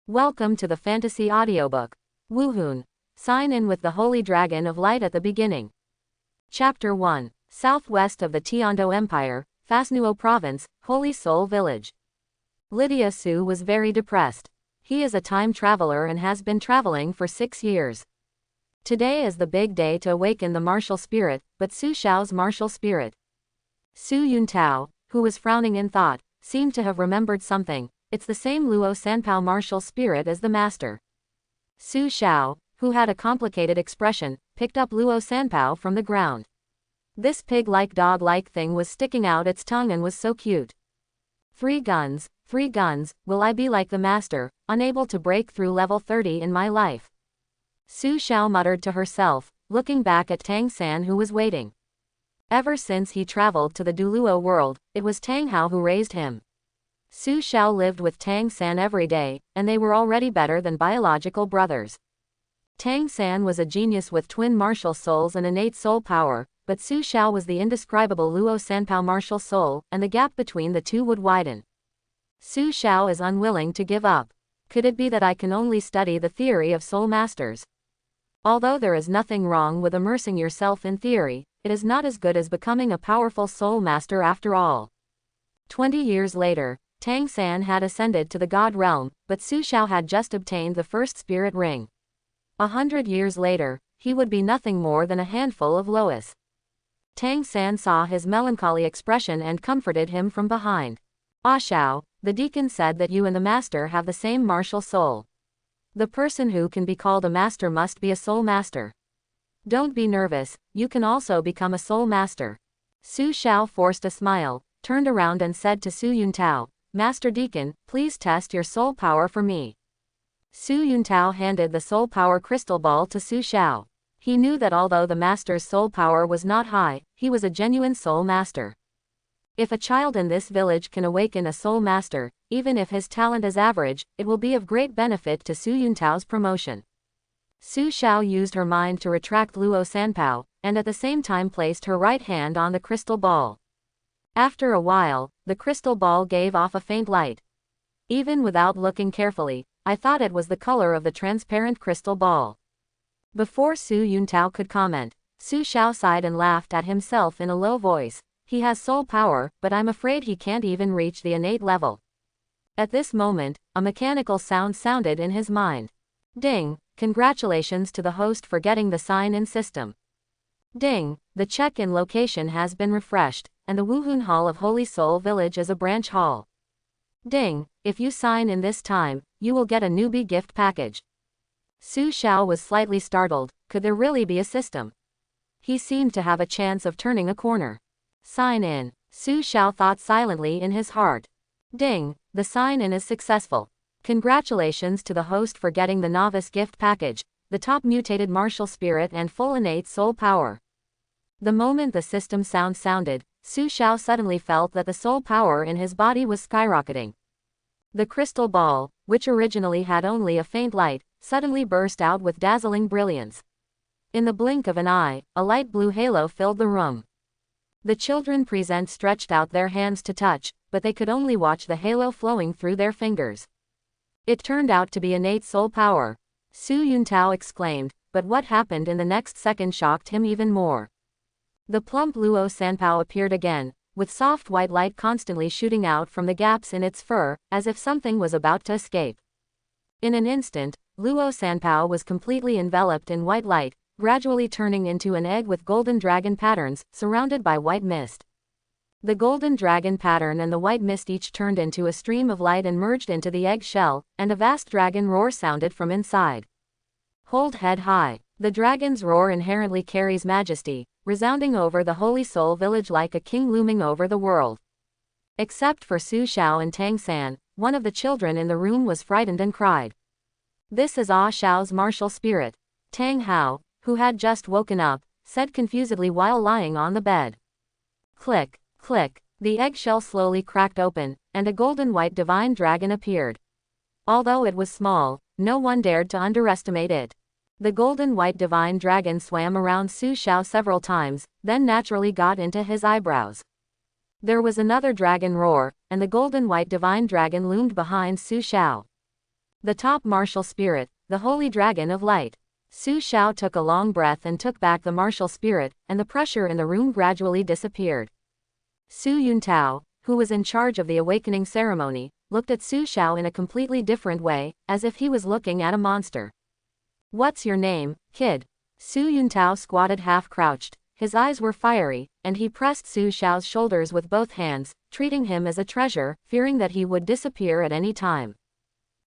Welcome to the fantasy audiobook. Wuhun. Sign in with the Holy Dragon of Light at the beginning. Chapter 1. Southwest of the Tiando Empire, Fasnuo Province, Holy Soul Village. Lydia Su was very depressed. He is a time traveler and has been traveling for 6 years. Today is the big day to awaken the martial spirit, but Su Xiao's martial spirit. Su Yuntao, who was frowning in thought, seemed to have remembered something. It's the same Luo Sanpao martial spirit as the master. Su Xiao, who had a complicated expression, picked up Luo Sanpao from the ground. This pig-like dog-like thing was sticking out its tongue and was so cute. 3 guns, will I be like the master, unable to break through level 30 in my life? Su Xiao muttered to herself, looking back at Tang San who was waiting. Ever since he traveled to the Duluo world, it was Tang Hao who raised him. Su Xiao lived with Tang San every day, and they were already better than biological brothers. Tang San was a genius with twin martial souls and innate soul power, but Su Xiao was the indescribable Luo Sanpao martial soul, and the gap between the two would widen. Su Xiao is unwilling to give up. Could it be that I can only study the theory of soul masters? Although there is nothing wrong with immersing yourself in theory, it is not as good as becoming a powerful soul master after all. 20 years later, Tang San had ascended to the God realm, but Su Xiao had just obtained the first spirit ring. 100 years later, he would be nothing more than a handful of Lois. Tang San saw his melancholy expression and comforted him from behind. Ah Xiao, the deacon said that you and the master have the same martial soul. The person who can be called a master must be a soul master. Don't be nervous, you can also become a soul master. Su Xiao forced a smile, turned around and said to Su Yuntao, Master Deacon, please test your soul power for me. Su Yuntao handed the soul power crystal ball to Su Xiao. He knew that although the master's soul power was not high, he was a genuine soul master. If a child in this village can awaken a soul master, even if his talent is average, it will be of great benefit to Su Yuntao's promotion. Su Xiao used her mind to retract Luo Sanpao, and at the same time placed her right hand on the crystal ball. After a while, the crystal ball gave off a faint light. Even without looking carefully, I thought it was the color of the transparent crystal ball. Before Su Yuntao could comment, Su Xiao sighed and laughed at himself in a low voice. He has soul power, but I'm afraid he can't even reach the innate level. At this moment, a mechanical sound sounded in his mind. Ding, congratulations to the host for getting the sign-in system. Ding, the check-in location has been refreshed, and the Wuhun Hall of Holy Soul Village is a branch hall. Ding, if you sign in this time, you will get a newbie gift package. Su Xiao was slightly startled. Could there really be a system? He seemed to have a chance of turning a corner. Sign in, Su Xiao thought silently in his heart. Ding, the sign-in is successful. Congratulations to the host for getting the novice gift package, the top mutated martial spirit and full innate soul power. The moment the system sound sounded, Su Xiao suddenly felt that the soul power in his body was skyrocketing. The crystal ball, which originally had only a faint light, suddenly burst out with dazzling brilliance. In the blink of an eye, a light blue halo filled the room. The children present stretched out their hands to touch, but they could only watch the halo flowing through their fingers. It turned out to be innate soul power. Su Yuntao exclaimed, but what happened in the next second shocked him even more. The plump Luo Sanpao appeared again, with soft white light constantly shooting out from the gaps in its fur, as if something was about to escape. In an instant, Luo Sanpao was completely enveloped in white light, gradually turning into an egg with golden dragon patterns, surrounded by white mist. The golden dragon pattern and the white mist each turned into a stream of light and merged into the egg shell, and a vast dragon roar sounded from inside. Hold head high. The dragon's roar inherently carries majesty, resounding over the Holy Soul Village like a king looming over the world. Except for Su Xiao and Tang San, one of the children in the room was frightened and cried. This is Ah Xiao's martial spirit. Tang Hao, who had just woken up, said confusedly while lying on the bed. Click, click, the eggshell slowly cracked open, and a golden white divine dragon appeared. Although it was small, no one dared to underestimate it. The golden white divine dragon swam around Su Xiao several times, then naturally got into his eyebrows. There was another dragon roar, and the golden white divine dragon loomed behind Su Xiao. The top martial spirit, the holy dragon of light. Su Xiao took a long breath and took back the martial spirit, and the pressure in the room gradually disappeared. Su Yuntao, who was in charge of the awakening ceremony, looked at Su Xiao in a completely different way, as if he was looking at a monster. "What's your name, kid?" Su Yuntao squatted half-crouched. His eyes were fiery, and he pressed Su Xiao's shoulders with both hands, treating him as a treasure, fearing that he would disappear at any time.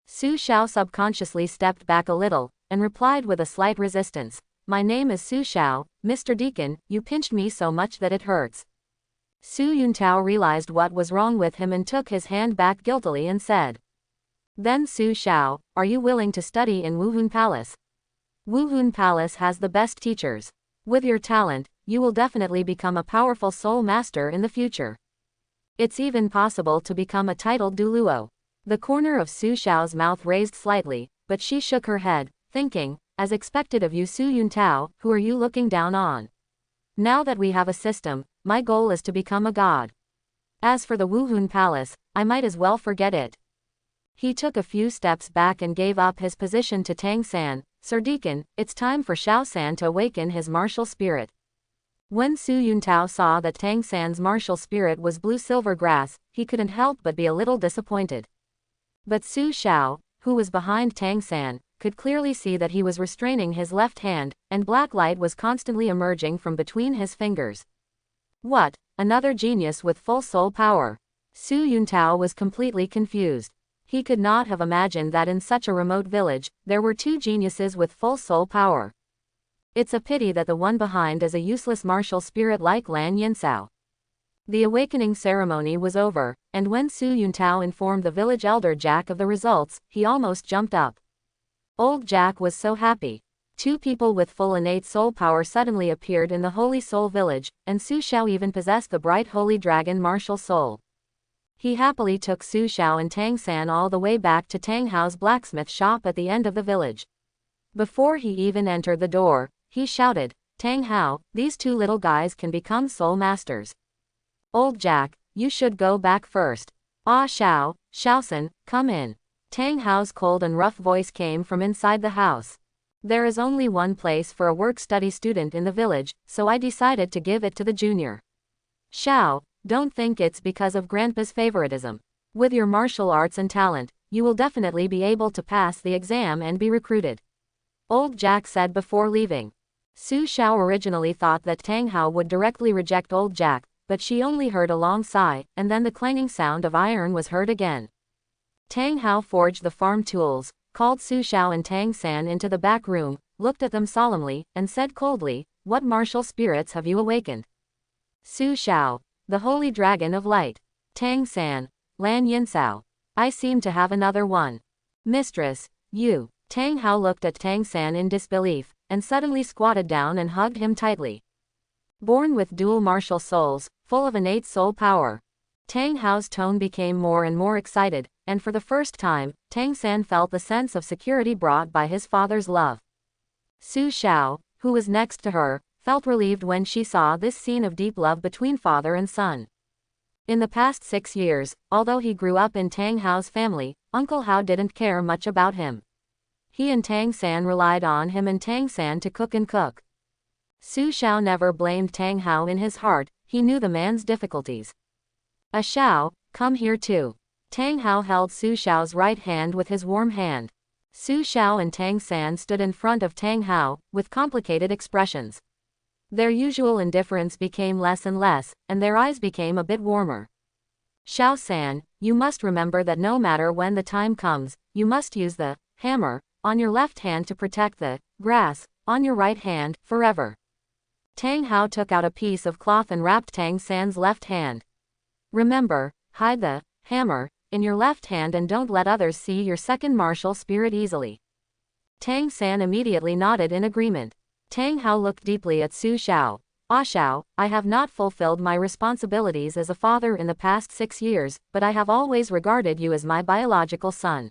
Su Xiao subconsciously stepped back a little, and replied with a slight resistance, "My name is Su Xiao, Mr. Deacon, you pinched me so much that it hurts." Su Yuntao realized what was wrong with him and took his hand back guiltily and said, "Then Su Xiao, are you willing to study in Wuhun Palace? Wuhun Palace has the best teachers. With your talent, you will definitely become a powerful soul master in the future. It's even possible to become a titled Duluo." The corner of Su Xiao's mouth raised slightly, but she shook her head, thinking, "As expected of you, Su Yuntao, who are you looking down on? Now that we have a system, my goal is to become a god. As for the Wuhun Palace, I might as well forget it." He took a few steps back and gave up his position to Tang San. "Sir Deacon, it's time for Xiao San to awaken his martial spirit." When Su Yuntao saw that Tang San's martial spirit was blue-silver grass, he couldn't help but be a little disappointed. But Su Xiao, who was behind Tang San, could clearly see that he was restraining his left hand, and black light was constantly emerging from between his fingers. What? Another genius with full soul power? Su Yuntao was completely confused. He could not have imagined that in such a remote village, there were two geniuses with full soul power. It's a pity that the one behind is a useless martial spirit like Lan Yinsao. The awakening ceremony was over, and when Su Yuntao informed the village elder Jack of the results, he almost jumped up. Old Jack was so happy. Two people with full innate soul power suddenly appeared in the Holy Soul Village, and Su Xiao even possessed the bright Holy Dragon martial soul. He happily took Su Xiao and Tang San all the way back to Tang Hao's blacksmith shop at the end of the village. Before he even entered the door, he shouted, "Tang Hao, these two little guys can become soul masters. Old Jack, you should go back first. Ah Xiao, Xiaosan, come in." Tang Hao's cold and rough voice came from inside the house. "There is only one place for a work-study student in the village, so I decided to give it to the junior. Xiao, don't think it's because of Grandpa's favoritism. With your martial arts and talent, you will definitely be able to pass the exam and be recruited," Old Jack said before leaving. Su Xiao originally thought that Tang Hao would directly reject Old Jack, but she only heard a long sigh, and then the clanging sound of iron was heard again. Tang Hao forged the farm tools, called Su Xiao and Tang San into the back room, looked at them solemnly, and said coldly, "What martial spirits have you awakened?" Su Xiao, the Holy Dragon of Light. Tang San, Lan Yinsao. I seem to have another one. Mistress, you. Tang Hao looked at Tang San in disbelief, and suddenly squatted down and hugged him tightly. Born with dual martial souls, full of innate soul power. Tang Hao's tone became more and more excited, and for the first time, Tang San felt the sense of security brought by his father's love. Su Xiao, who was next to her, felt relieved when she saw this scene of deep love between father and son. In the past 6 years, although he grew up in Tang Hao's family, Uncle Hao didn't care much about him. He and Tang San relied on him and Tang San to cook and cook. Su Xiao never blamed Tang Hao in his heart, he knew the man's difficulties. "A Xiao, come here too." Tang Hao held Su Xiao's right hand with his warm hand. Su Xiao and Tang San stood in front of Tang Hao, with complicated expressions. Their usual indifference became less and less, and their eyes became a bit warmer. "Xiao San, you must remember that no matter when the time comes, you must use the hammer on your left hand to protect the grass on your right hand, forever." Tang Hao took out a piece of cloth and wrapped Tang San's left hand. "Remember, hide the hammer in your left hand and don't let others see your second martial spirit easily." Tang San immediately nodded in agreement. Tang Hao looked deeply at Su Xiao. "Ah Xiao, I have not fulfilled my responsibilities as a father in the past 6 years, but I have always regarded you as my biological son.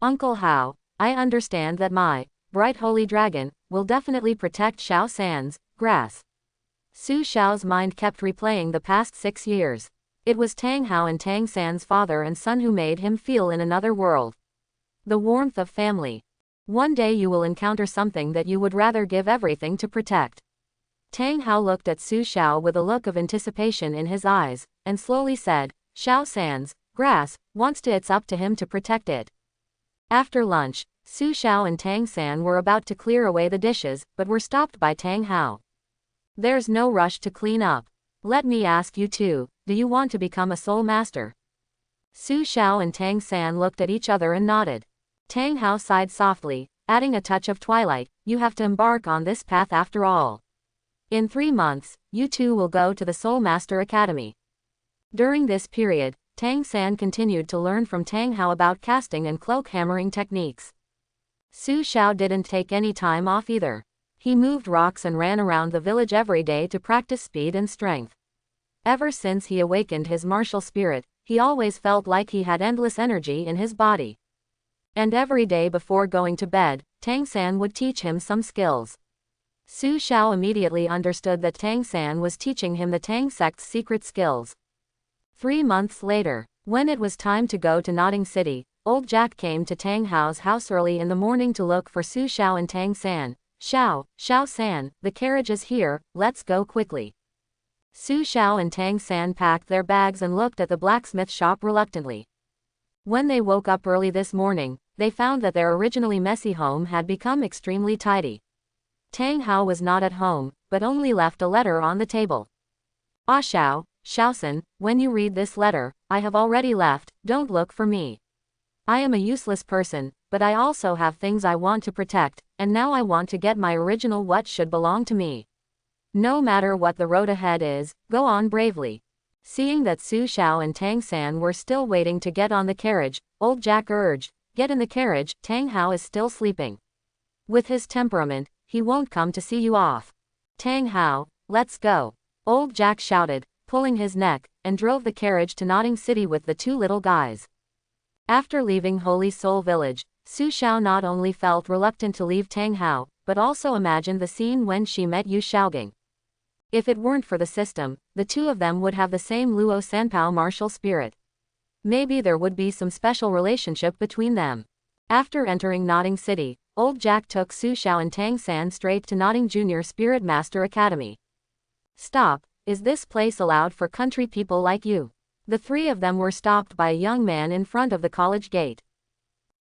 Uncle Hao, I understand that my bright holy dragon will definitely protect Xiao San's grass." Su Xiao's mind kept replaying the past 6 years. It was Tang Hao and Tang San's father and son who made him feel in another world. The warmth of family. One day you will encounter something that you would rather give everything to protect. Tang Hao looked at Su Xiao with a look of anticipation in his eyes, and slowly said, Xiao San's grass wants to, it's up to him to protect it. After lunch, Su Xiao and Tang San were about to clear away the dishes, but were stopped by Tang Hao. There's no rush to clean up. Let me ask you too, do you want to become a soul master? Su Xiao and Tang San looked at each other and nodded. Tang Hao sighed softly, adding a touch of twilight, you have to embark on this path after all. In 3 months, you two will go to the Soul Master Academy. During this period, Tang San continued to learn from Tang Hao about casting and cloak hammering techniques. Su Xiao didn't take any time off either. He moved rocks and ran around the village every day to practice speed and strength. Ever since he awakened his martial spirit, he always felt like he had endless energy in his body. And every day before going to bed, Tang San would teach him some skills. Su Xiao immediately understood that Tang San was teaching him the Tang sect's secret skills. 3 months later, when it was time to go to Notting City, old Jack came to Tang Hao's house early in the morning to look for Su Xiao and Tang San. Xiao San, the carriage is here, let's go quickly. Su Xiao and Tang San packed their bags and looked at the blacksmith shop reluctantly. When they woke up early this morning, they found that their originally messy home had become extremely tidy. Tang Hao was not at home, but only left a letter on the table. Ah Xiaosan, when you read this letter, I have already left, don't look for me. I am a useless person, but I also have things I want to protect, and now I want to get my original what should belong to me. No matter what the road ahead is, go on bravely. Seeing that Su Xiao and Tang San were still waiting to get on the carriage, old Jack urged, get in the carriage, Tang Hao is still sleeping. With his temperament, he won't come to see you off. Tang Hao, let's go. Old Jack shouted, pulling his neck, and drove the carriage to Notting City with the 2 little guys. After leaving Holy Soul Village, Su Xiao not only felt reluctant to leave Tang Hao, but also imagined the scene when she met Yu Xiaogang. If it weren't for the system, the two of them would have the same Luo Sanpao martial spirit. Maybe there would be some special relationship between them. After entering Notting City, old Jack took Su Xiao and Tang San straight to Notting Junior Spirit Master Academy. Stop, is this place allowed for country people like you? The 3 of them were stopped by a young man in front of the college gate.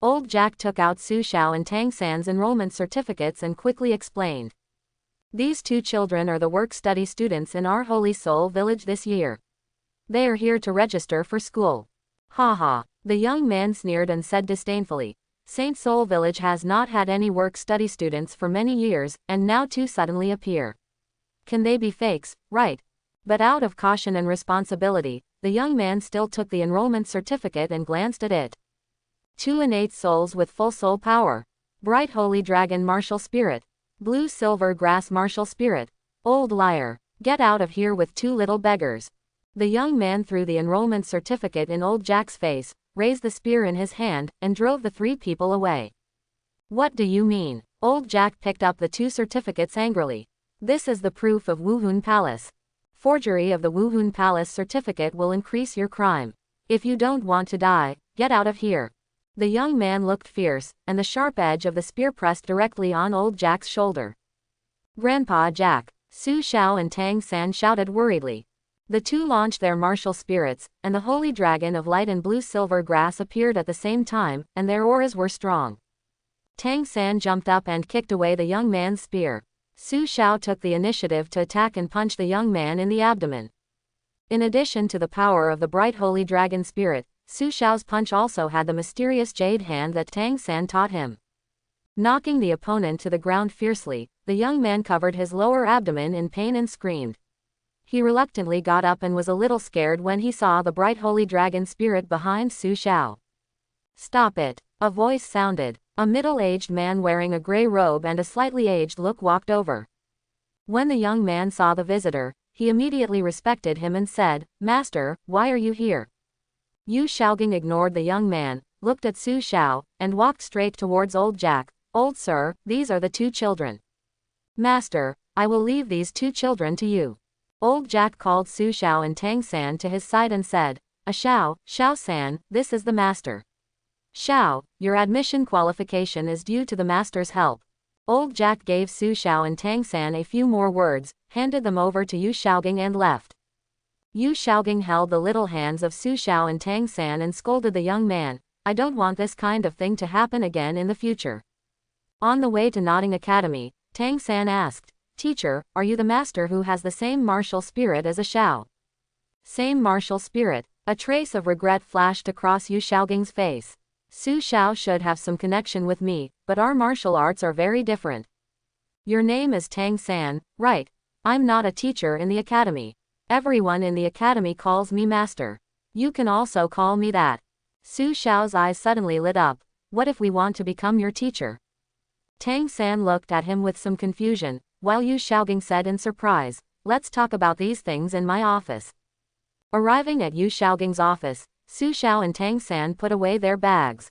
Old Jack took out Su Xiao and Tang San's enrollment certificates and quickly explained. These 2 children are the work-study students in our Holy Soul Village this year. They are here to register for school. Ha ha, the young man sneered and said disdainfully, Saint Soul Village has not had any work-study students for many years, and now 2 suddenly appear. Can they be fakes, right? But out of caution and responsibility, the young man still took the enrollment certificate and glanced at it. 2 innate souls with full soul power. Bright holy dragon martial spirit. Blue silver grass martial spirit. Old liar, get out of here with 2 little beggars. The young man threw the enrollment certificate in old Jack's face, raised the spear in his hand, and drove the 3 people away. What do you mean? Old Jack picked up the 2 certificates angrily. This is the proof of Wuhun Palace. Forgery of the Wuhun Palace certificate will increase your crime. If you don't want to die, get out of here. The young man looked fierce, and the sharp edge of the spear pressed directly on old Jack's shoulder. Grandpa Jack, Su Xiao and Tang San shouted worriedly. The 2 launched their martial spirits, and the holy dragon of light and blue silver grass appeared at the same time, and their auras were strong. Tang San jumped up and kicked away the young man's spear. Su Xiao took the initiative to attack and punch the young man in the abdomen. In addition to the power of the bright holy dragon spirit, Su Xiao's punch also had the mysterious jade hand that Tang San taught him. Knocking the opponent to the ground fiercely, the young man covered his lower abdomen in pain and screamed. He reluctantly got up and was a little scared when he saw the bright holy dragon spirit behind Su Xiao. Stop it, a voice sounded. A middle-aged man wearing a gray robe and a slightly aged look walked over. When the young man saw the visitor, he immediately respected him and said, Master, why are you here? Yu Xiaogang ignored the young man, looked at Su Xiao, and walked straight towards old Jack. Old sir, these are the 2 children. Master, I will leave these 2 children to you. Old Jack called Su Xiao and Tang San to his side and said, Xiao San, this is the master. Xiao, your admission qualification is due to the master's help. Old Jack gave Su Xiao and Tang San a few more words, handed them over to Yu Xiaoging and left. Yu Xiaoging held the little hands of Su Xiao and Tang San and scolded the young man, I don't want this kind of thing to happen again in the future. On the way to Nodding Academy, Tang San asked, Teacher, are you the master who has the same martial spirit as a Xiao? Same martial spirit. A trace of regret flashed across Yu Xiaoging's face. Su Xiao should have some connection with me, but our martial arts are very different. Your name is Tang San, right? I'm not a teacher in the academy. Everyone in the academy calls me master. You can also call me that. Su Xiao's eyes suddenly lit up. What if we want to become your teacher? Tang San looked at him with some confusion, while Yu Xiaoging said in surprise, let's talk about these things in my office. Arriving at Yu Xiaoging's office, Su Xiao and Tang San put away their bags.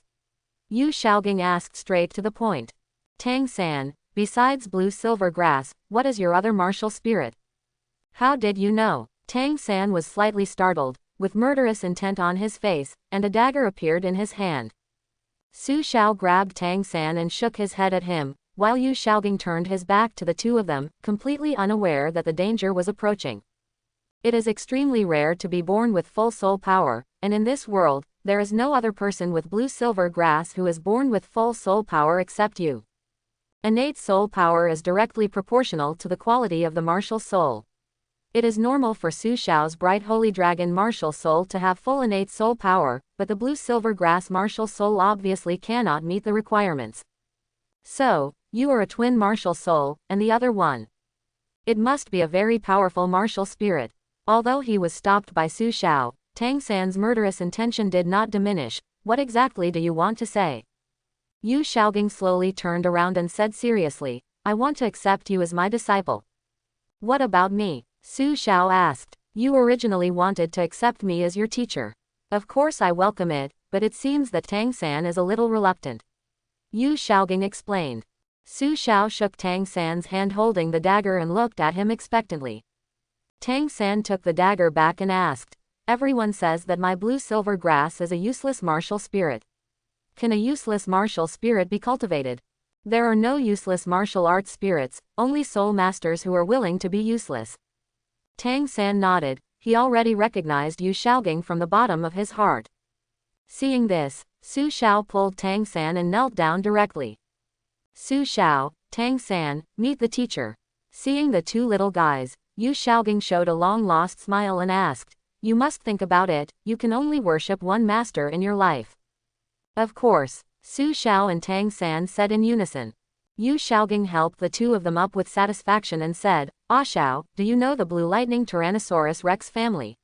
Yu Xiaoging asked straight to the point. Tang San, besides blue-silver grass, what is your other martial spirit? How did you know? Tang San was slightly startled, with murderous intent on his face, and a dagger appeared in his hand. Su Xiao grabbed Tang San and shook his head at him, while Yu Xiaoging turned his back to the two of them, completely unaware that the danger was approaching. It is extremely rare to be born with full soul power, and in this world, there is no other person with blue-silver grass who is born with full soul power except you. Innate soul power is directly proportional to the quality of the martial soul. It is normal for Su Xiao's bright holy dragon martial soul to have full innate soul power, but the blue-silver grass martial soul obviously cannot meet the requirements. So, you are a twin martial soul, and the other one. It must be a very powerful martial spirit. Although he was stopped by Su Xiao, Tang San's murderous intention did not diminish. What exactly do you want to say? Yu Xiaoging slowly turned around and said seriously, I want to accept you as my disciple. What about me? Su Xiao asked. You originally wanted to accept me as your teacher. Of course I welcome it, but it seems that Tang San is a little reluctant. Yu Xiaoging explained. Su Xiao shook Tang San's hand holding the dagger and looked at him expectantly. Tang San took the dagger back and asked, everyone says that my blue-silver grass is a useless martial spirit. Can a useless martial spirit be cultivated? There are no useless martial arts spirits, only soul masters who are willing to be useless. Tang San nodded. He already recognized Yu Xiaoging from the bottom of his heart. Seeing this, Su Xiao pulled Tang San and knelt down directly. Su Xiao, Tang San, meet the teacher. Seeing the two little guys, Yu Xiaoging showed a long-lost smile and asked, you must think about it, you can only worship one master in your life. Of course, Su Xiao and Tang San said in unison. Yu Xiaoging helped the two of them up with satisfaction and said, Ah Xiao, do you know the Blue Lightning Tyrannosaurus Rex family?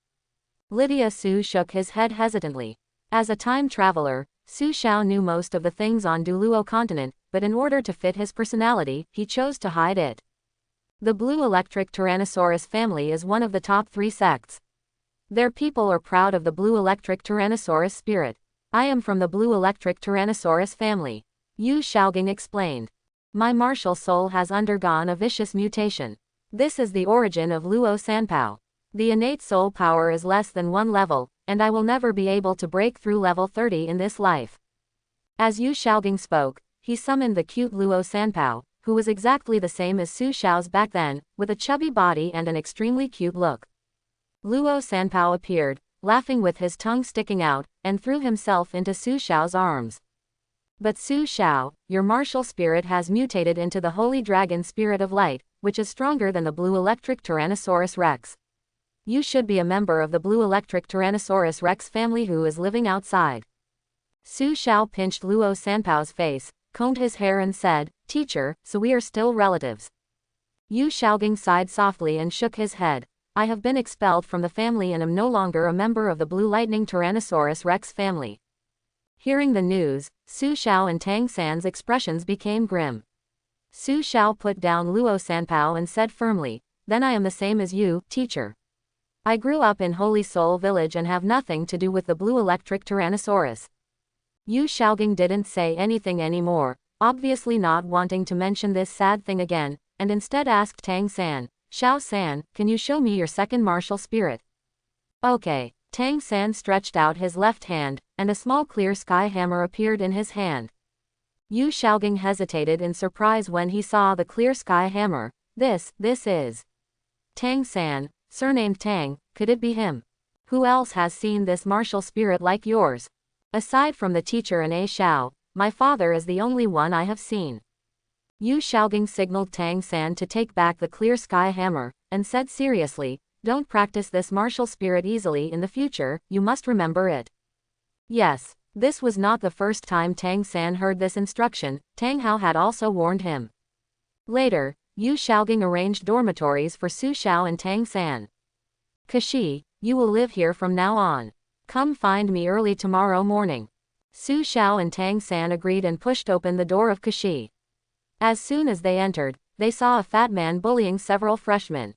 Lydia Su shook his head hesitantly. As a time traveler, Su Xiao knew most of the things on Duluo continent, but in order to fit his personality, he chose to hide it. The Blue Electric Tyrannosaurus family is one of the top 3 sects. Their people are proud of the Blue Electric Tyrannosaurus spirit. I am from the Blue Electric Tyrannosaurus family. Yu Xiaoging explained. My martial soul has undergone a vicious mutation. This is the origin of Luo Sanpao. The innate soul power is less than 1 level, and I will never be able to break through level 30 in this life. As Yu Xiaoging spoke, he summoned the cute Luo Sanpao, who was exactly the same as Su Xiao's back then, with a chubby body and an extremely cute look. Luo Sanpao appeared, laughing with his tongue sticking out, and threw himself into Su Xiao's arms. But Su Xiao, your martial spirit has mutated into the Holy Dragon Spirit of Light, which is stronger than the Blue Electric Tyrannosaurus Rex. You should be a member of the Blue Electric Tyrannosaurus Rex family who is living outside. Su Xiao pinched Luo Sanpao's face, combed his hair and said, Teacher, so we are still relatives. Yu Xiaoging sighed softly and shook his head. I have been expelled from the family and am no longer a member of the Blue Lightning Tyrannosaurus Rex family. Hearing the news, Su Xiao and Tang San's expressions became grim. Su Xiao put down Luo Sanpao and said firmly, Then I am the same as you, teacher. I grew up in Holy Soul Village and have nothing to do with the Blue Electric Tyrannosaurus. Yu Xiaoging didn't say anything anymore, obviously not wanting to mention this sad thing again, and instead asked Tang San, Xiao San, can you show me your second martial spirit? Okay. Tang San stretched out his left hand, and a small clear sky hammer appeared in his hand. Yu Xiaogang hesitated in surprise when he saw the clear sky hammer. This is Tang San, surnamed Tang, could it be him? Who else has seen this martial spirit like yours? Aside from the teacher and A Xiao, my father is the only one I have seen. Yu Xiaogang signaled Tang San to take back the clear sky hammer, and said seriously, don't practice this martial spirit easily in the future, you must remember it. Yes, this was not the first time Tang San heard this instruction, Tang Hao had also warned him. Later, Yu Xiaogang arranged dormitories for Su Xiao and Tang San. Kashi, you will live here from now on. Come find me early tomorrow morning. Su Xiao and Tang San agreed and pushed open the door of Kashi. As soon as they entered, they saw a fat man bullying several freshmen.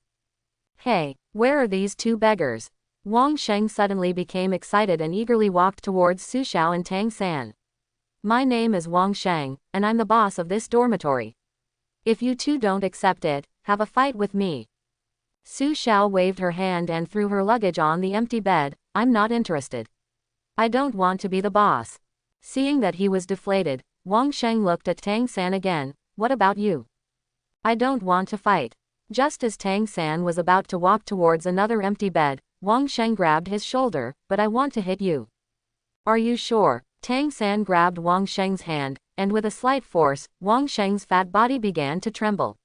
Hey, where are these two beggars? Wang Sheng suddenly became excited and eagerly walked towards Su Xiao and Tang San. My name is Wang Sheng, and I'm the boss of this dormitory. If you two don't accept it, have a fight with me. Su Xiao waved her hand and threw her luggage on the empty bed. I'm not interested. I don't want to be the boss. Seeing that he was deflated, Wang Sheng looked at Tang San again. What about you? I don't want to fight. Just as Tang San was about to walk towards another empty bed, Wang Sheng grabbed his shoulder, but I want to hit you. Are you sure? Tang San grabbed Wang Sheng's hand, and with a slight force, Wang Sheng's fat body began to tremble.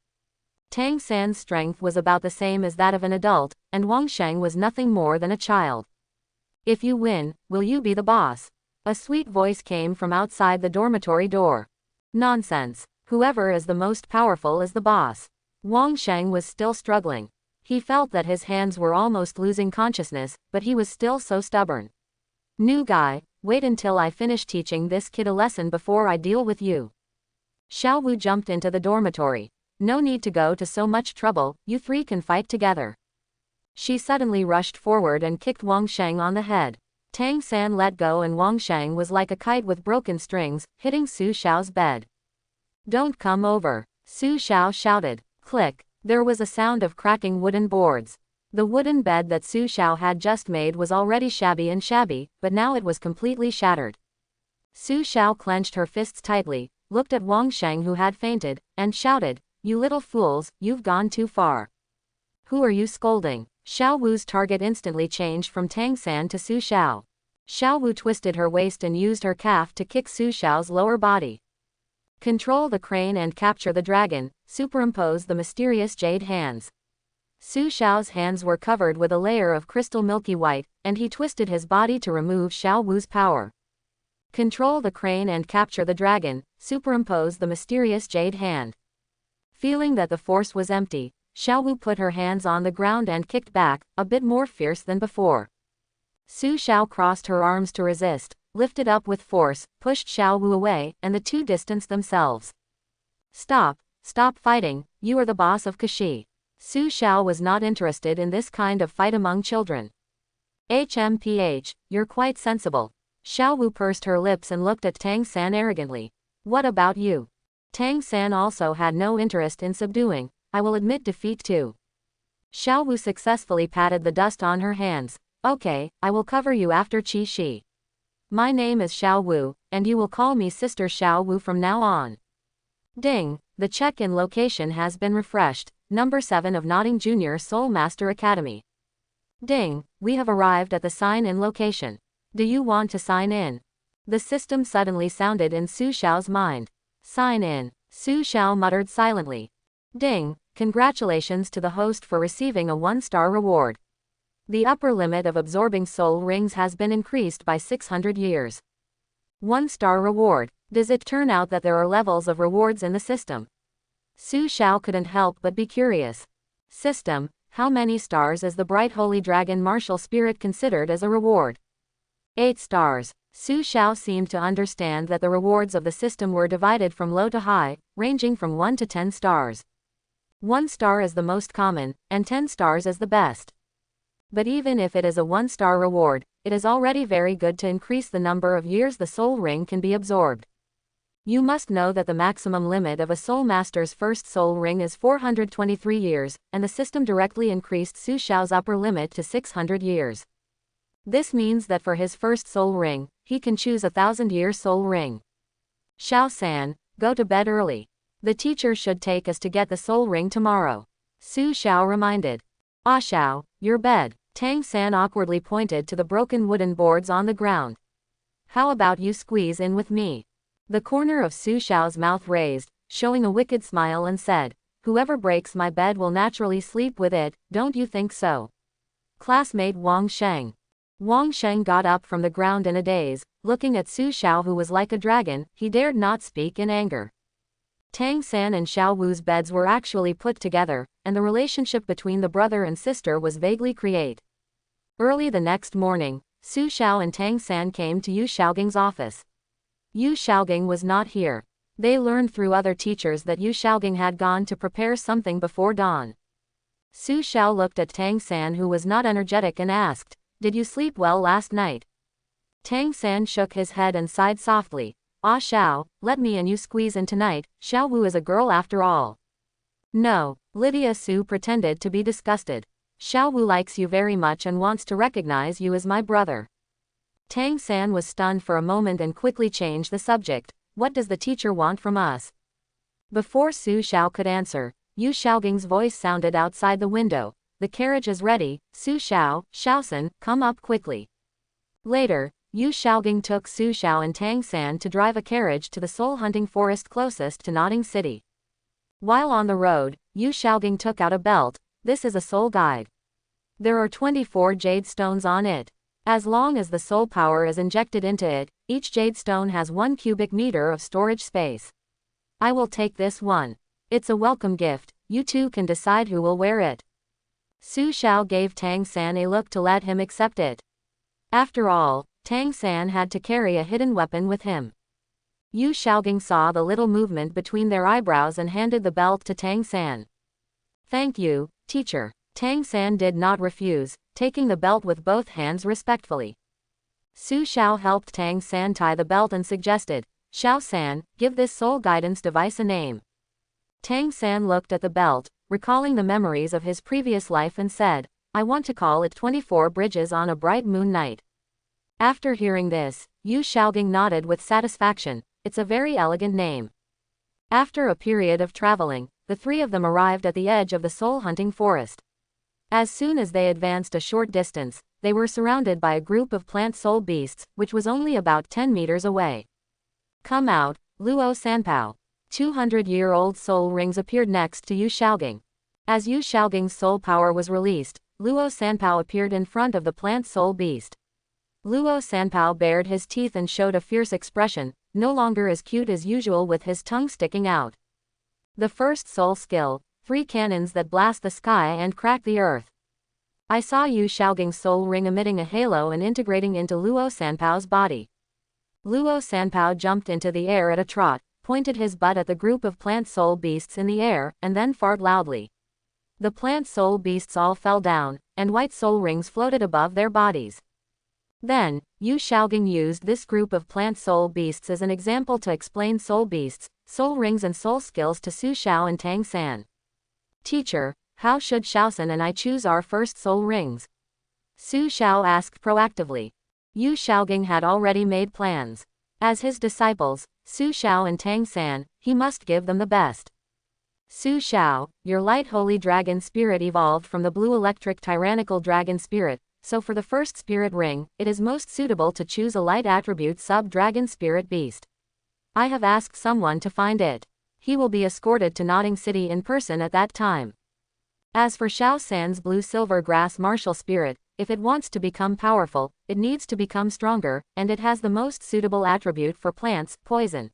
Tang San's strength was about the same as that of an adult, and Wang Sheng was nothing more than a child. If you win, will you be the boss? A sweet voice came from outside the dormitory door. Nonsense. Whoever is the most powerful is the boss. Wang Sheng was still struggling. He felt that his hands were almost losing consciousness, but he was still so stubborn. New guy, wait until I finish teaching this kid a lesson before I deal with you. Zhao Wuji jumped into the dormitory. No need to go to so much trouble, you three can fight together. She suddenly rushed forward and kicked Wang Sheng on the head. Tang San let go and Wang Sheng was like a kite with broken strings, hitting Su Xiao's bed. Don't come over, Su Xiao shouted. Click, there was a sound of cracking wooden boards. The wooden bed that Su Xiao had just made was already shabby, but now it was completely shattered. Su Xiao clenched her fists tightly, looked at Wang Sheng who had fainted, and shouted, you little fools, you've gone too far. Who are you scolding? Zhao Wu's target instantly changed from Tang San to Su Xiao. Zhao Wu twisted her waist and used her calf to kick Su Xiao's lower body. Control the crane and capture the dragon, superimpose the mysterious jade hands. Su Xiao's hands were covered with a layer of crystal milky white, and he twisted his body to remove Zhao Wu's power. Control the crane and capture the dragon, superimpose the mysterious jade hand. Feeling that the force was empty, Zhao Wu put her hands on the ground and kicked back, a bit more fierce than before. Su Xiao crossed her arms to resist, lifted up with force, pushed Zhao Wu away, and the two distanced themselves. Stop fighting, you are the boss of Kashi. Su Xiao was not interested in this kind of fight among children. HMPH, you're quite sensible. Zhao Wu pursed her lips and looked at Tang San arrogantly. What about you? Tang San also had no interest in subduing. I will admit defeat too. Zhao Wu successfully patted the dust on her hands. Okay, I will cover you after Qi Shi. My name is Zhao Wu, and you will call me Sister Zhao Wu from now on. Ding, the check-in location has been refreshed, number 7 of Nodding Junior Soul Master Academy. Ding, we have arrived at the sign-in location. Do you want to sign in? The system suddenly sounded in Su Xiao's mind. Sign in, Su Xiao muttered silently. Ding, congratulations to the host for receiving a 1-star reward. The upper limit of absorbing soul rings has been increased by 600 years. 1-star reward. Does it turn out that there are levels of rewards in the system? Su Xiao couldn't help but be curious. System, how many stars is the bright holy dragon martial spirit considered as a reward? 8 stars. Su Xiao seemed to understand that the rewards of the system were divided from low to high, ranging from 1 to 10 stars. 1 star is the most common, and 10 stars is the best. But even if it is a 1-star reward, it is already very good to increase the number of years the soul ring can be absorbed. You must know that the maximum limit of a soul master's first soul ring is 423 years, and the system directly increased Su Xiao's upper limit to 600 years. This means that for his first soul ring, he can choose a 1,000-year soul ring. Xiao-san, go to bed early. The teacher should take us to get the soul ring tomorrow. Su Xiao reminded. Ah Xiao, your bed. Tang-san awkwardly pointed to the broken wooden boards on the ground. How about you squeeze in with me? The corner of Su Xiao's mouth raised, showing a wicked smile, and said, whoever breaks my bed will naturally sleep with it, don't you think so? Classmate Wang Sheng. Wang Sheng got up from the ground in a daze, looking at Su Xiao, who was like a dragon. He dared not speak in anger. Tang San and Xiao Wu's beds were actually put together, and the relationship between the brother and sister was vaguely created. Early the next morning, Su Xiao and Tang San came to Yu Xiaoging's office. Yu Xiaoging was not here. They learned through other teachers that Yu Xiaoging had gone to prepare something before dawn. Su Xiao looked at Tang San, who was not energetic, and asked, did you sleep well last night? Tang San shook his head and sighed softly. Ah Xiao, let me and you squeeze in tonight. Xiao Wu is a girl after all. No, Lydia Su pretended to be disgusted. Xiao Wu likes you very much and wants to recognize you as my brother. Tang San was stunned for a moment and quickly changed the subject. What does the teacher want from us? Before Su Xiao could answer, Yu Xiaoging's voice sounded outside the window. The carriage is ready. Su Xiao, Xiaosan, come up quickly. Later, Yu Xiaoging took Su Xiao and Tang San to drive a carriage to the soul-hunting forest closest to Nodding City. While on the road, Yu Xiaoging took out a belt. This is a soul guide. There are 24 jade stones on it. As long as the soul power is injected into it, each jade stone has 1 cubic meter of storage space. I will take this one. It's a welcome gift. You two can decide who will wear it. Su Xiao gave Tang San a look to let him accept it. After all, Tang San had to carry a hidden weapon with him. Yu Xiaoging saw the little movement between their eyebrows and handed the belt to Tang San. Thank you, teacher. Tang San did not refuse, taking the belt with both hands respectfully. Su Xiao helped Tang San tie the belt and suggested, Xiao San, give this soul guidance device a name. Tang San looked at the belt, recalling the memories of his previous life, and said, I want to call it 24 Bridges on a Bright Moon Night. After hearing this, Yu Xiaoging nodded with satisfaction. It's a very elegant name. After a period of traveling, the three of them arrived at the edge of the soul-hunting forest. As soon as they advanced a short distance, they were surrounded by a group of plant soul beasts, which was only about 10 meters away. Come out, Luo Sanpao. 200-year-old soul rings appeared next to Yu Xiaoging. As Yu Xiaoging's soul power was released, Luo Sanpao appeared in front of the plant soul beast. Luo Sanpao bared his teeth and showed a fierce expression, no longer as cute as usual, with his tongue sticking out. The first soul skill, 3 cannons that blast the sky and crack the earth. I saw Yu Xiaoging's soul ring emitting a halo and integrating into Luo Sanpao's body. Luo Sanpao jumped into the air at a trot, pointed his butt at the group of plant soul beasts in the air, and then farted loudly. The plant soul beasts all fell down, and white soul rings floated above their bodies. Then, Yu Xiaoging used this group of plant soul beasts as an example to explain soul beasts, soul rings and soul skills to Su Xiao and Tang San. Teacher, how should Xiaosan and I choose our first soul rings? Su Xiao asked proactively. Yu Xiaoging had already made plans. As his disciples, Su Xiao and Tang San, he must give them the best. Su Xiao, your light holy dragon spirit evolved from the blue electric tyrannical dragon spirit, so for the first spirit ring, it is most suitable to choose a light attribute sub-dragon spirit beast. I have asked someone to find it. He will be escorted to Nodding City in person at that time. As for Xiao San's blue-silver grass martial spirit, if it wants to become powerful, it needs to become stronger, and it has the most suitable attribute for plants, poison.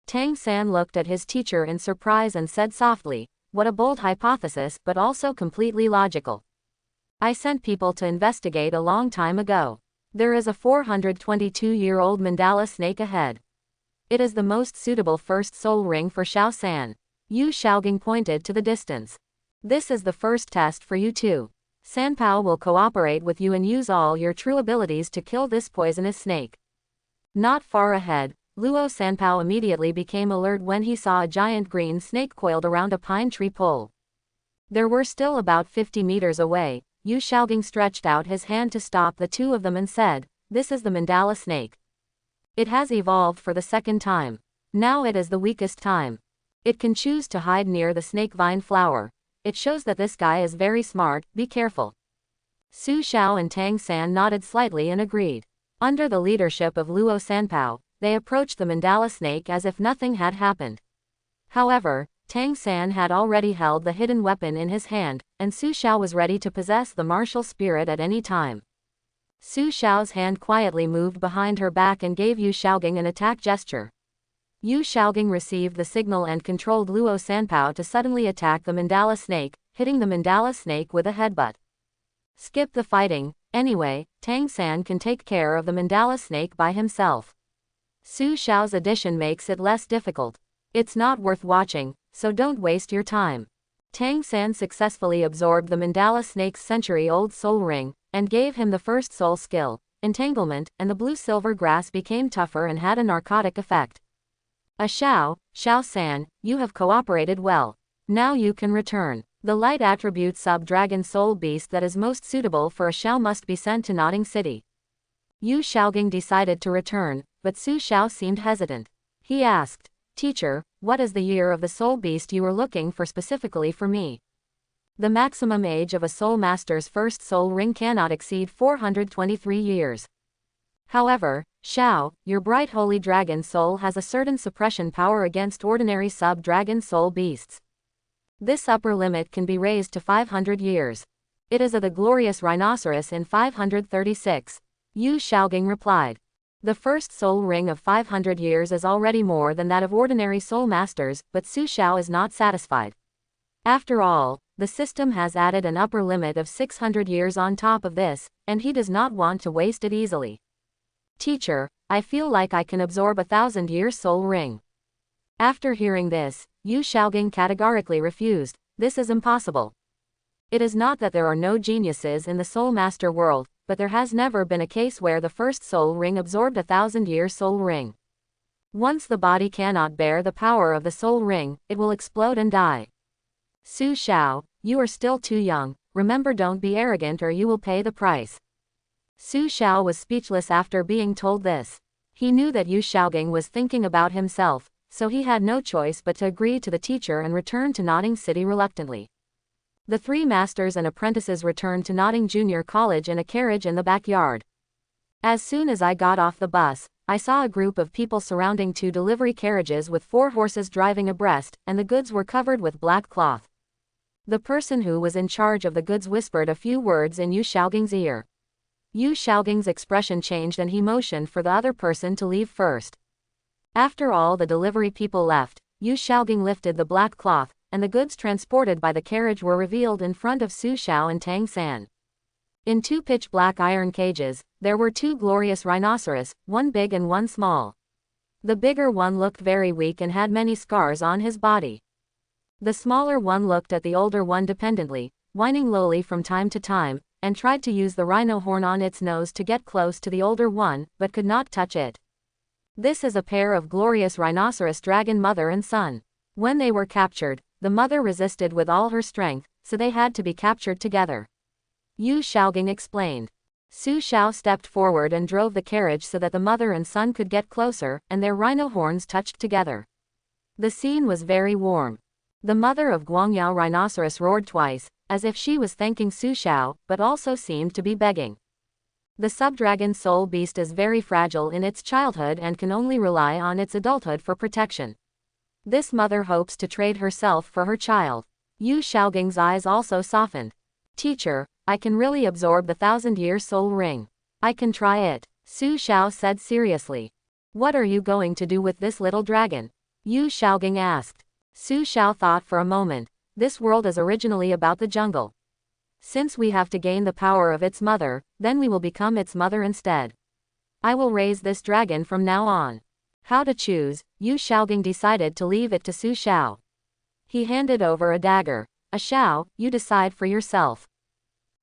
Tang San looked at his teacher in surprise and said softly, what a bold hypothesis, but also completely logical. I sent people to investigate a long time ago. There is a 422-year-old mandala snake ahead. It is the most suitable first soul ring for Xiao San. Yu Xiaoging pointed to the distance. This is the first test for you two. Sanpao will cooperate with you and use all your true abilities to kill this poisonous snake. Not far ahead, Luo Sanpao immediately became alert when he saw a giant green snake coiled around a pine tree pole. There were still about 50 meters away, Yu Xiaogang stretched out his hand to stop the two of them and said, "This is the mandala snake. It has evolved for the second time. Now it is the weakest time. It can choose to hide near the snake vine flower. It shows that this guy is very smart, be careful." Su Xiao and Tang San nodded slightly and agreed. Under the leadership of Luo Sanpao, they approached the mandala snake as if nothing had happened. However, Tang San had already held the hidden weapon in his hand, and Su Xiao was ready to possess the martial spirit at any time. Su Xiao's hand quietly moved behind her back and gave Yu Xiaogang an attack gesture. Yu Xiaogang received the signal and controlled Luo Sanpao to suddenly attack the mandala snake, hitting the mandala snake with a headbutt. Skip the fighting, anyway, Tang San can take care of the mandala snake by himself. Su Xiao's addition makes it less difficult. It's not worth watching, so don't waste your time. Tang San successfully absorbed the mandala snake's century-old soul ring, and gave him the first soul skill, entanglement, and the blue-silver grass became tougher and had a narcotic effect. Xiao San, you have cooperated well. Now you can return. The light attribute sub-dragon soul beast that is most suitable for a Xiao must be sent to Notting City. Yu Xiaogang decided to return, but Su Xiao seemed hesitant. He asked, "Teacher, what is the year of the soul beast you were looking for specifically for me?" The maximum age of a soul master's first soul ring cannot exceed 423 years. However, Xiao, your bright holy dragon soul has a certain suppression power against ordinary sub-dragon soul beasts. This upper limit can be raised to 500 years. It is of the glorious rhinoceros in 536. Yu Xiaogang replied. The first soul ring of 500 years is already more than that of ordinary soul masters, but Su Xiao is not satisfied. After all, the system has added an upper limit of 600 years on top of this, and he does not want to waste it easily. Teacher, I feel like I can absorb 1,000-year soul ring. After hearing this, Yu Xiaogang categorically refused. This is impossible. It is not that there are no geniuses in the soul master world, but there has never been a case where the first soul ring absorbed 1,000-year soul ring. Once the body cannot bear the power of the soul ring, it will explode and die. Su Xiao, you are still too young, remember, don't be arrogant or you will pay the price. Su Xiao was speechless after being told this. He knew that Yu Xiaogang was thinking about himself, so he had no choice but to agree to the teacher and return to Notting City reluctantly. The three masters and apprentices returned to Notting Junior College in a carriage in the backyard. As soon as I got off the bus, I saw a group of people surrounding two delivery carriages with 4 horses driving abreast, and the goods were covered with black cloth. The person who was in charge of the goods whispered a few words in Yu Xiaogang's ear. Yu Xiaogang's expression changed and he motioned for the other person to leave first. After all the delivery people left, Yu Xiaogang lifted the black cloth, and the goods transported by the carriage were revealed in front of Su Xiao and Tang San. In 2 pitch-black iron cages, there were 2 glorious rhinoceros, one big and one small. The bigger one looked very weak and had many scars on his body. The smaller one looked at the older one dependently, whining lowly from time to time, and tried to use the rhino horn on its nose to get close to the older one, but could not touch it. This is a pair of glorious rhinoceros dragon mother and son. When they were captured, the mother resisted with all her strength, so they had to be captured together. Yu Xiaogang explained. Su Xiao stepped forward and drove the carriage so that the mother and son could get closer, and their rhino horns touched together. The scene was very warm. The mother of Guangyao rhinoceros roared twice, as if she was thanking Su Xiao, but also seemed to be begging. The subdragon soul beast is very fragile in its childhood and can only rely on its adulthood for protection. This mother hopes to trade herself for her child. Yu Xiaogang's eyes also softened. Teacher, I can really absorb the 1,000-year soul ring. I can try it, Su Xiao said seriously. What are you going to do with this little dragon? Yu Xiaogang asked. Su Xiao thought for a moment. This world is originally about the jungle. Since we have to gain the power of its mother, then we will become its mother instead. I will raise this dragon from now on. How to choose, Yu Xiaogang decided to leave it to Su Xiao. He handed over a dagger. Xiao, you decide for yourself.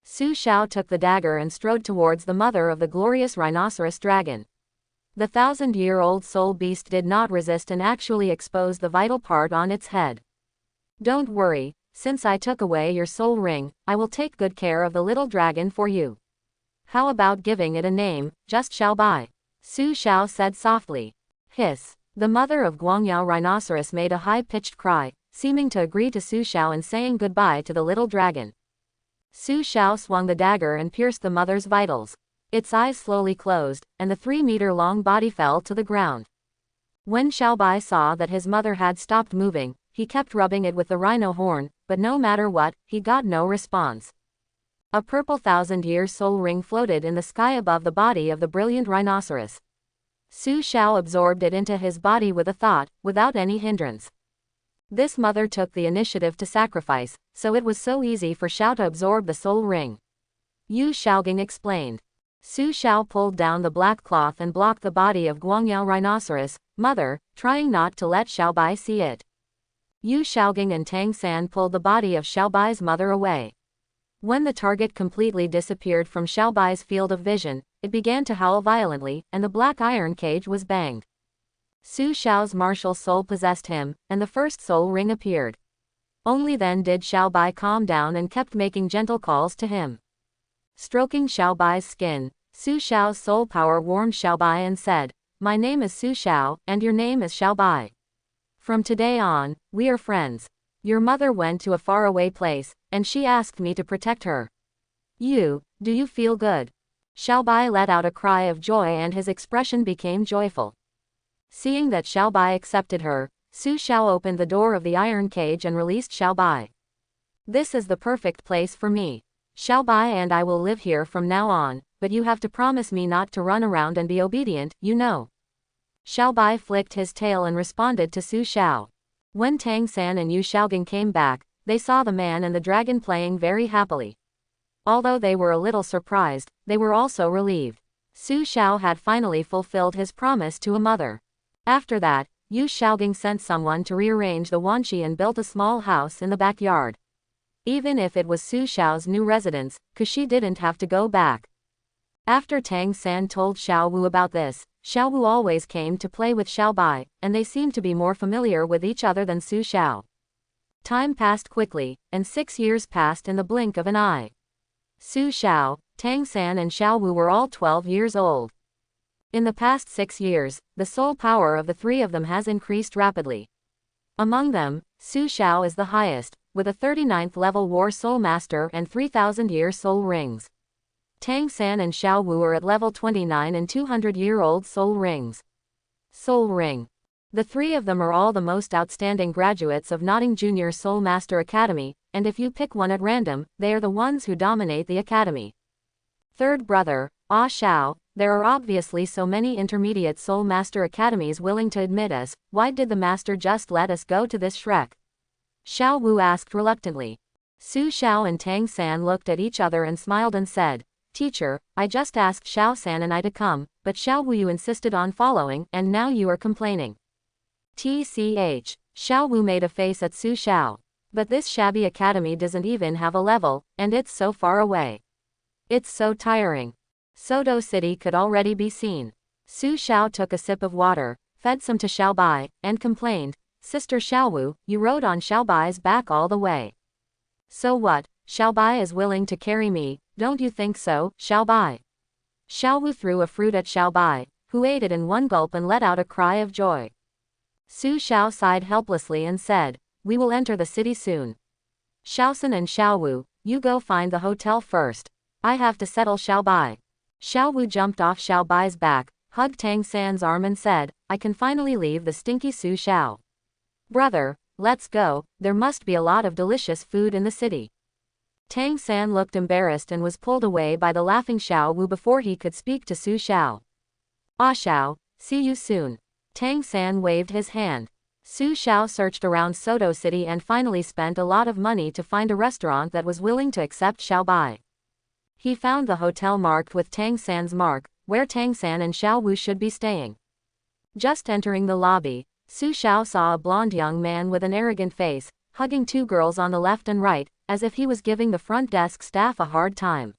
Su Xiao took the dagger and strode towards the mother of the glorious rhinoceros dragon. The 1,000-year-old soul beast did not resist and actually exposed the vital part on its head. Don't worry, Since I took away your soul ring, I will take good care of the little dragon for you. How about giving it a name, just Xiaobai? Su Xiao said softly. Hiss. The mother of Guangyao rhinoceros made a high-pitched cry, seeming to agree to Su Xiao in saying goodbye to the little dragon. Su Xiao swung the dagger and pierced the mother's vitals. Its eyes slowly closed, and the 3-meter-long body fell to the ground. When Xiaobai saw that his mother had stopped moving, he kept rubbing it with the rhino horn, but no matter what, he got no response. A purple 1,000-year soul ring floated in the sky above the body of the brilliant rhinoceros. Su Xiao absorbed it into his body with a thought, without any hindrance. This mother took the initiative to sacrifice, so it was so easy for Xiao to absorb the soul ring. Yu Xiaoging explained. Su Xiao pulled down the black cloth and blocked the body of Guangyao rhinoceros, mother, trying not to let Xiaobai see it. Yu Xiaoging and Tang San pulled the body of Xiaobai's mother away. When the target completely disappeared from Xiaobai's field of vision, it began to howl violently, and the black iron cage was banged. Su Xiao's martial soul possessed him, and the first soul ring appeared. Only then did Xiaobai calm down and kept making gentle calls to him. Stroking Xiaobai's skin, Su Xiao's soul power warmed Xiaobai and said, "My name is Su Xiao, and your name is Xiaobai. From today on, we are friends. Your mother went to a faraway place, and she asked me to protect her. Do you feel good?" Xiaobai let out a cry of joy and his expression became joyful. Seeing that Xiaobai accepted her, Su Xiao opened the door of the iron cage and released Xiaobai. "This is the perfect place for me. Xiaobai and I will live here from now on, but you have to promise me not to run around and be obedient, you know." Xiaobai flicked his tail and responded to Su Xiao. When Tang San and Yu Xiaoging came back, they saw the man and the dragon playing very happily. Although they were a little surprised, they were also relieved. Su Xiao had finally fulfilled his promise to a mother. After that, Yu Xiaoging sent someone to rearrange the wanshi and built a small house in the backyard. Even if it was Su Xiao's new residence, Kashi didn't have to go back. After Tang San told Xiao Wu about this, Xiao Wu always came to play with Xiaobai, and they seemed to be more familiar with each other than Su Xiao. Time passed quickly, and 6 years passed in the blink of an eye. Su Xiao, Tang San and Xiao Wu were all 12 years old. In the past 6 years, the soul power of the three of them has increased rapidly. Among them, Su Xiao is the highest, with a 39th level War Soul Master and 3,000-year soul rings. Tang San and Xiao Wu are at level 29 and 200-year-old soul rings. Soul Ring. The three of them are all the most outstanding graduates of Notting Junior Soul Master Academy, and if you pick one at random, they are the ones who dominate the academy. Third brother, Ah Xiao, there are obviously so many intermediate Soul Master Academies willing to admit us, why did the master just let us go to this Shrek? Xiao Wu asked reluctantly. Su Xiao and Tang San looked at each other and smiled and said, "Teacher, I just asked Xiao San and I to come, but Xiao Wu you insisted on following, and now you are complaining." TCH. Xiao Wu made a face at Su Xiao. "But this shabby academy doesn't even have a level, and it's so far away. It's so tiring." Sodo City could already be seen. Su Xiao took a sip of water, fed some to Xiaobai, and complained, "Sister Xiao Wu, you rode on Xiaobai's back all the way. So what, Xiaobai is willing to carry me, don't you think so, Xiaobai?" Xiao Wu threw a fruit at Xiaobai, who ate it in one gulp and let out a cry of joy. Su Xiao sighed helplessly and said, "We will enter the city soon. Xiaosan and Xiao Wu, you go find the hotel first. I have to settle Xiaobai." Xiao Wu jumped off Xiaobai's back, hugged Tang San's arm and said, "I can finally leave the stinky Su Xiao. Brother, let's go, there must be a lot of delicious food in the city." Tang San looked embarrassed and was pulled away by the laughing Xiao Wu before he could speak to Su Xiao. "Ah Xiao, see you soon." Tang San waved his hand. Su Xiao searched around Sodo City and finally spent a lot of money to find a restaurant that was willing to accept Xiaobai. He found the hotel marked with Tang San's mark, where Tang San and Xiao Wu should be staying. Just entering the lobby, Su Xiao saw a blonde young man with an arrogant face, hugging two girls on the left and right, as if he was giving the front desk staff a hard time.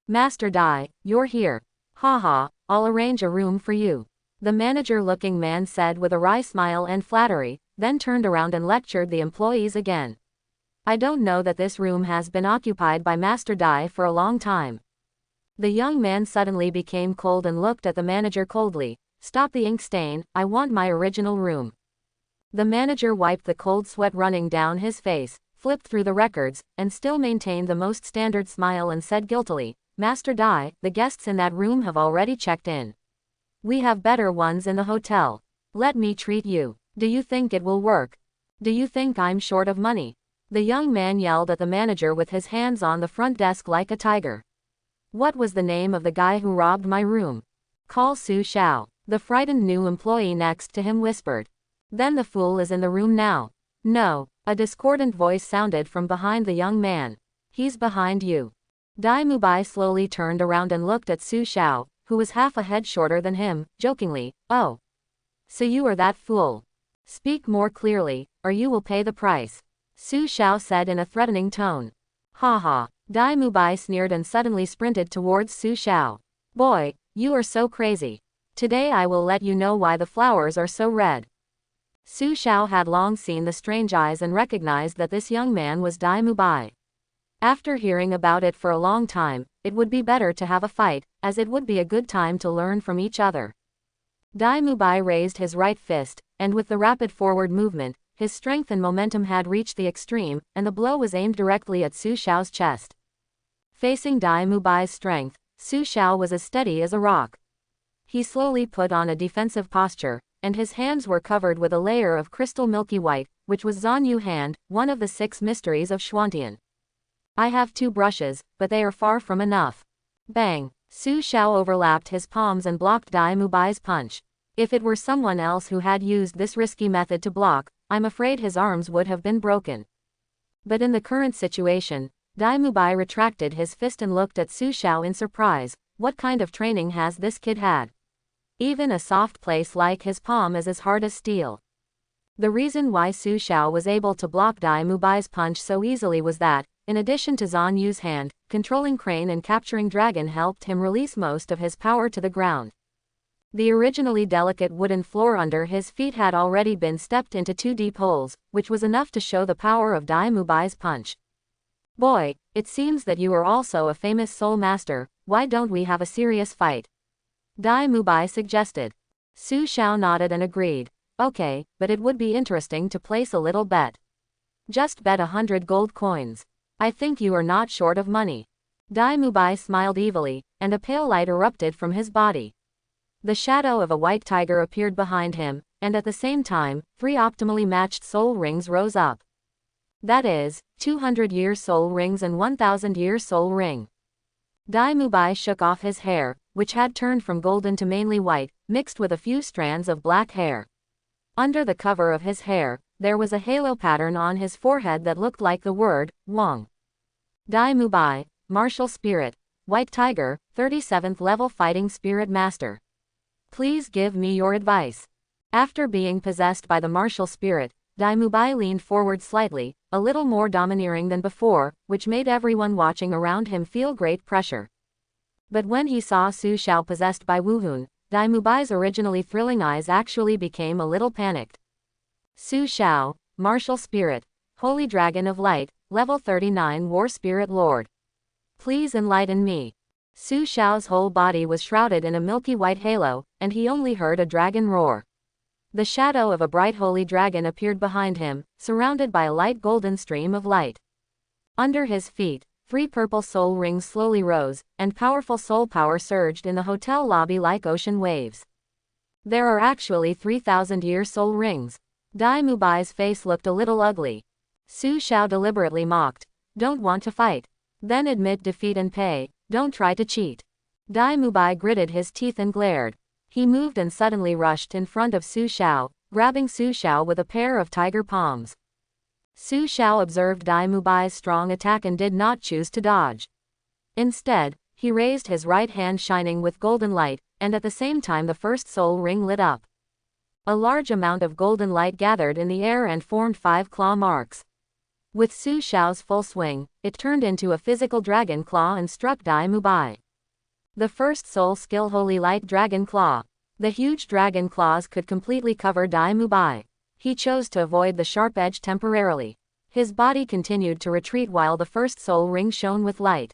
"Master Dai, you're here. Haha, I'll arrange a room for you," the manager-looking man said with a wry smile and flattery, then turned around and lectured the employees again. I don't know that this room has been occupied by Master Dai for a long time. The young man suddenly became cold and looked at the manager coldly. Stop the ink stain, I want my original room. The manager wiped the cold sweat running down his face, flipped through the records, and still maintained the most standard smile and said guiltily, Master Dai, the guests in that room have already checked in. We have better ones in the hotel. Let me treat you. Do you think it will work? Do you think I'm short of money? The young man yelled at the manager with his hands on the front desk like a tiger. What was the name of the guy who robbed my room? Call Su Xiao. The frightened new employee next to him whispered. Then the fool is in the room now. No. A discordant voice sounded from behind the young man. He's behind you. Dai Mubai slowly turned around and looked at Su Xiao, who was half a head shorter than him, jokingly, oh. So you are that fool. Speak more clearly, or you will pay the price. Su Xiao said in a threatening tone. Ha ha. Dai Mubai sneered and suddenly sprinted towards Su Xiao. Boy, you are so crazy. Today I will let you know why the flowers are so red. Su Xiao had long seen the strange eyes and recognized that this young man was Dai Mubai. After hearing about it for a long time, it would be better to have a fight, as it would be a good time to learn from each other. Dai Mubai raised his right fist, and with the rapid forward movement, his strength and momentum had reached the extreme, and the blow was aimed directly at Su Xiao's chest. Facing Dai Mubai's strength, Su Xiao was as steady as a rock. He slowly put on a defensive posture, and his hands were covered with a layer of crystal milky white, which was Zhan Yu hand, one of the 6 mysteries of Xuantian. I have 2 brushes, but they are far from enough. Bang! Su Xiao overlapped his palms and blocked Dai Mubai's punch. If it were someone else who had used this risky method to block, I'm afraid his arms would have been broken. But in the current situation, Dai Mubai retracted his fist and looked at Su Xiao in surprise. What kind of training has this kid had? Even a soft place like his palm is as hard as steel. The reason why Su Xiao was able to block Dai Mubai's punch so easily was that, in addition to Zhan Yu's hand, controlling crane and capturing dragon helped him release most of his power to the ground. The originally delicate wooden floor under his feet had already been stepped into 2 deep holes, which was enough to show the power of Dai Mubai's punch. Boy, it seems that you are also a famous soul master, why don't we have a serious fight? Dai Mubai suggested. Su Xiao nodded and agreed. Okay, but it would be interesting to place a little bet. Just bet 100 gold coins. I think you are not short of money. Dai Mubai smiled evilly, and a pale light erupted from his body. The shadow of a white tiger appeared behind him, and at the same time, 3 optimally matched soul rings rose up. That is, 200-year soul rings and 1,000-year soul ring. Dai Mubai shook off his hair, which had turned from golden to mainly white, mixed with a few strands of black hair. Under the cover of his hair, there was a halo pattern on his forehead that looked like the word, Wang. Dai Mubai, Martial Spirit, White Tiger, 37th level Fighting Spirit Master. Please give me your advice. After being possessed by the martial spirit, Dai Mubai leaned forward slightly, a little more domineering than before, which made everyone watching around him feel great pressure. But when he saw Su Xiao possessed by Wuhun, Dai Mubai's originally thrilling eyes actually became a little panicked. Su Xiao, Martial Spirit, Holy Dragon of Light, Level 39 War Spirit Lord. Please enlighten me. Su Xiao's whole body was shrouded in a milky white halo, and he only heard a dragon roar. The shadow of a bright holy dragon appeared behind him, surrounded by a light golden stream of light. Under his feet, 3 purple soul rings slowly rose, and powerful soul power surged in the hotel lobby like ocean waves. There are actually 3,000-year soul rings. Dai Mubai's face looked a little ugly. Su Xiao deliberately mocked. Don't want to fight? Then admit defeat and pay. Don't try to cheat. Dai Mubai gritted his teeth and glared. He moved and suddenly rushed in front of Su Xiao, grabbing Su Xiao with a pair of tiger palms. Su Xiao observed Dai Mubai's strong attack and did not choose to dodge. Instead, he raised his right hand shining with golden light, and at the same time the first soul ring lit up. A large amount of golden light gathered in the air and formed 5 claw marks. With Su Xiao's full swing, it turned into a physical dragon claw and struck Dai Mubai. The first soul skill Holy Light Dragon Claw. The huge dragon claws could completely cover Dai Mubai. He chose to avoid the sharp edge temporarily. His body continued to retreat while the first soul ring shone with light.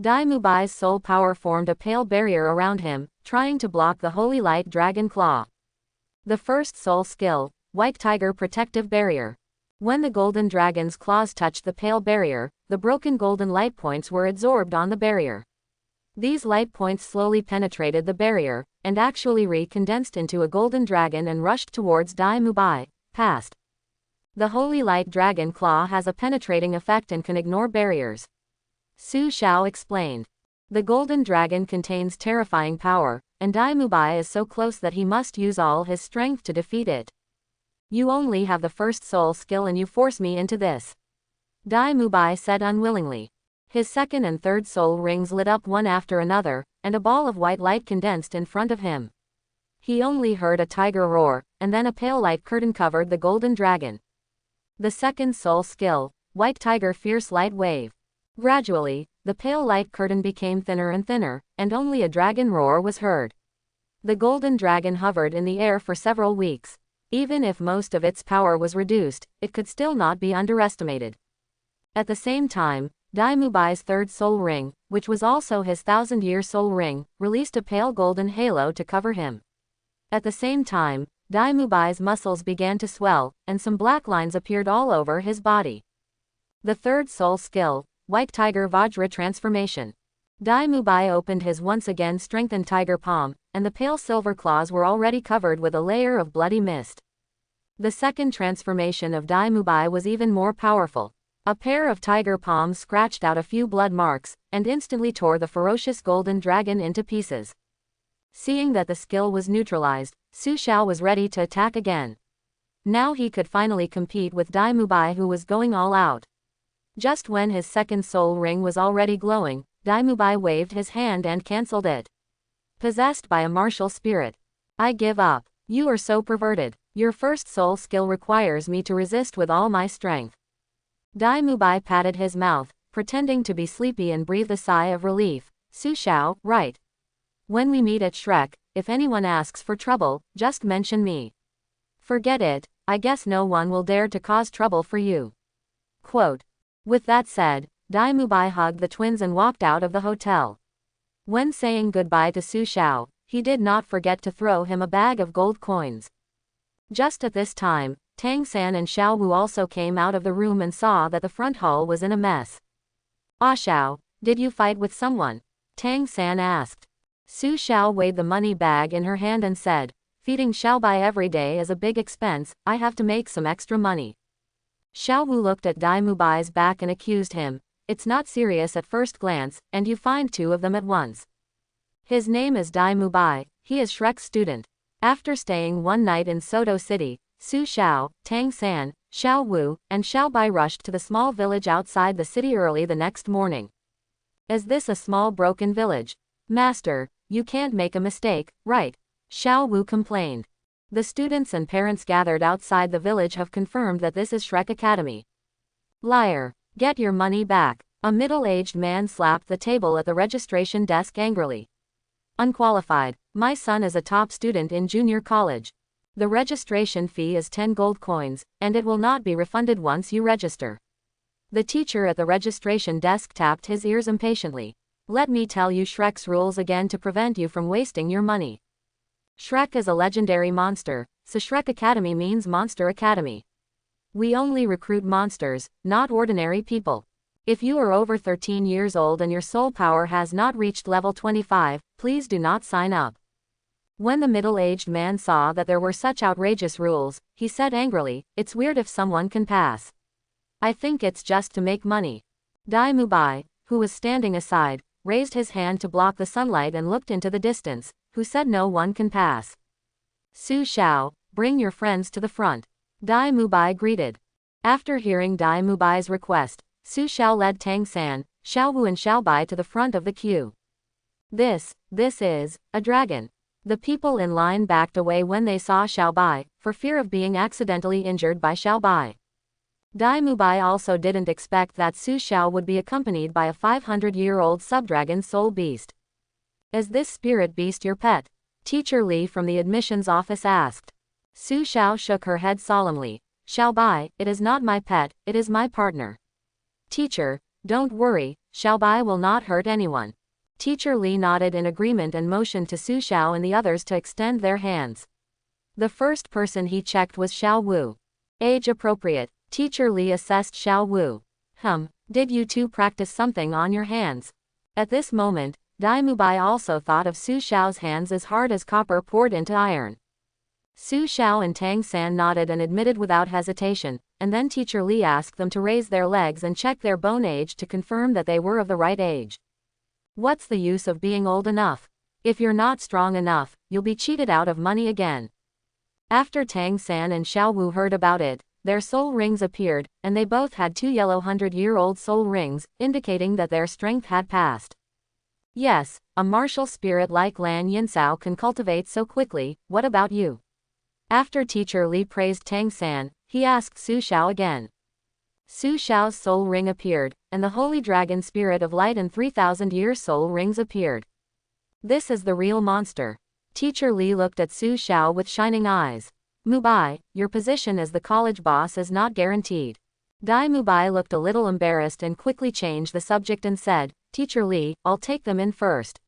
Dai Mubai's soul power formed a pale barrier around him, trying to block the holy light dragon claw. The first soul skill, White Tiger Protective Barrier. When the golden dragon's claws touched the pale barrier, the broken golden light points were absorbed on the barrier. These light points slowly penetrated the barrier, and actually recondensed into a golden dragon and rushed towards Dai Mubai, past. The holy light dragon claw has a penetrating effect and can ignore barriers. Su Xiao explained. The golden dragon contains terrifying power, and Dai Mubai is so close that he must use all his strength to defeat it. You only have the first soul skill and you force me into this. Dai Mubai said unwillingly. His second and third soul rings lit up one after another, and a ball of white light condensed in front of him. He only heard a tiger roar, and then a pale light curtain covered the golden dragon. The second soul skill, White Tiger Fierce Light Wave. Gradually, the pale light curtain became thinner and thinner, and only a dragon roar was heard. The golden dragon hovered in the air for several weeks. Even if most of its power was reduced, it could still not be underestimated. At the same time, Dai Mubai's third soul ring, which was also his 1,000-year soul ring, released a pale golden halo to cover him. At the same time, Dai Mubai's muscles began to swell, and some black lines appeared all over his body. The third soul skill, White Tiger Vajra Transformation. Dai Mubai opened his once again strengthened tiger palm, and the pale silver claws were already covered with a layer of bloody mist. The second transformation of Dai Mubai was even more powerful. A pair of tiger palms scratched out a few blood marks, and instantly tore the ferocious golden dragon into pieces. Seeing that the skill was neutralized, Su Xiao was ready to attack again. Now he could finally compete with Dai Mubai, who was going all out. Just when his second soul ring was already glowing, Dai Mubai waved his hand and cancelled it. Possessed by a martial spirit. I give up. You are so perverted. Your first soul skill requires me to resist with all my strength. Dai Mubai patted his mouth, pretending to be sleepy, and breathed a sigh of relief. Su Xiao, right. When we meet at Shrek, if anyone asks for trouble, just mention me. Forget it, I guess no one will dare to cause trouble for you. Quote. With that said, Dai Mubai hugged the twins and walked out of the hotel. When saying goodbye to Su Xiao, he did not forget to throw him a bag of gold coins. Just at this time, Tang San and Xiao Wu also came out of the room and saw that the front hall was in a mess. Ah Xiao, did you fight with someone? Tang San asked. Su Xiao weighed the money bag in her hand and said, feeding Xiaobai every day is a big expense, I have to make some extra money. Xiao Wu looked at Dai Mubai's back and accused him, it's not serious at first glance, and you find two of them at once. His name is Dai Mubai, he is Shrek's student. After staying one night in Soto City, Su Xiao, Tang San, Xiao Wu, and Xiaobai rushed to the small village outside the city early the next morning. Is this a small broken village? Master, you can't make a mistake, right? Xiao Wu complained. The students and parents gathered outside the village have confirmed that this is Shrek Academy. Liar, get your money back. A middle-aged man slapped the table at the registration desk angrily. Unqualified, my son is a top student in junior college. The registration fee is 10 gold coins, and it will not be refunded once you register. The teacher at the registration desk tapped his ears impatiently. Let me tell you Shrek's rules again to prevent you from wasting your money. Shrek is a legendary monster, so Shrek Academy means Monster Academy. We only recruit monsters, not ordinary people. If you are over 13 years old and your soul power has not reached level 25, please do not sign up. When the middle-aged man saw that there were such outrageous rules, he said angrily, it's weird if someone can pass. I think it's just to make money. Dai Mubai, who was standing aside, raised his hand to block the sunlight and looked into the distance, who said no one can pass. Su Xiao, bring your friends to the front. Dai Mubai greeted. After hearing Dai Mubai's request, Su Xiao led Tang San, Xiao Wu and Xiaobai to the front of the queue. This is a dragon. The people in line backed away when they saw Xiaobai, for fear of being accidentally injured by Xiaobai. Dai Mubai also didn't expect that Su Xiao would be accompanied by a 500-year-old subdragon soul beast. Is this spirit beast your pet? Teacher Li from the admissions office asked. Su Xiao shook her head solemnly. Xiaobai, it is not my pet, it is my partner. Teacher, don't worry, Xiaobai will not hurt anyone. Teacher Li nodded in agreement and motioned to Su Xiao and the others to extend their hands. The first person he checked was Xiao Wu. Age appropriate. Teacher Li assessed Xiao Wu. Did you two practice something on your hands? At this moment, Dai Mubai also thought of Su Xiao's hands as hard as copper poured into iron. Su Xiao and Tang San nodded and admitted without hesitation, and then Teacher Li asked them to raise their legs and check their bone age to confirm that they were of the right age. What's the use of being old enough? If you're not strong enough, you'll be cheated out of money again. After Tang San and Xiao Wu heard about it, their soul rings appeared, and they both had 2 yellow 100-year-old soul rings, indicating that their strength had passed. Yes, a martial spirit like Lan Yinsao can cultivate so quickly. What about you? After Teacher Li praised Tang San, he asked Su Xiao again. Su Xiao's soul ring appeared, and the Holy Dragon Spirit of Light and 3,000-year soul rings appeared. This is the real monster. Teacher Li looked at Su Xiao with shining eyes. Mubai, your position as the college boss is not guaranteed. Dai Mubai looked a little embarrassed and quickly changed the subject and said, Teacher Li, I'll take them in first.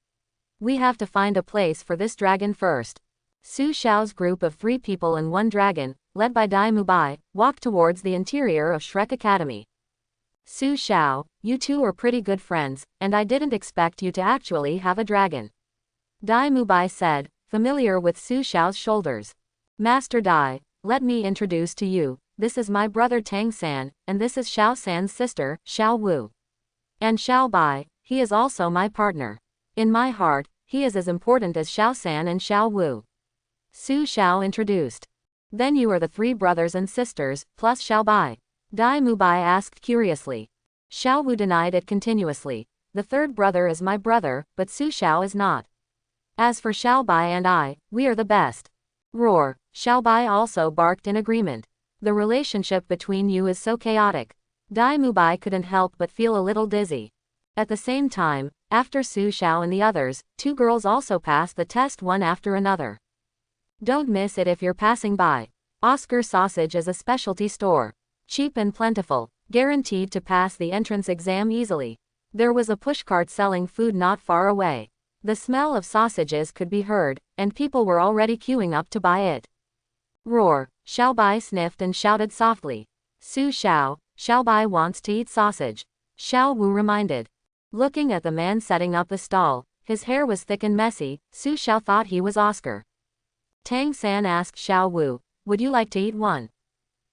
We have to find a place for this dragon first. Su Xiao's group of 3 people and 1 dragon, led by Dai Mubai, walked towards the interior of Shrek Academy. Su Xiao, you two are pretty good friends, and I didn't expect you to actually have a dragon. Dai Mubai said, familiar with Su Xiao's shoulders. Master Dai, let me introduce to you, this is my brother Tang San, and this is Xiao San's sister, Xiao Wu. And Xiao Bai, he is also my partner. In my heart, he is as important as Xiao San and Xiao Wu. Su Xiao introduced. Then you are the 3 brothers and sisters, plus Xiao Bai? Dai Mubai asked curiously. Xiao Wu denied it continuously. The 3rd brother is my brother, but Su Xiao is not. As for Xiao Bai and I, we are the best. Roar. Xiao Bai also barked in agreement. The relationship between you is so chaotic. Dai Mubai couldn't help but feel a little dizzy. At the same time, after Su Xiao and the others, 2 girls also passed the test one after another. Don't miss it if you're passing by. Oscar Sausage is a specialty store. Cheap and plentiful, guaranteed to pass the entrance exam easily. There was a pushcart selling food not far away. The smell of sausages could be heard, and people were already queuing up to buy it. Roar. Xiao Bai sniffed and shouted softly. Su Xiao, Xiao Bai wants to eat sausage. Xiao Wu reminded. Looking at the man setting up the stall, his hair was thick and messy, Su Xiao thought he was Oscar. Tang San asked Xiao Wu, would you like to eat one?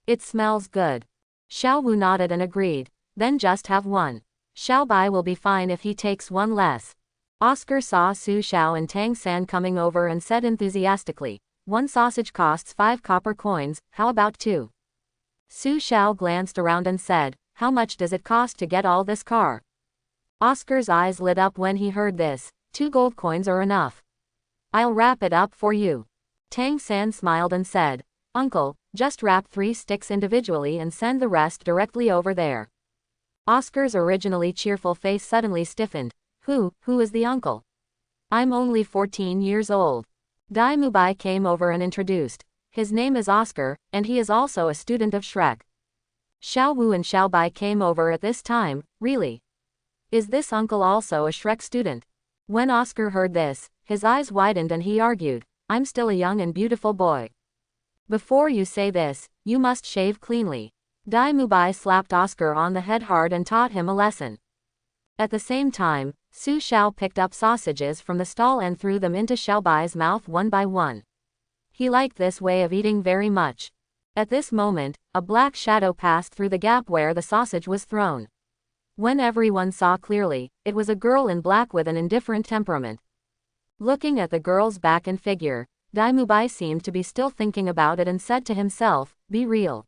It smells good. Xiao Wu nodded and agreed, then just have one. Xiao Bai will be fine if he takes one less. Oscar saw Su Xiao and Tang San coming over and said enthusiastically, 1 sausage costs 5 copper coins, how about 2? Su Xiao glanced around and said, how much does it cost to get all this car? Oscar's eyes lit up when he heard this, 2 gold coins are enough. I'll wrap it up for you. Tang San smiled and said, Uncle, just wrap 3 sticks individually and send the rest directly over there. Oscar's originally cheerful face suddenly stiffened. Who is the uncle? I'm only 14 years old. Dai Mubai came over and introduced. His name is Oscar, and he is also a student of Shrek. Xiao Wu and Xiao Bai came over at this time, really? Is this uncle also a Shrek student? When Oscar heard this, his eyes widened and he argued, I'm still a young and beautiful boy. Before you say this, you must shave cleanly. Dai Mubai slapped Oscar on the head hard and taught him a lesson. At the same time, Su Xiao picked up sausages from the stall and threw them into Xiao Bai's mouth one by one. He liked this way of eating very much. At this moment, a black shadow passed through the gap where the sausage was thrown. When everyone saw clearly, it was a girl in black with an indifferent temperament. Looking at the girl's back and figure, Dai Mubai seemed to be still thinking about it and said to himself, be real.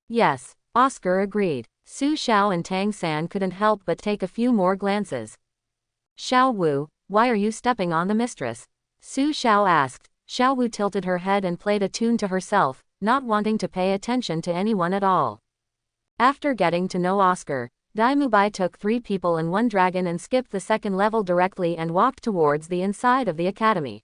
Yes, Oscar agreed. Su Xiao and Tang San couldn't help but take a few more glances. Xiao Wu, why are you stepping on the mistress? Su Xiao asked. Xiao Wu tilted her head and played a tune to herself, not wanting to pay attention to anyone at all. After getting to know Oscar, Dai Mubai took 3 people and 1 dragon and skipped the 2nd level directly and walked towards the inside of the academy.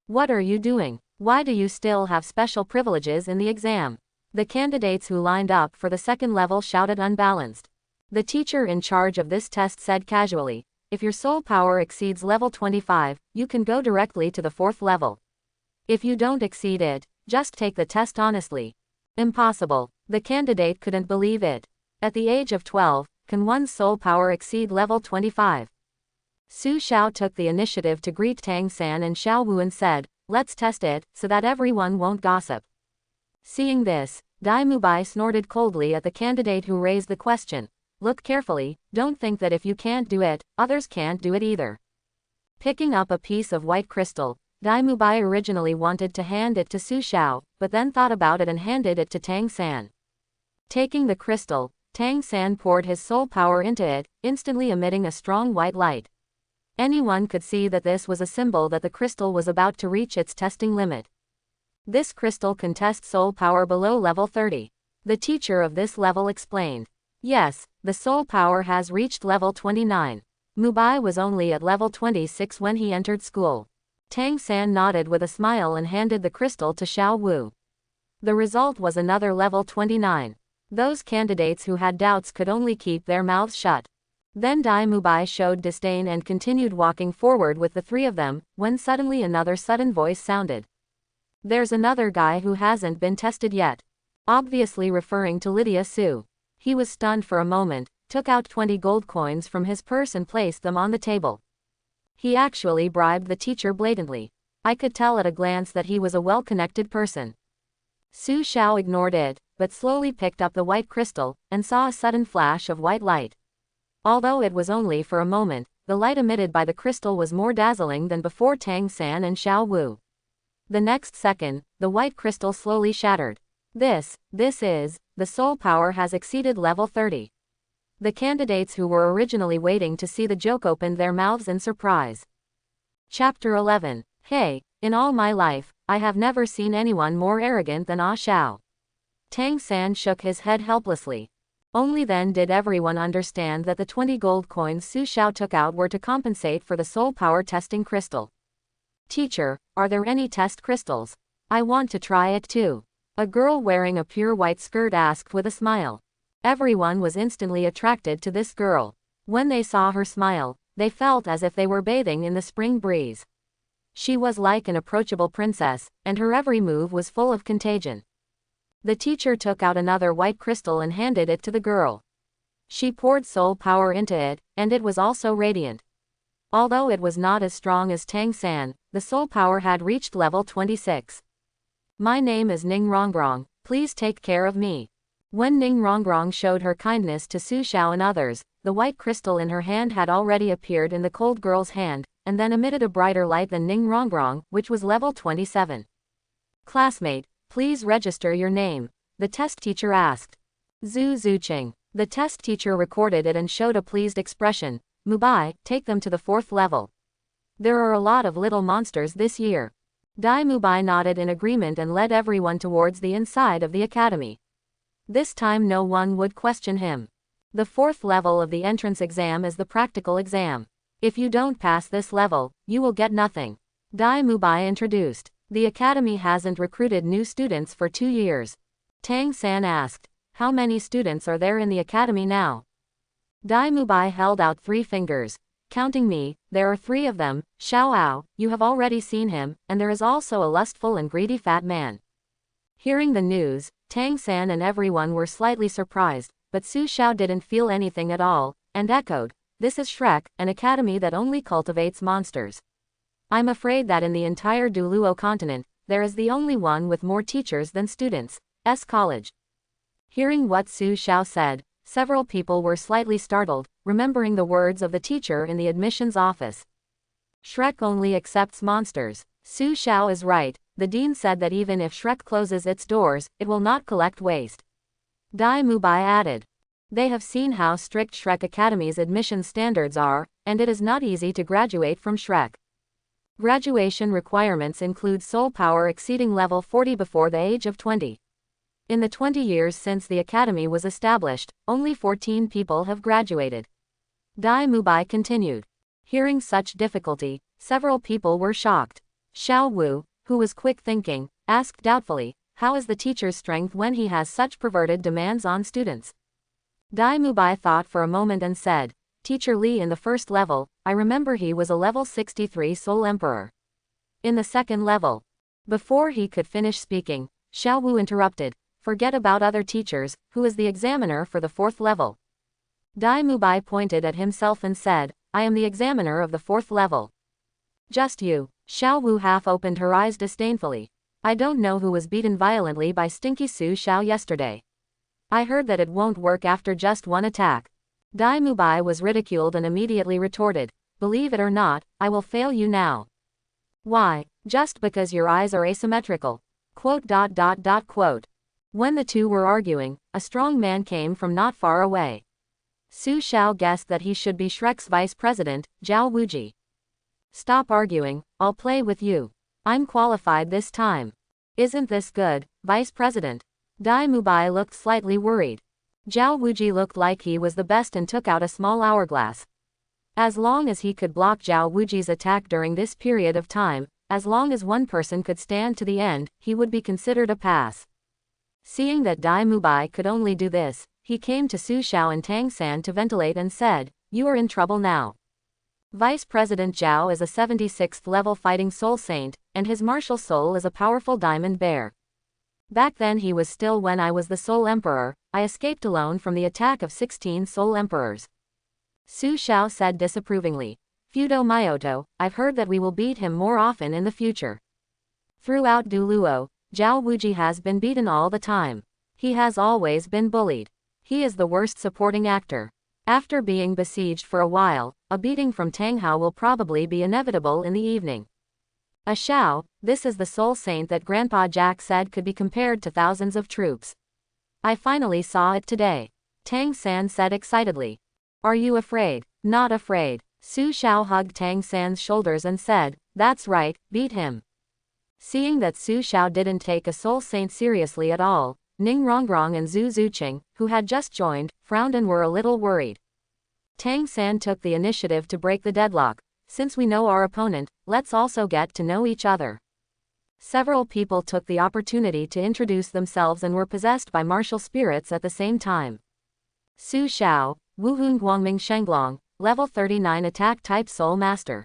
What are you doing? Why do you still have special privileges in the exam? The candidates who lined up for the second level shouted unbalanced. The teacher in charge of this test said casually, if your soul power exceeds level 25, you can go directly to the fourth level. If you don't exceed it, just take the test honestly. Impossible. The candidate couldn't believe it. At the age of 12, can one's soul power exceed level 25? Su Xiao took the initiative to greet Tang San and Xiao Wu and said, let's test it, so that everyone won't gossip. Seeing this, Dai Mubai snorted coldly at the candidate who raised the question. Look carefully, don't think that if you can't do it, others can't do it either. Picking up a piece of white crystal, Dai Mubai originally wanted to hand it to Su Xiao, but then thought about it and handed it to Tang San. Taking the crystal, Tang San poured his soul power into it, instantly emitting a strong white light. Anyone could see that this was a symbol that the crystal was about to reach its testing limit. This crystal can test soul power below level 30. The teacher of this level explained. Yes, the soul power has reached level 29. Mubai was only at level 26 when he entered school. Tang San nodded with a smile and handed the crystal to Xiao Wu. The result was another level 29. Those candidates who had doubts could only keep their mouths shut. Then Dai Mubai showed disdain and continued walking forward with the three of them, when suddenly another sudden voice sounded. There's another guy who hasn't been tested yet. Obviously referring to Lydia Su. He was stunned for a moment, took out 20 gold coins from his purse and placed them on the table. He actually bribed the teacher blatantly. I could tell at a glance that he was a well-connected person. Su Xiao ignored it, but slowly picked up the white crystal, and saw a sudden flash of white light. Although it was only for a moment, the light emitted by the crystal was more dazzling than before Tang San and Xiao Wu. The next second, the white crystal slowly shattered. This is, the soul power has exceeded level 30. The candidates who were originally waiting to see the joke opened their mouths in surprise. Chapter 11. Hey, in all my life, I have never seen anyone more arrogant than Ah Xiao. Tang San shook his head helplessly. Only then did everyone understand that the 20 gold coins Su Xiao took out were to compensate for the soul power testing crystal. Teacher, are there any test crystals? I want to try it too. A girl wearing a pure white skirt asked with a smile. Everyone was instantly attracted to this girl. When they saw her smile, they felt as if they were bathing in the spring breeze. She was like an approachable princess, and her every move was full of contagion. The teacher took out another white crystal and handed it to the girl. She poured soul power into it, and it was also radiant. Although it was not as strong as Tang San, the soul power had reached level 26. My name is Ning Rongrong, please take care of me. When Ning Rongrong showed her kindness to Su Xiao and others, the white crystal in her hand had already appeared in the cold girl's hand, and then emitted a brighter light than Ning Rongrong, which was level 27. Classmate, please register your name, the test teacher asked. Zhu Zuqing. The test teacher recorded it and showed a pleased expression. Mubai, take them to the fourth level. There are a lot of little monsters this year. Dai Mubai nodded in agreement and led everyone towards the inside of the academy. This time no one would question him. The fourth level of the entrance exam is the practical exam. If you don't pass this level, you will get nothing. Dai Mubai introduced. The academy hasn't recruited new students for 2 years. Tang San asked, how many students are there in the academy now? Dai Mubai held out 3 fingers. Counting me, there are 3 of them. Xiao Ao, you have already seen him, and there is also a lustful and greedy fat man. Hearing the news, Tang San and everyone were slightly surprised, but Su Xiao didn't feel anything at all, and echoed, this is Shrek, an academy that only cultivates monsters. I'm afraid that in the entire Duluo continent, there is the only one with more teachers than students. College. Hearing what Su Xiao said, several people were slightly startled, remembering the words of the teacher in the admissions office. Shrek only accepts monsters. Su Xiao is right, the dean said that even if Shrek closes its doors, it will not collect waste. Dai Mubai added. They have seen how strict Shrek Academy's admission standards are, and it is not easy to graduate from Shrek. Graduation requirements include soul power exceeding level 40 before the age of 20. In the 20 years since the academy was established, only 14 people have graduated. Dai Mubai continued. Hearing such difficulty, several people were shocked. Xiao Wu, who was quick thinking, asked doubtfully, how is the teacher's strength when he has such perverted demands on students? Dai Mubai thought for a moment and said, Teacher Li in the first level, I remember he was a level 63 Soul Emperor. In the second level. Before he could finish speaking, Xiao Wu interrupted, forget about other teachers, who is the examiner for the fourth level? Dai Mubai pointed at himself and said, I am the examiner of the fourth level. Just you. Xiao Wu half opened her eyes disdainfully. I don't know who was beaten violently by Stinky Su Xiao yesterday. I heard that it won't work after just one attack. Dai Mubai was ridiculed and immediately retorted, believe it or not, I will fail you now. Why? Just because your eyes are asymmetrical. Quote. When the two were arguing, a strong man came from not far away. Su Xiao guessed that he should be Shrek's vice president, Zhao Wuji. Stop arguing, I'll play with you. I'm qualified this time. Isn't this good, Vice President? Dai Mubai looked slightly worried. Zhao Wuji looked like he was the best and took out a small hourglass. As long as he could block Zhao Wuji's attack during this period of time, as long as one person could stand to the end, he would be considered a pass. Seeing that Dai Mubai could only do this, he came to Su Xiao and Tang San to ventilate and said, you are in trouble now. Vice President Zhao is a 76th level fighting soul saint, and his martial soul is a powerful diamond bear. Back then he was still when I was the Soul Emperor, I escaped alone from the attack of 16 Soul Emperors. Su Xiao said disapprovingly, Fudo Myoto, I've heard that we will beat him more often in the future. Throughout Duluo, Zhao Wuji has been beaten all the time. He has always been bullied. He is the worst supporting actor. After being besieged for a while, a beating from Tang Hao will probably be inevitable in the evening. A Xiao, this is the soul saint that Grandpa Jack said could be compared to thousands of troops. I finally saw it today. Tang San said excitedly. Are you afraid? Not afraid. Su Xiao hugged Tang San's shoulders and said, that's right, beat him. Seeing that Su Xiao didn't take a soul saint seriously at all, Ning Rongrong and Zhu Zuqing, who had just joined, frowned and were a little worried. Tang San took the initiative to break the deadlock. Since we know our opponent, let's also get to know each other. Several people took the opportunity to introduce themselves and were possessed by martial spirits at the same time. Su Xiao, Wuhun Guangming Shenglong, level 39 attack type soul master.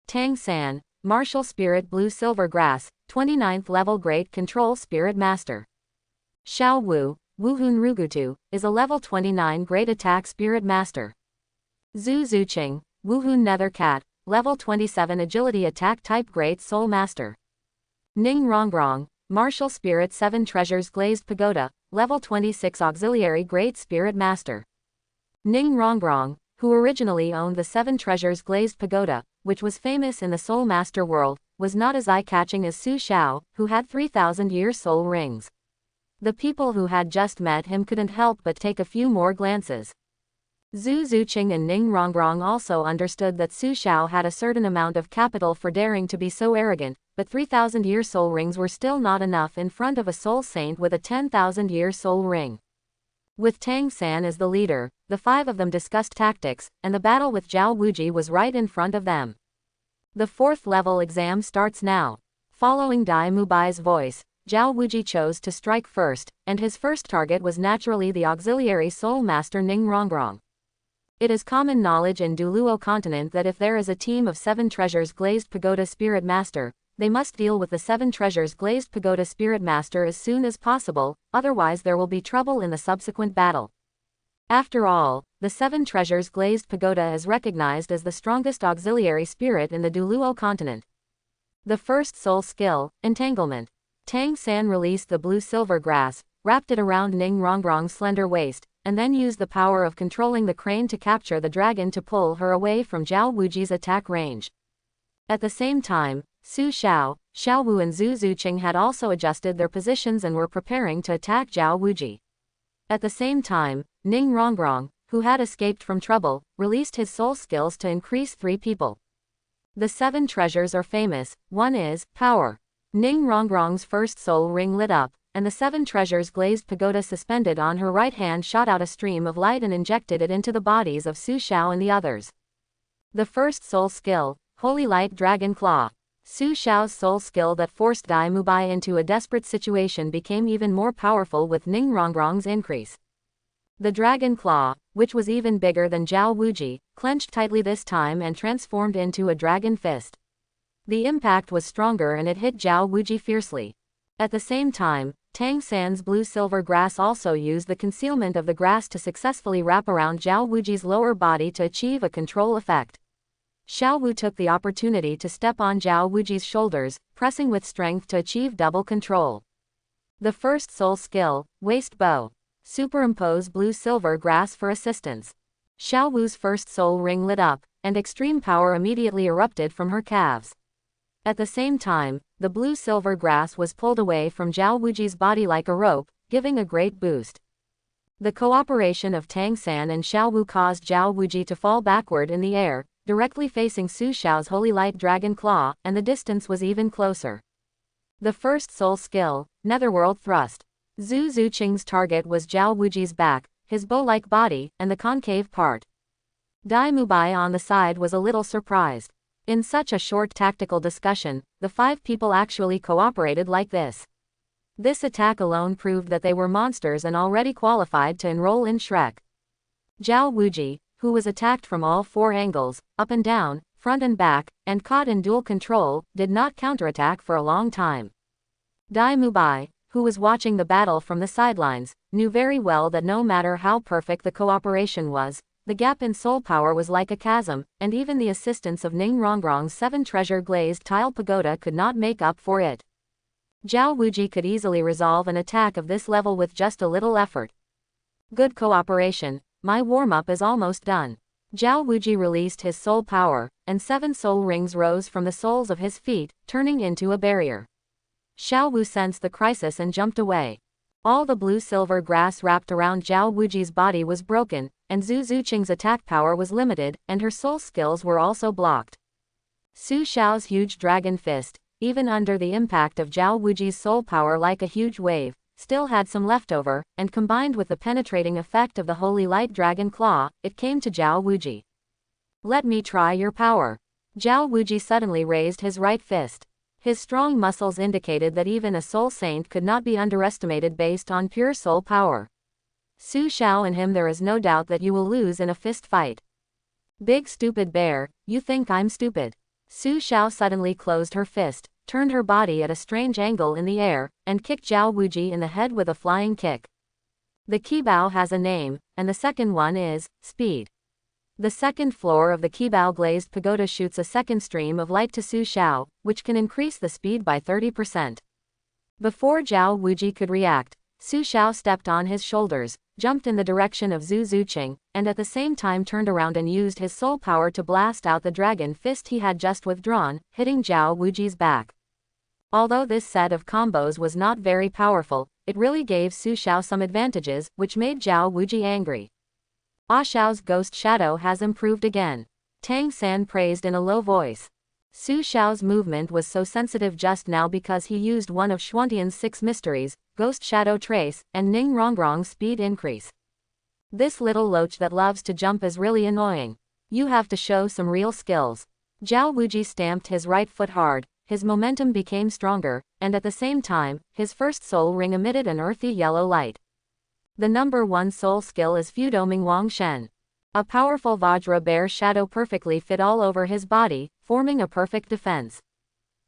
Tang San, martial spirit blue silver grass, 29th level great control spirit master. Xiao Wu, Wuhun Rugutu, is a level 29 great attack spirit master. Zhu Zuqing, Wuhun Nether Cat, level 27 agility attack type great soul master. Ning Rongrong, martial spirit 7 treasures glazed pagoda, level 26 auxiliary great spirit master. Ning Rongrong, who originally owned the 7 treasures glazed pagoda, which was famous in the soul master world, was not as eye-catching as Su Xiao, who had 3,000-year soul rings. The people who had just met him couldn't help but take a few more glances. Zhu Zuqing and Ning Rongrong also understood that Su Xiao had a certain amount of capital for daring to be so arrogant, but 3,000-year soul rings were still not enough in front of a soul saint with a 10,000-year soul ring. With Tang San as the leader, the 5 of them discussed tactics, and the battle with Zhao Wuji was right in front of them. The 4th level exam starts now. Following Dai Mubai's voice, Zhao Wuji chose to strike first, and his first target was naturally the auxiliary soul master Ning Rongrong. It is common knowledge in Duluo continent that if there is a team of 7 treasures glazed pagoda spirit master, they must deal with the 7 treasures glazed pagoda spirit master as soon as possible, otherwise there will be trouble in the subsequent battle. After all, the 7 treasures glazed pagoda is recognized as the strongest auxiliary spirit in the Duluo continent. The first soul skill, entanglement. Tang San released the blue-silver grass, wrapped it around Ning Rongrong's slender waist, and then used the power of controlling the crane to capture the dragon to pull her away from Zhao Wuji's attack range. At the same time, Su Xiao, Xiao Wu and Zhu Zuqing had also adjusted their positions and were preparing to attack Zhao Wuji. At the same time, Ning Rongrong, who had escaped from trouble, released his soul skills to increase 3 people. The 7 treasures are famous. One is power. Ning Rongrong's first soul ring lit up, and the 7 treasures glazed pagoda suspended on her right hand shot out a stream of light and injected it into the bodies of Su Xiao and the others. The first soul skill, Holy Light Dragon Claw. Su Xiao's soul skill that forced Dai Mubai into a desperate situation became even more powerful with Ning Rongrong's increase. The dragon claw, which was even bigger than Zhao Wuji, clenched tightly this time and transformed into a dragon fist. The impact was stronger and it hit Zhao Wuji fiercely. At the same time, Tang San's blue-silver grass also used the concealment of the grass to successfully wrap around Zhao Wuji's lower body to achieve a control effect. Xiao Wu took the opportunity to step on Zhao Wuji's shoulders, pressing with strength to achieve double control. The first soul skill, Waist Bow. Superimpose blue-silver grass for assistance. Xiao Wu's first soul ring lit up, and extreme power immediately erupted from her calves. At the same time, the blue-silver grass was pulled away from Zhao Wuji's body like a rope, giving a great boost. The cooperation of Tang San and Xiao Wu caused Zhao Wuji to fall backward in the air, directly facing Su Xiao's Holy Light Dragon Claw, and the distance was even closer. The first soul skill, Netherworld Thrust. Zhu Zuqing's target was Zhao Wuji's back, his bow-like body, and the concave part. Dai Mubai on the side was a little surprised. In such a short tactical discussion, the 5 people actually cooperated like this. This attack alone proved that they were monsters and already qualified to enroll in Shrek. Zhao Wuji, who was attacked from all 4 angles, up and down, front and back, and caught in dual control, did not counterattack for a long time. Dai Mubai, who was watching the battle from the sidelines, knew very well that no matter how perfect the cooperation was, the gap in soul power was like a chasm, and even the assistance of Ning Rongrong's 7 treasure glazed tile pagoda could not make up for it. Zhao Wuji could easily resolve an attack of this level with just a little effort. Good cooperation, my warm-up is almost done. Zhao Wuji released his soul power, and 7 soul rings rose from the soles of his feet, turning into a barrier. Xiao Wu sensed the crisis and jumped away. All the blue-silver grass wrapped around Zhao Wuji's body was broken, and Zhu Zuqing's attack power was limited, and her soul skills were also blocked. Su Xiao's huge dragon fist, even under the impact of Zhao Wuji's soul power like a huge wave, still had some leftover, and combined with the penetrating effect of the Holy Light Dragon Claw, it came to Zhao Wuji. Let me try your power. Zhao Wuji suddenly raised his right fist. His strong muscles indicated that even a soul saint could not be underestimated based on pure soul power. Su Xiao and him, there is no doubt that you will lose in a fist fight. Big stupid bear, you think I'm stupid. Su Xiao suddenly closed her fist, turned her body at a strange angle in the air, and kicked Zhao Wuji in the head with a flying kick. The Qibao has a name, and the second one is Speed. The second floor of the Qibao glazed pagoda shoots a second stream of light to Su Xiao, which can increase the speed by 30%. Before Zhao Wuji could react, Su Xiao stepped on his shoulders, jumped in the direction of Zhu Zuqing, and at the same time turned around and used his soul power to blast out the dragon fist he had just withdrawn, hitting Zhao Wuji's back. Although this set of combos was not very powerful, it really gave Su Xiao some advantages, which made Zhao Wuji angry. Ah Xiao's ghost shadow has improved again. Tang San praised in a low voice. Su Xiao's movement was so sensitive just now because he used one of Xuantian's 6 mysteries, Ghost Shadow Trace, and Ning Rongrong's speed increase. This little loach that loves to jump is really annoying. You have to show some real skills. Zhao Wuji stamped his right foot hard, his momentum became stronger, and at the same time, his first soul ring emitted an earthy yellow light. The number 1 soul skill is Fudoming Wang Shen. A powerful Vajra bear shadow perfectly fit all over his body, forming a perfect defense.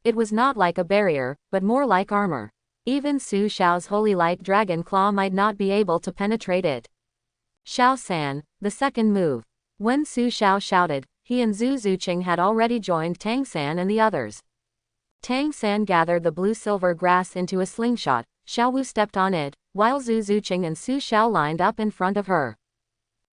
It was not like a barrier, but more like armor. Even Su Xiao's Holy Light Dragon Claw might not be able to penetrate it. Xiao San, the second move. When Su Xiao shouted, he and Zhu Zuqing had already joined Tang San and the others. Tang San gathered the blue-silver grass into a slingshot, Xiao Wu stepped on it, while Zhu Zuqing and Su Xiao lined up in front of her.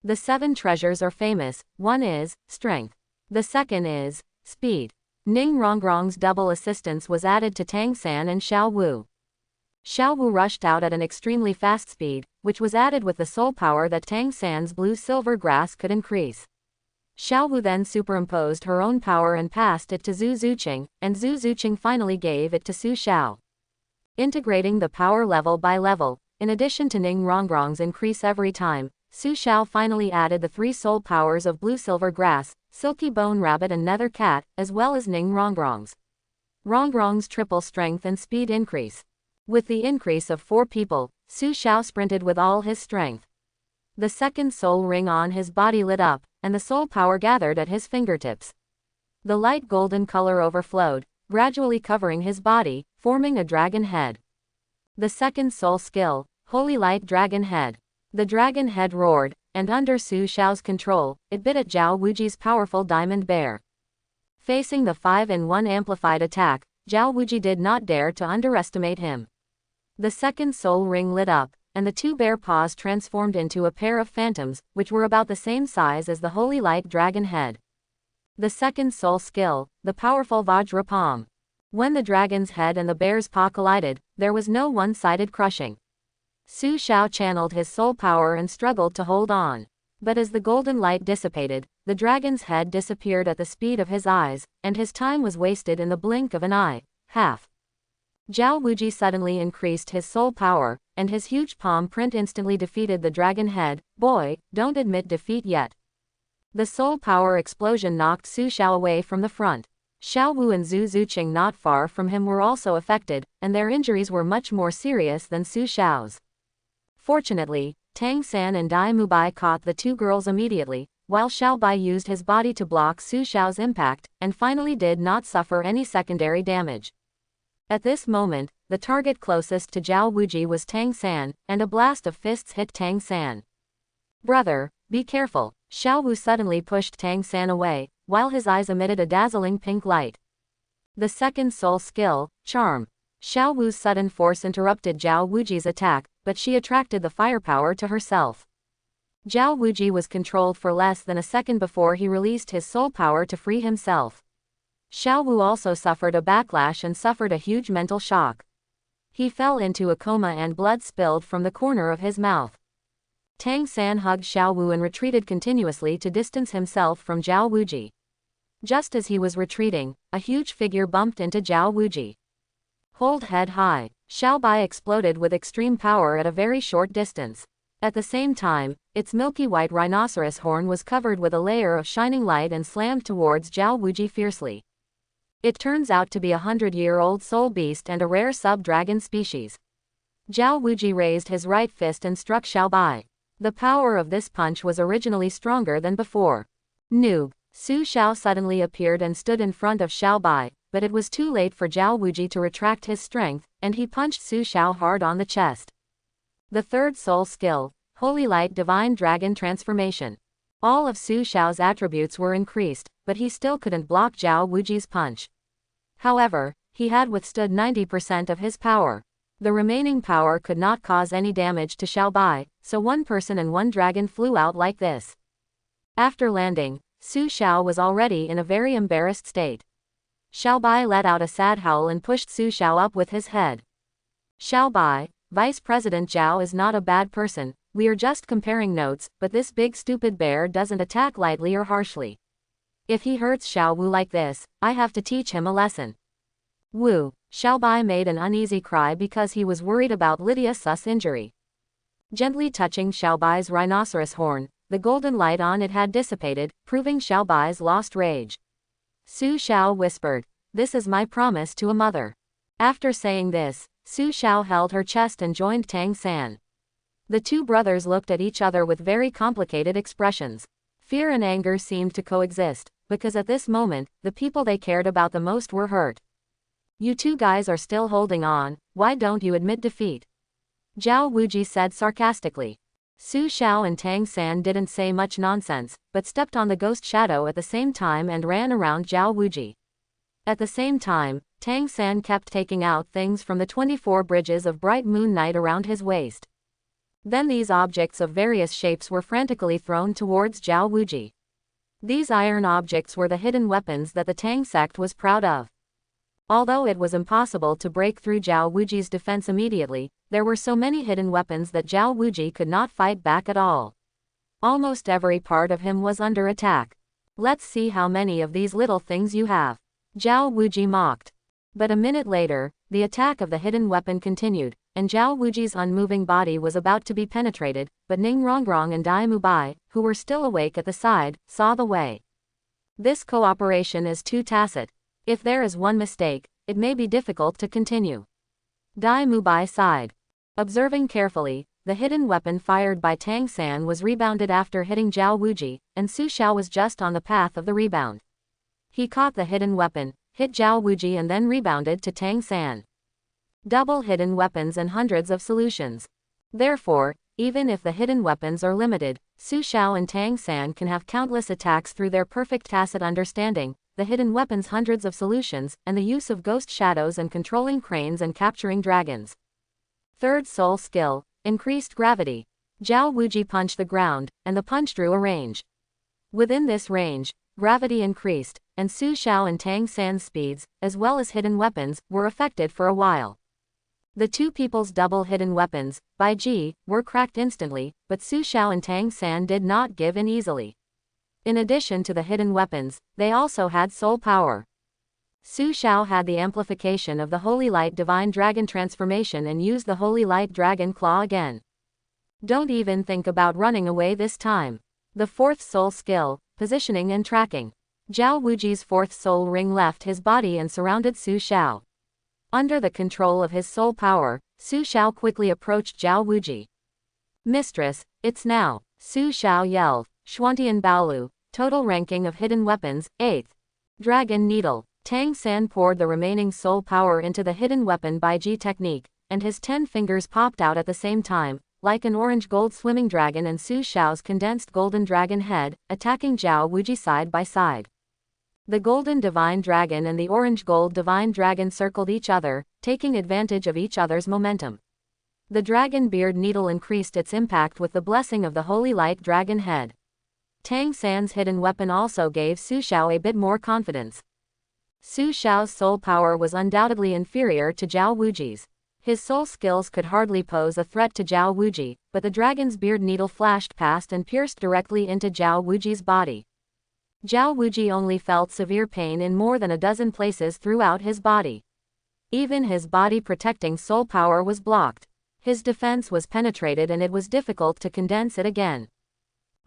The 7 treasures are famous, one is strength. The second is speed. Ning Rongrong's double assistance was added to Tang San and Xiao Wu. Xiao Wu rushed out at an extremely fast speed, which was added with the soul power that Tang San's blue-silver grass could increase. Xiao Wu then superimposed her own power and passed it to Zhu Zuqing, and Zhu Zuqing finally gave it to Su Xiao. Integrating the power level by level, in addition to Ning Rongrong's increase every time, Su Xiao finally added the 3 soul powers of blue-silver grass, silky bone rabbit and nether cat, as well as Ning Rongrong's. Rongrong's triple strength and speed increase. With the increase of 4 people, Su Xiao sprinted with all his strength. The second soul ring on his body lit up, and the soul power gathered at his fingertips. The light golden color overflowed, gradually covering his body, forming a dragon head. The second soul skill, Holy Light Dragon Head. The dragon head roared, and under Su Xiao's control, it bit at Zhao Wuji's powerful diamond bear. Facing the 5-in-1 amplified attack, Zhao Wuji did not dare to underestimate him. The second soul ring lit up, and the 2 bear paws transformed into a pair of phantoms, which were about the same size as the Holy Light Dragon Head. The second soul skill, the powerful Vajra Palm. When the dragon's head and the bear's paw collided, there was no one-sided crushing. Su Xiao channeled his soul power and struggled to hold on. But as the golden light dissipated, the dragon's head disappeared at the speed of his eyes, and his time was wasted in the blink of an eye. Half. Zhao Wuji suddenly increased his soul power, and his huge palm print instantly defeated the dragon head. Boy, don't admit defeat yet. The soul power explosion knocked Su Xiao away from the front. Xiao Wu and Zhu Zuqing not far from him were also affected, and their injuries were much more serious than Su Xiao's. Fortunately, Tang San and Dai Mubai caught the 2 girls immediately, while Xiao Bai used his body to block Su Xiao's impact, and finally did not suffer any secondary damage. At this moment, the target closest to Zhao Wuji was Tang San, and a blast of fists hit Tang San. Brother, be careful. Xiao Wu suddenly pushed Tang San away, while his eyes emitted a dazzling pink light. The second soul skill, Charm. Xiao Wu's sudden force interrupted Zhao Wuji's attack, but she attracted the firepower to herself. Zhao Wuji was controlled for less than a second before he released his soul power to free himself. Xiao Wu also suffered a backlash and suffered a huge mental shock. He fell into a coma and blood spilled from the corner of his mouth. Tang San hugged Xiao Wu and retreated continuously to distance himself from Zhao Wuji. Just as he was retreating, a huge figure bumped into Zhao Wuji. Hold head high. Xiao Bai exploded with extreme power at a very short distance. At the same time, its milky white rhinoceros horn was covered with a layer of shining light and slammed towards Zhao Wuji fiercely. It turns out to be a 100-year-old soul beast and a rare sub-dragon species. Zhao Wuji raised his right fist and struck Xiao Bai. The power of this punch was originally stronger than before. Noob. Su Xiao suddenly appeared and stood in front of Xiao Bai, but it was too late for Zhao Wuji to retract his strength, and he punched Su Xiao hard on the chest. The third soul skill, Holy Light Divine Dragon Transformation. All of Su Xiao's attributes were increased, but he still couldn't block Zhao Wuji's punch. However, he had withstood 90% of his power. The remaining power could not cause any damage to Xiao Bai, so 1 person and 1 dragon flew out like this. After landing, Su Xiao was already in a very embarrassed state. Xiao Bai let out a sad howl and pushed Su Xiao up with his head. Xiao Bai, Vice President Zhao is not a bad person, we are just comparing notes, but this big stupid bear doesn't attack lightly or harshly. If he hurts Xiao Wu like this, I have to teach him a lesson. Wu. Xiao Bai made an uneasy cry because he was worried about Lydia Su's injury. Gently touching Xiao Bai's rhinoceros horn, the golden light on it had dissipated, proving Xiao Bai's lost rage. Su Xiao whispered, "This is my promise to a mother." After saying this, Su Xiao held her chest and joined Tang San. The 2 brothers looked at each other with very complicated expressions. Fear and anger seemed to coexist, because at this moment, the people they cared about the most were hurt. You 2 guys are still holding on, why don't you admit defeat? Zhao Wuji said sarcastically. Su Xiao and Tang San didn't say much nonsense, but stepped on the ghost shadow at the same time and ran around Zhao Wuji. At the same time, Tang San kept taking out things from the 24 bridges of bright moon night around his waist. Then these objects of various shapes were frantically thrown towards Zhao Wuji. These iron objects were the hidden weapons that the Tang sect was proud of. Although it was impossible to break through Zhao Wuji's defense immediately, there were so many hidden weapons that Zhao Wuji could not fight back at all. Almost every part of him was under attack. Let's see how many of these little things you have. Zhao Wuji mocked. But a minute later, the attack of the hidden weapon continued, and Zhao Wuji's unmoving body was about to be penetrated, but Ning Rongrong and Dai Mubai, who were still awake at the side, saw the way. This cooperation is too tacit. If there is one mistake, it may be difficult to continue. Dai Mubai sighed. Observing carefully, the hidden weapon fired by Tang San was rebounded after hitting Zhao Wuji, and Su Xiao was just on the path of the rebound. He caught the hidden weapon, hit Zhao Wuji and then rebounded to Tang San. Double hidden weapons and hundreds of solutions. Therefore, even if the hidden weapons are limited, Su Xiao and Tang San can have countless attacks through their perfect tacit understanding, the hidden weapons hundreds of solutions, and the use of ghost shadows and controlling cranes and capturing dragons. Third soul skill, increased gravity. Zhao Wuji punched the ground, and the punch drew a range. Within this range, gravity increased, and Su Xiao and Tang San's speeds, as well as hidden weapons, were affected for a while. The two people's double hidden weapons, by Ji, were cracked instantly, but Su Xiao and Tang San did not give in easily. In addition to the hidden weapons, they also had soul power. Su Xiao had the amplification of the Holy Light Divine Dragon transformation and used the Holy Light Dragon Claw again. Don't even think about running away this time. The fourth soul skill, positioning and tracking. Zhao Wuji's fourth soul ring left his body and surrounded Su Xiao. Under the control of his soul power, Su Xiao quickly approached Zhao Wuji. Mistress, it's now, Su Xiao yelled. Xuantian Baolu, total ranking of hidden weapons, 8th. Dragon Needle. Tang San poured the remaining soul power into the hidden weapon by Ji technique, and his 10 fingers popped out at the same time, like an orange-gold swimming dragon and Su Xiao's condensed golden dragon head, attacking Zhao Wuji side by side. The golden divine dragon and the orange-gold divine dragon circled each other, taking advantage of each other's momentum. The dragon beard needle increased its impact with the blessing of the holy light dragon head. Tang San's hidden weapon also gave Su Xiao a bit more confidence. Su Xiao's soul power was undoubtedly inferior to Zhao Wuji's. His soul skills could hardly pose a threat to Zhao Wuji, but the dragon's beard needle flashed past and pierced directly into Zhao Wuji's body. Zhao Wuji only felt severe pain in more than a dozen places throughout his body. Even his body-protecting soul power was blocked. His defense was penetrated and it was difficult to condense it again.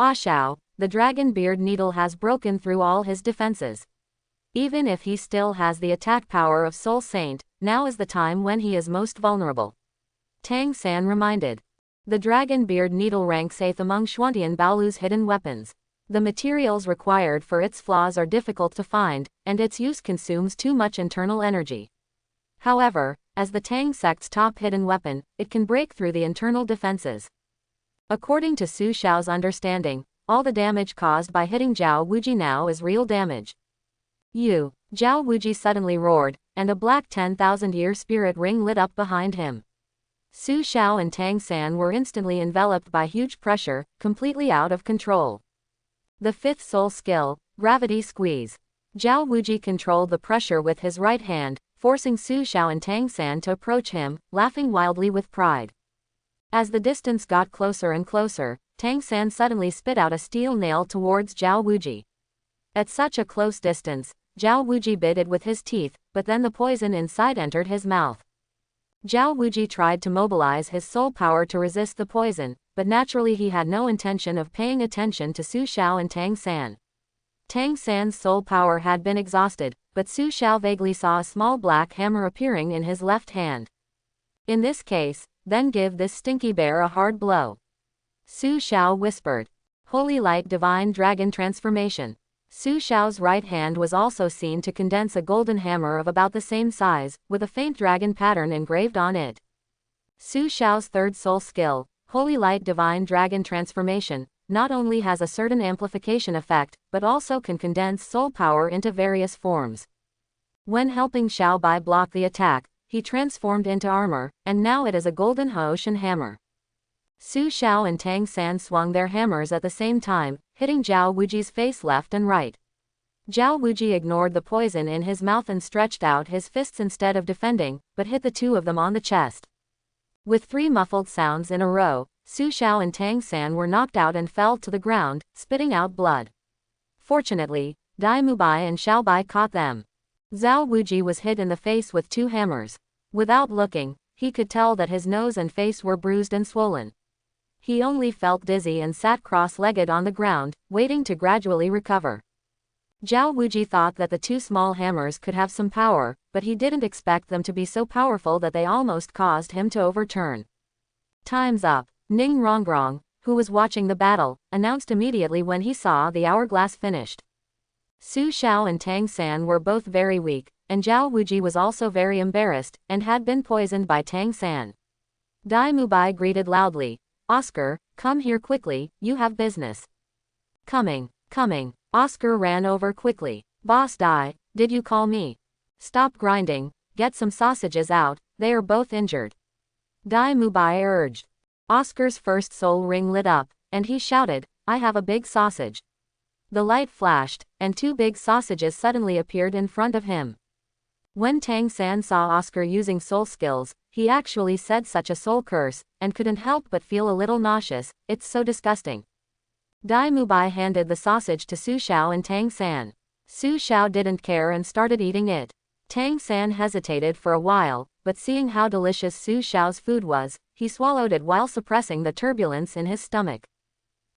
Xiao, the dragon beard needle has broken through all his defenses. Even if he still has the attack power of Soul Saint, now is the time when he is most vulnerable. Tang San reminded. The dragon beard needle ranks 8th among Xuantian Baolu's hidden weapons. The materials required for its flaws are difficult to find, and its use consumes too much internal energy. However, as the Tang sect's top hidden weapon, it can break through the internal defenses. According to Su Xiao's understanding, all the damage caused by hitting Zhao Wuji now is real damage. Zhao Wuji suddenly roared, and a black 10,000-year spirit ring lit up behind him. Su Xiao and Tang San were instantly enveloped by huge pressure, completely out of control. The fifth soul skill, gravity squeeze. Zhao Wuji controlled the pressure with his right hand, forcing Su Xiao and Tang San to approach him, laughing wildly with pride. As the distance got closer and closer, Tang San suddenly spit out a steel nail towards Zhao Wuji. At such a close distance, Zhao Wuji bit it with his teeth, but then the poison inside entered his mouth. Zhao Wuji tried to mobilize his soul power to resist the poison, but naturally he had no intention of paying attention to Su Xiao and Tang San. Tang San's soul power had been exhausted, but Su Xiao vaguely saw a small black hammer appearing in his left hand. In this case, then give this stinky bear a hard blow. Su Xiao whispered. Holy Light Divine Dragon Transformation. Su Xiao's right hand was also seen to condense a golden hammer of about the same size, with a faint dragon pattern engraved on it. Su Xiao's third soul skill, Holy Light Divine Dragon Transformation, not only has a certain amplification effect, but also can condense soul power into various forms. When helping Xiao Bai block the attack, he transformed into armor, and now it is a golden Hoshin hammer. Su Xiao and Tang San swung their hammers at the same time, hitting Zhao Wuji's face left and right. Zhao Wuji ignored the poison in his mouth and stretched out his fists instead of defending, but hit the two of them on the chest. With 3 muffled sounds in a row, Su Xiao and Tang San were knocked out and fell to the ground, spitting out blood. Fortunately, Dai Mubai and Xiao Bai caught them. Zhao Wuji was hit in the face with 2 hammers. Without looking, he could tell that his nose and face were bruised and swollen. He only felt dizzy and sat cross-legged on the ground, waiting to gradually recover. Zhao Wuji thought that the two small hammers could have some power, but he didn't expect them to be so powerful that they almost caused him to overturn. Time's up, Ning Rongrong, who was watching the battle, announced immediately when he saw the hourglass finished. Su Xiao and Tang San were both very weak, and Zhao Wuji was also very embarrassed, and had been poisoned by Tang San. Dai Mubai greeted loudly, "Oscar, come here quickly, you have business." "Coming, coming." Oscar ran over quickly. "Boss Dai, did you call me?" "Stop grinding, get some sausages out, they are both injured." Dai Mubai urged. Oscar's first soul ring lit up, and he shouted, "I have a big sausage." The light flashed, and two big sausages suddenly appeared in front of him. When Tang San saw Oscar using soul skills, he actually said such a soul curse, and couldn't help but feel a little nauseous. "It's so disgusting." Dai Mubai handed the sausage to Su Xiao and Tang San. Su Xiao didn't care and started eating it. Tang San hesitated for a while, but seeing how delicious Su Xiao's food was, he swallowed it while suppressing the turbulence in his stomach.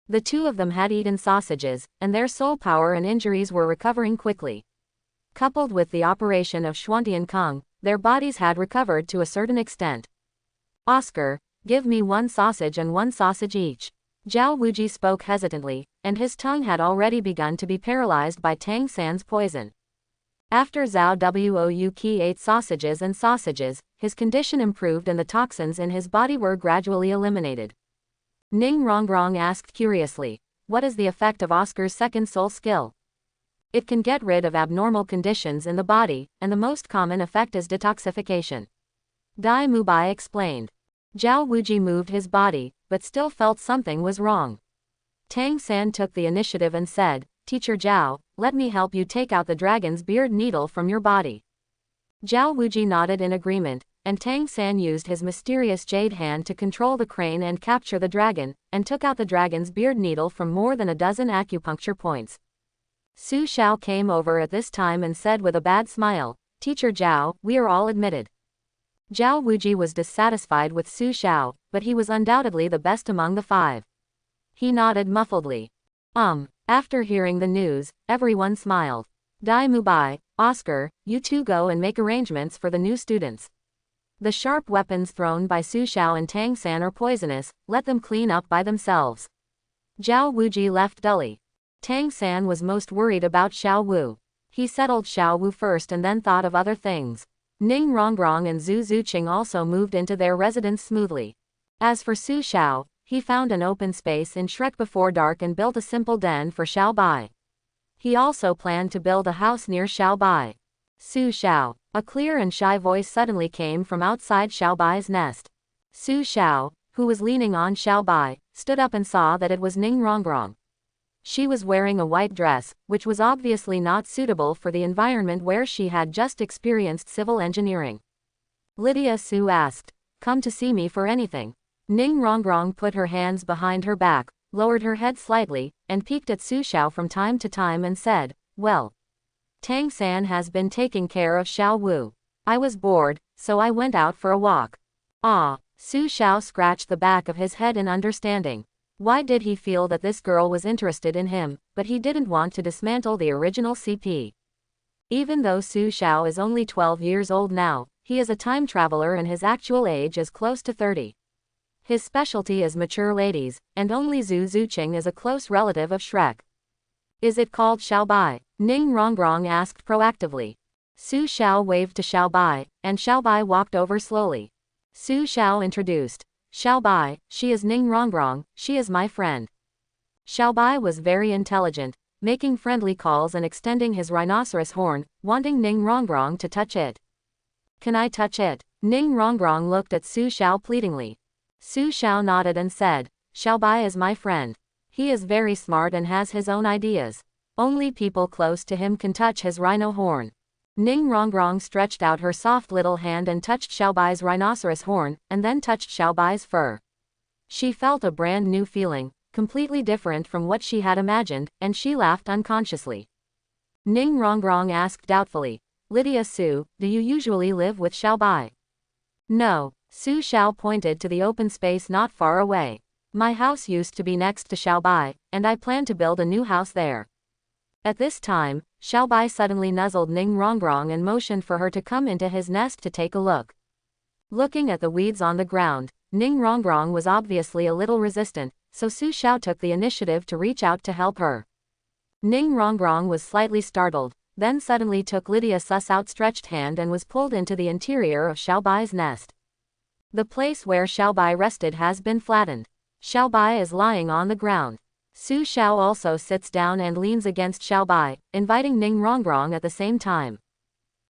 The two of them had eaten sausages, and their soul power and injuries were recovering quickly. Coupled with the operation of Xuantian Kung, their bodies had recovered to a certain extent. "Oscar, give me one sausage and one sausage each." Zhao Wuji spoke hesitantly, and his tongue had already begun to be paralyzed by Tang San's poison. After Zhao Wuki ate sausages and sausages, his condition improved and the toxins in his body were gradually eliminated. Ning Rongrong asked curiously, "What is the effect of Oscar's second soul skill?" "It can get rid of abnormal conditions in the body, and the most common effect is detoxification." Dai Mubai explained. Zhao Wuji moved his body, but still felt something was wrong. Tang San took the initiative and said, "Teacher Zhao, let me help you take out the dragon's beard needle from your body." Zhao Wuji nodded in agreement, and Tang San used his mysterious jade hand to control the crane and capture the dragon, and took out the dragon's beard needle from more than a dozen acupuncture points. Su Xiao came over at this time and said with a bad smile, "Teacher Zhao, we are all admitted." Zhao Wuji was dissatisfied with Su Xiao, but he was undoubtedly the best among the five. He nodded muffledly. After hearing the news, everyone smiled. Dai Mubai, "Oscar, you two go and make arrangements for the new students. The sharp weapons thrown by Su Xiao and Tang San are poisonous, let them clean up by themselves." Zhao Wuji left dully. Tang San was most worried about Xiao Wu. He settled Xiao Wu first and then thought of other things. Ning Rongrong and Zhu Zuqing also moved into their residence smoothly. As for Su Xiao, he found an open space in Shrek before dark and built a simple den for Xiao Bai. He also planned to build a house near Xiao Bai. "Su Xiao." A clear and shy voice suddenly came from outside Xiao Bai's nest. Su Xiao, who was leaning on Xiao Bai, stood up and saw that it was Ning Rongrong. She was wearing a white dress, which was obviously not suitable for the environment where she had just experienced civil engineering. Lydia Su asked, "Come to see me for anything?" Ning Rongrong put her hands behind her back, lowered her head slightly, and peeked at Su Xiao from time to time and said, "Well, Tang San has been taking care of Xiao Wu. I was bored, so I went out for a walk." "Ah." Su Xiao scratched the back of his head in understanding. Why did he feel that this girl was interested in him, but he didn't want to dismantle the original CP. Even though Su Xiao is only 12 years old now, he is a time traveler and his actual age is close to 30. His specialty is mature ladies, and only Zhu Zuqing is a close relative of Shrek. "Is it called Xiao Bai?" Ning Rongrong asked proactively. Su Xiao waved to Xiao Bai, and Xiao Bai walked over slowly. Su Xiao introduced, "Xiao Bai, she is Ning Rongrong, she is my friend." Xiao Bai was very intelligent, making friendly calls and extending his rhinoceros horn, wanting Ning Rongrong to touch it. "Can I touch it?" Ning Rongrong looked at Su Xiao pleadingly. Su Xiao nodded and said, "Xiao Bai is my friend. He is very smart and has his own ideas. Only people close to him can touch his rhino horn." Ning Rongrong stretched out her soft little hand and touched Xiao Bai's rhinoceros horn, and then touched Xiao Bai's fur. She felt a brand new feeling, completely different from what she had imagined, and she laughed unconsciously. Ning Rongrong asked doubtfully, "Lydia Su, do you usually live with Xiao Bai?" "No." Su Xiao pointed to the open space not far away. "My house used to be next to Xiao Bai, and I plan to build a new house there." At this time, Xiaobai suddenly nuzzled Ning Rongrong and motioned for her to come into his nest to take a look. Looking at the weeds on the ground, Ning Rongrong was obviously a little resistant, so Su Xiao took the initiative to reach out to help her. Ning Rongrong was slightly startled, then suddenly took Lydia's outstretched hand and was pulled into the interior of Xiaobai's nest. The place where Xiaobai rested has been flattened. Xiaobai is lying on the ground. Su Xiao also sits down and leans against Xiaobai, inviting Ning Rongrong at the same time.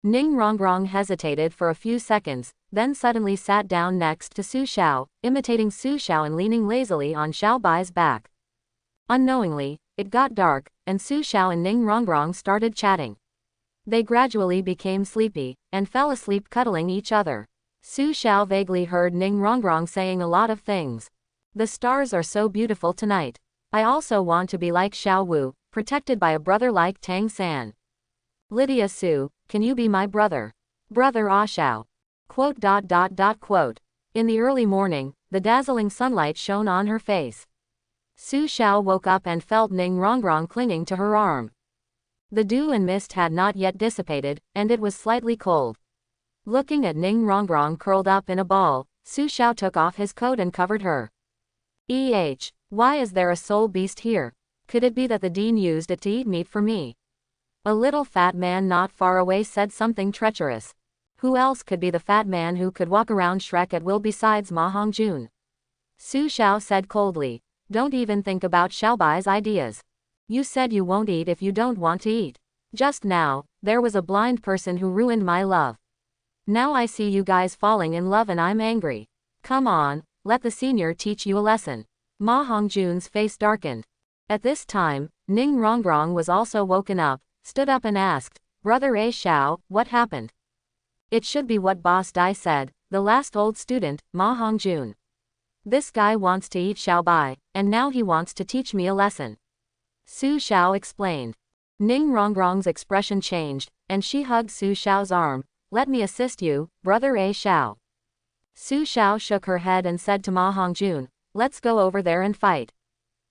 Ning Rongrong hesitated for a few seconds, then suddenly sat down next to Su Xiao, imitating Su Xiao and leaning lazily on Xiaobai's back. Unknowingly, it got dark, and Su Xiao and Ning Rongrong started chatting. They gradually became sleepy, and fell asleep cuddling each other. Su Xiao vaguely heard Ning Rongrong saying a lot of things. The stars are so beautiful tonight. I also want to be like Xiao Wu, protected by a brother like Tang San. Lydia Su, can you be my brother? Brother Ah Xiao. Quote. In the early morning, the dazzling sunlight shone on her face. Su Xiao woke up and felt Ning Rongrong clinging to her arm. The dew and mist had not yet dissipated, and it was slightly cold. Looking at Ning Rongrong curled up in a ball, Su Xiao took off his coat and covered her. Why is there a soul beast here? Could it be that the dean used it to eat meat for me? A little fat man not far away said something treacherous. Who else could be the fat man who could walk around Shrek at will besides Ma Hongjun? Su Xiao said coldly, don't even think about Xiaobai's ideas. You said you won't eat if you don't want to eat. Just now, there was a blind person who ruined my love. Now I see you guys falling in love and I'm angry. Come on, let the senior teach you a lesson. Ma Hongjun's face darkened. At this time, Ning Rongrong was also woken up, stood up and asked, Brother A Xiao, what happened? It should be what Boss Dai said, the last old student, Ma Hongjun. This guy wants to eat Xiaobai, and now he wants to teach me a lesson. Su Xiao explained. Ning Rongrong's expression changed, and she hugged Su Xiao's arm. Let me assist you, Brother A Xiao. Su Xiao shook her head and said to Ma Hongjun, let's go over there and fight.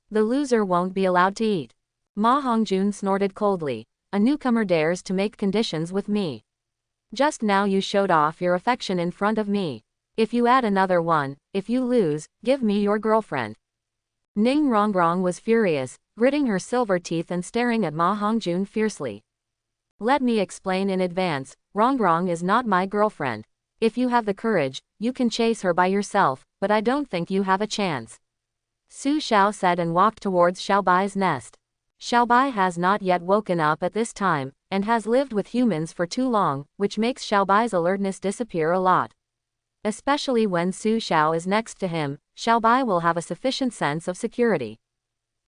The loser won't be allowed to eat. Ma Hongjun snorted coldly. A newcomer dares to make conditions with me. Just now you showed off your affection in front of me. If you add another one, if you lose, give me your girlfriend. Ning Rongrong was furious, gritting her silver teeth and staring at Ma Hongjun fiercely. Let me explain in advance, Rongrong is not my girlfriend. If you have the courage, you can chase her by yourself, but I don't think you have a chance. Su Xiao said and walked towards Xiaobai's nest. Xiaobai has not yet woken up at this time, and has lived with humans for too long, which makes Xiaobai's alertness disappear a lot. Especially when Su Xiao is next to him, Xiaobai will have a sufficient sense of security.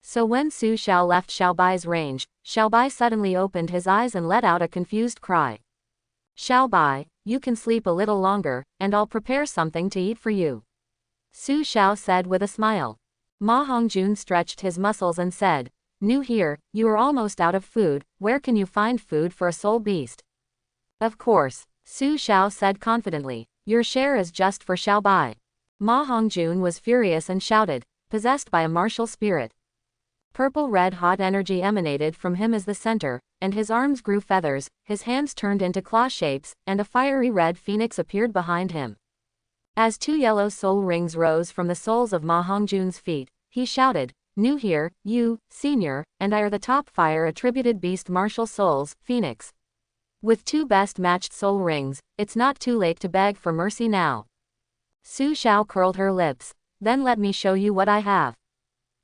So when Su Xiao left Xiaobai's range, Xiaobai suddenly opened his eyes and let out a confused cry. Xiaobai, you can sleep a little longer, and I'll prepare something to eat for you. Su Xiao said with a smile. Ma Hongjun stretched his muscles and said, New here, you are almost out of food, where can you find food for a soul beast? Of course, Su Xiao said confidently, your share is just for Xiaobai. Ma Hongjun was furious and shouted, possessed by a martial spirit. Purple red hot energy emanated from him as the center, and his arms grew feathers, his hands turned into claw shapes, and a fiery red phoenix appeared behind him. As two yellow soul rings rose from the soles of Ma Hongjun's feet, he shouted, New here, you, senior, and I are the top fire attributed beast martial souls, Phoenix. With two best matched soul rings, it's not too late to beg for mercy now. Su Xiao curled her lips. Then let me show you what I have.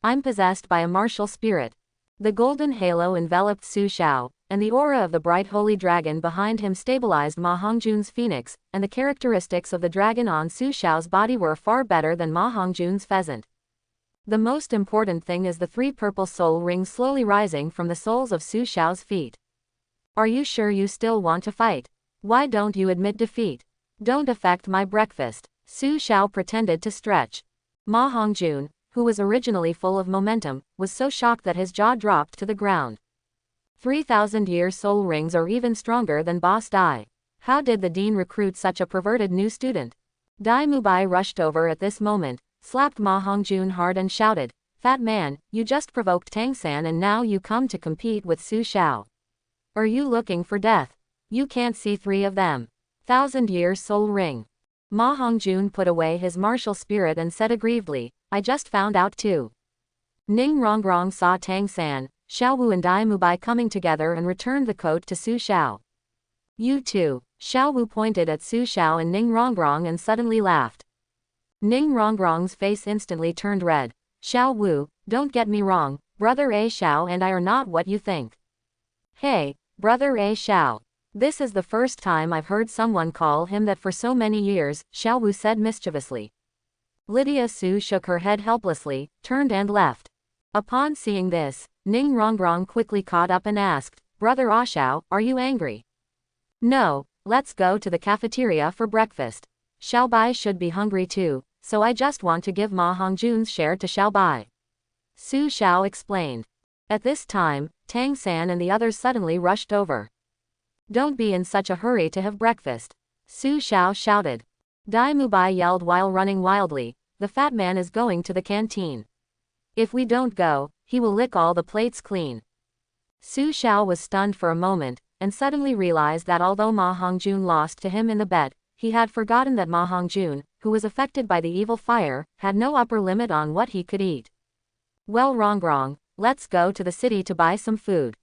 I'm possessed by a martial spirit. The golden halo enveloped Su Xiao, and the aura of the bright holy dragon behind him stabilized Ma Hongjun's phoenix, and the characteristics of the dragon on Su Xiao's body were far better than Ma Hongjun's pheasant. The most important thing is the three purple soul rings slowly rising from the soles of Su Xiao's feet. Are you sure you still want to fight? Why don't you admit defeat? Don't affect my breakfast. Su Xiao pretended to stretch. Ma Hongjun, who was originally full of momentum, was so shocked that his jaw dropped to the ground. 3,000-year soul rings are even stronger than Boss Dai. How did the dean recruit such a perverted new student? Dai Mubai rushed over at this moment, slapped Ma Hongjun hard and shouted, Fat man, you just provoked Tang San and now you come to compete with Su Xiao. Are you looking for death? You can't see 3 of them. 1,000-year soul ring. Ma Hongjun put away his martial spirit and said aggrievedly, I just found out too. Ning Rongrong saw Tang San, Xiao Wu and Dai Mubai coming together and returned the coat to Su Xiao. You too. Xiao Wu pointed at Su Xiao and Ning Rongrong and suddenly laughed. Ning Rongrong's face instantly turned red. Xiao Wu, don't get me wrong, brother A Xiao and I are not what you think. Hey, brother A Xiao. This is the first time I've heard someone call him that for so many years, Xiao Wu said mischievously. Lydia Su shook her head helplessly, turned and left. Upon seeing this, Ning Rongrong quickly caught up and asked, Brother A Xiao, are you angry? No, let's go to the cafeteria for breakfast. Xiaobai should be hungry too, so I just want to give Ma Hongjun's share to Xiaobai. Su Xiao explained. At this time, Tang San and the others suddenly rushed over. Don't be in such a hurry to have breakfast. Su Xiao shouted. Dai Mubai yelled while running wildly, the fat man is going to the canteen. If we don't go, he will lick all the plates clean. Su Xiao was stunned for a moment, and suddenly realized that although Ma Hongjun lost to him in the bet, he had forgotten that Ma Hongjun, who was affected by the evil fire, had no upper limit on what he could eat. Well Rongrong, let's go to the city to buy some food.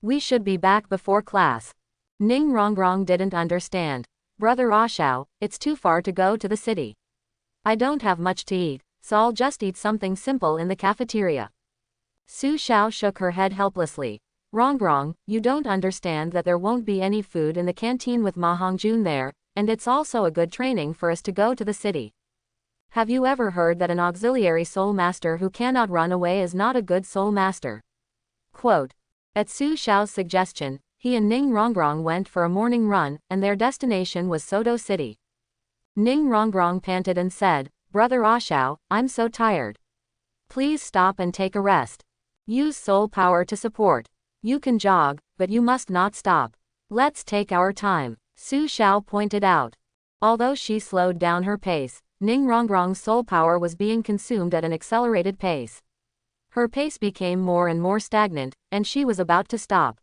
We should be back before class. Ning Rongrong didn't understand. Brother A Xiao, it's too far to go to the city. I don't have much to eat, so I'll just eat something simple in the cafeteria. Su Xiao shook her head helplessly. Rongrong, you don't understand that there won't be any food in the canteen with Ma Hongjun there, and it's also a good training for us to go to the city. Have you ever heard that an auxiliary soul master who cannot run away is not a good soul master? Quote. At Su Xiao's suggestion, he and Ning Rongrong went for a morning run, and their destination was Sodo City. Ning Rongrong panted and said, Brother A Xiao, I'm so tired. Please stop and take a rest. Use soul power to support. You can jog, but you must not stop. Let's take our time, Su Xiao pointed out. Although she slowed down her pace, Ning Rongrong's soul power was being consumed at an accelerated pace. Her pace became more and more stagnant, and she was about to stop.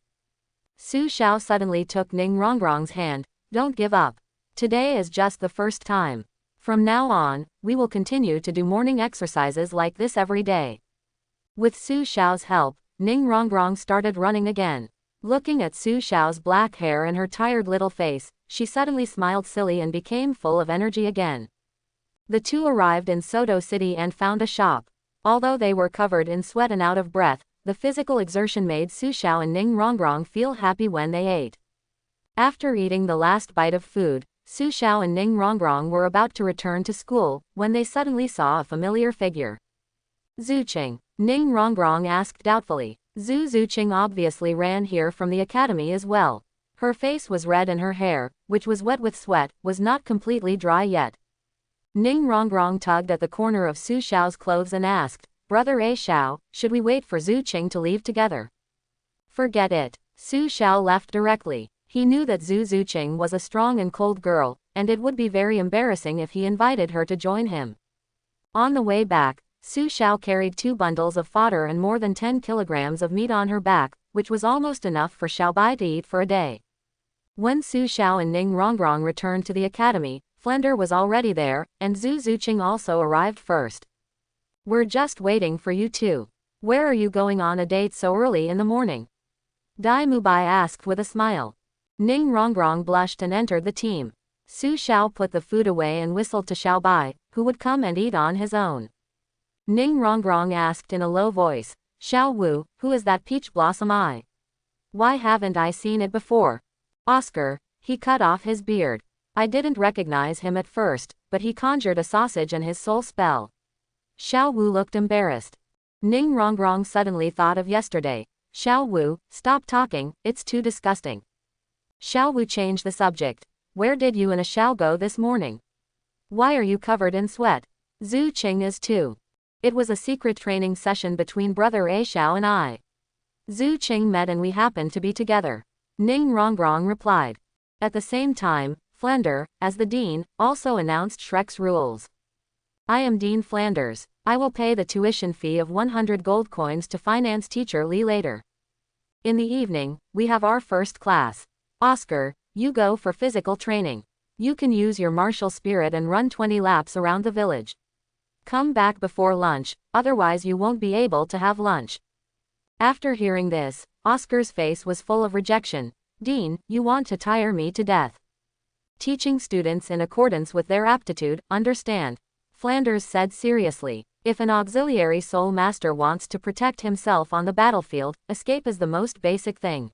Su Xiao suddenly took Ning Rongrong's hand. Don't give up. Today is just the first time. From now on, we will continue to do morning exercises like this every day. With Su Xiao's help, Ning Rongrong started running again. Looking at Su Xiao's black hair and her tired little face, she suddenly smiled silly and became full of energy again. The two arrived in Sodo City and found a shop. Although they were covered in sweat and out of breath, the physical exertion made Su Xiao and Ning Rongrong feel happy when they ate. After eating the last bite of food, Su Xiao and Ning Rongrong were about to return to school, when they suddenly saw a familiar figure. Zuqing, Ning Rongrong asked doubtfully. Zuqing obviously ran here from the academy as well. Her face was red and her hair, which was wet with sweat, was not completely dry yet. Ning Rongrong tugged at the corner of Su Xiao's clothes and asked, Brother A Xiao, should we wait for Zuqing to leave together? Forget it. Su Xiao left directly. He knew that Zuqing was a strong and cold girl, and it would be very embarrassing if he invited her to join him. On the way back, Su Xiao carried 2 bundles of fodder and more than 10 kilograms of meat on her back, which was almost enough for Xiaobai to eat for a day. When Su Xiao and Ning Rongrong returned to the academy, Flender was already there, and Zuqing also arrived first. We're just waiting for you two. Where are you going on a date so early in the morning? Dai Mubai asked with a smile. Ning Rongrong blushed and entered the team. Su Xiao put the food away and whistled to Xiaobai, who would come and eat on his own. Ning Rongrong asked in a low voice, Xiao Wu, who is that peach blossom eye? Why haven't I seen it before? Oscar, he cut off his beard. I didn't recognize him at first, but he conjured a sausage and his soul spell. Xiao Wu looked embarrassed. Ning Rongrong suddenly thought of yesterday. Xiao Wu, stop talking, it's too disgusting. Xiao Wu changed the subject. Where did you and a Xiao go this morning? Why are you covered in sweat? Zuqing is too. It was a secret training session between brother A Xiao and I. Zuqing met and we happened to be together. Ning Rongrong replied. At the same time, Flander, as the dean, also announced Shrek's rules. I am Dean Flanders. I will pay the tuition fee of 100 gold coins to finance teacher Li later. In the evening, we have our first class. Oscar, you go for physical training. You can use your martial spirit and run 20 laps around the village. Come back before lunch, otherwise you won't be able to have lunch. After hearing this, Oscar's face was full of rejection. Dean, you want to tire me to death. Teaching students in accordance with their aptitude, understand? Flanders said seriously. If an auxiliary soul master wants to protect himself on the battlefield, escape is the most basic thing.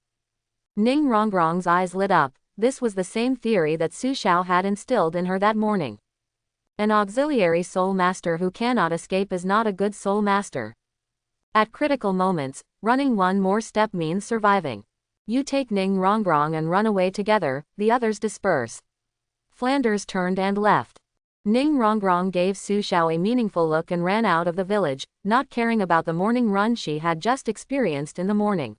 Ning Rongrong's eyes lit up. This was the same theory that Su Xiao had instilled in her that morning. An auxiliary soul master who cannot escape is not a good soul master. At critical moments, running one more step means surviving. You take Ning Rongrong and run away together, the others disperse. Flanders turned and left. Ning Rongrong gave Su Xiao a meaningful look and ran out of the village, not caring about the morning run she had just experienced in the morning.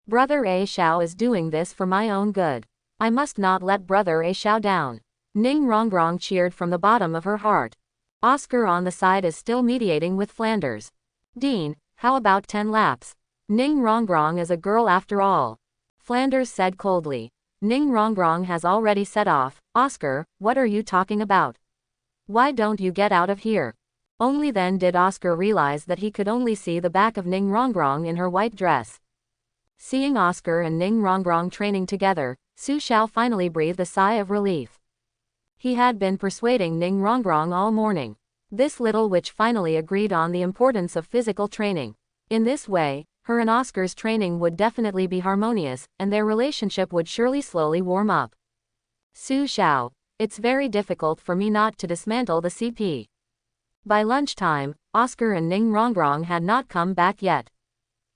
Brother A Xiao is doing this for my own good. I must not let Brother A Xiao down. Ning Rongrong cheered from the bottom of her heart. Oscar on the side is still mediating with Flanders. Dean, how about 10 laps? Ning Rongrong is a girl after all. Flanders said coldly. Ning Rongrong has already set off. Oscar, what are you talking about? Why don't you get out of here? Only then did Oscar realize that he could only see the back of Ning Rongrong in her white dress. Seeing Oscar and Ning Rongrong training together, Su Xiao finally breathed a sigh of relief. He had been persuading Ning Rongrong all morning. This little witch finally agreed on the importance of physical training. In this way, her and Oscar's training would definitely be harmonious, and their relationship would surely slowly warm up. Su Xiao, it's very difficult for me not to dismantle the CP. By lunchtime, Oscar and Ning Rongrong had not come back yet.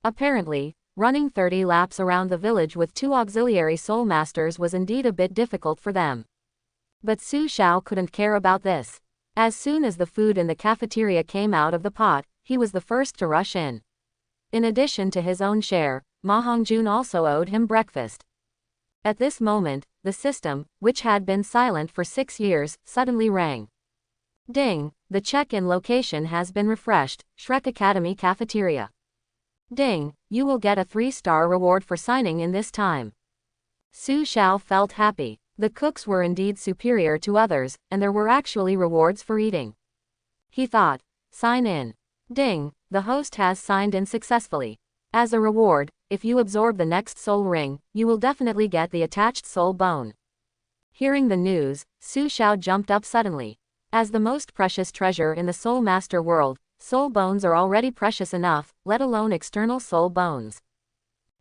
Apparently, running 30 laps around the village with 2 auxiliary soul masters was indeed a bit difficult for them. But Su Xiao couldn't care about this. As soon as the food in the cafeteria came out of the pot, he was the first to rush in. In addition to his own share, Ma Hongjun also owed him breakfast. At this moment, the system, which had been silent for 6 years, suddenly rang. Ding, the check-in location has been refreshed, Shrek Academy Cafeteria. Ding, you will get a 3-star reward for signing in this time. Su Xiao felt happy. The cooks were indeed superior to others, and there were actually rewards for eating. He thought, sign in. Ding, the host has signed in successfully. As a reward, if you absorb the next soul ring, you will definitely get the attached soul bone. Hearing the news, Su Xiao jumped up suddenly. As the most precious treasure in the soul master world, soul bones are already precious enough, let alone external soul bones.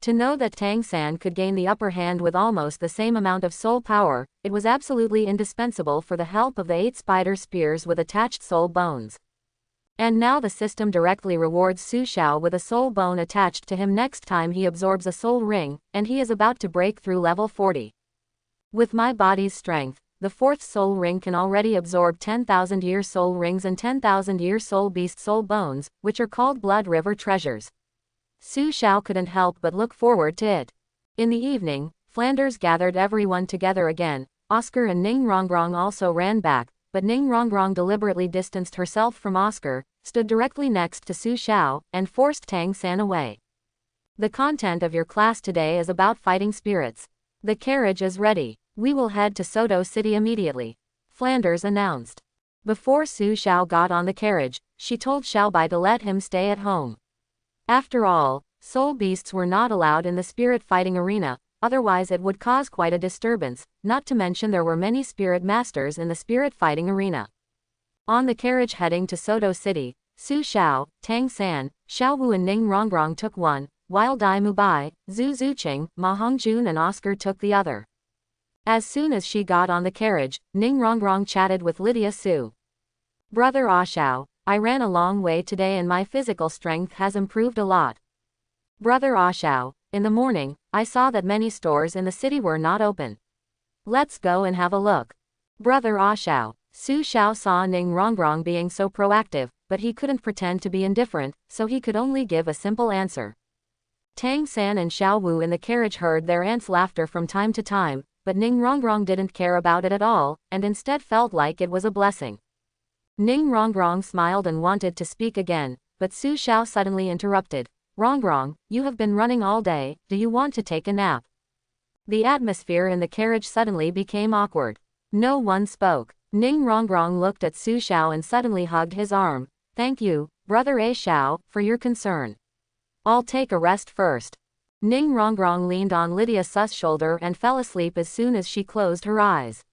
To know that Tang San could gain the upper hand with almost the same amount of soul power, it was absolutely indispensable for the help of the 8 spider spears with attached soul bones. And now the system directly rewards Su Xiao with a soul bone attached to him next time he absorbs a soul ring, and he is about to break through level 40. With my body's strength, the 4th soul ring can already absorb 10,000-year soul rings and 10,000-year soul beast soul bones, which are called Blood River treasures. Su Xiao couldn't help but look forward to it. In the evening, Flanders gathered everyone together again. Oscar and Ning Rongrong also ran back, but Ning Rongrong deliberately distanced herself from Oscar, stood directly next to Su Xiao, and forced Tang San away. The content of your class today is about fighting spirits. The carriage is ready. We will head to Soto City immediately, Flanders announced. Before Su Xiao got on the carriage, she told Xiaobai to let him stay at home. After all, soul beasts were not allowed in the spirit fighting arena, otherwise it would cause quite a disturbance, not to mention there were many spirit masters in the spirit fighting arena. On the carriage heading to Soto City, Su Xiao, Tang San, Xiao Wu and Ning Rongrong took one, while Dai Mubai, Zhu Zuqing, Ma Hongjun and Oscar took the other. As soon as she got on the carriage, Ning Rongrong chatted with Lydia Su. Brother Ah Xiao, I ran a long way today and my physical strength has improved a lot. Brother Ah Xiao, in the morning, I saw that many stores in the city were not open. Let's go and have a look. Brother Ah Xiao, Su Xiao saw Ning Rongrong being so proactive, but he couldn't pretend to be indifferent, so he could only give a simple answer. Tang San and Xiao Wu in the carriage heard their aunt's laughter from time to time, but Ning Rongrong didn't care about it at all, and instead felt like it was a blessing. Ning Rongrong smiled and wanted to speak again, but Su Xiao suddenly interrupted. Rongrong, you have been running all day, do you want to take a nap? The atmosphere in the carriage suddenly became awkward. No one spoke. Ning Rongrong looked at Su Xiao and suddenly hugged his arm. Thank you, Brother A Xiao, for your concern. I'll take a rest first. Ning Rongrong leaned on Lydia Su's shoulder and fell asleep as soon as she closed her eyes.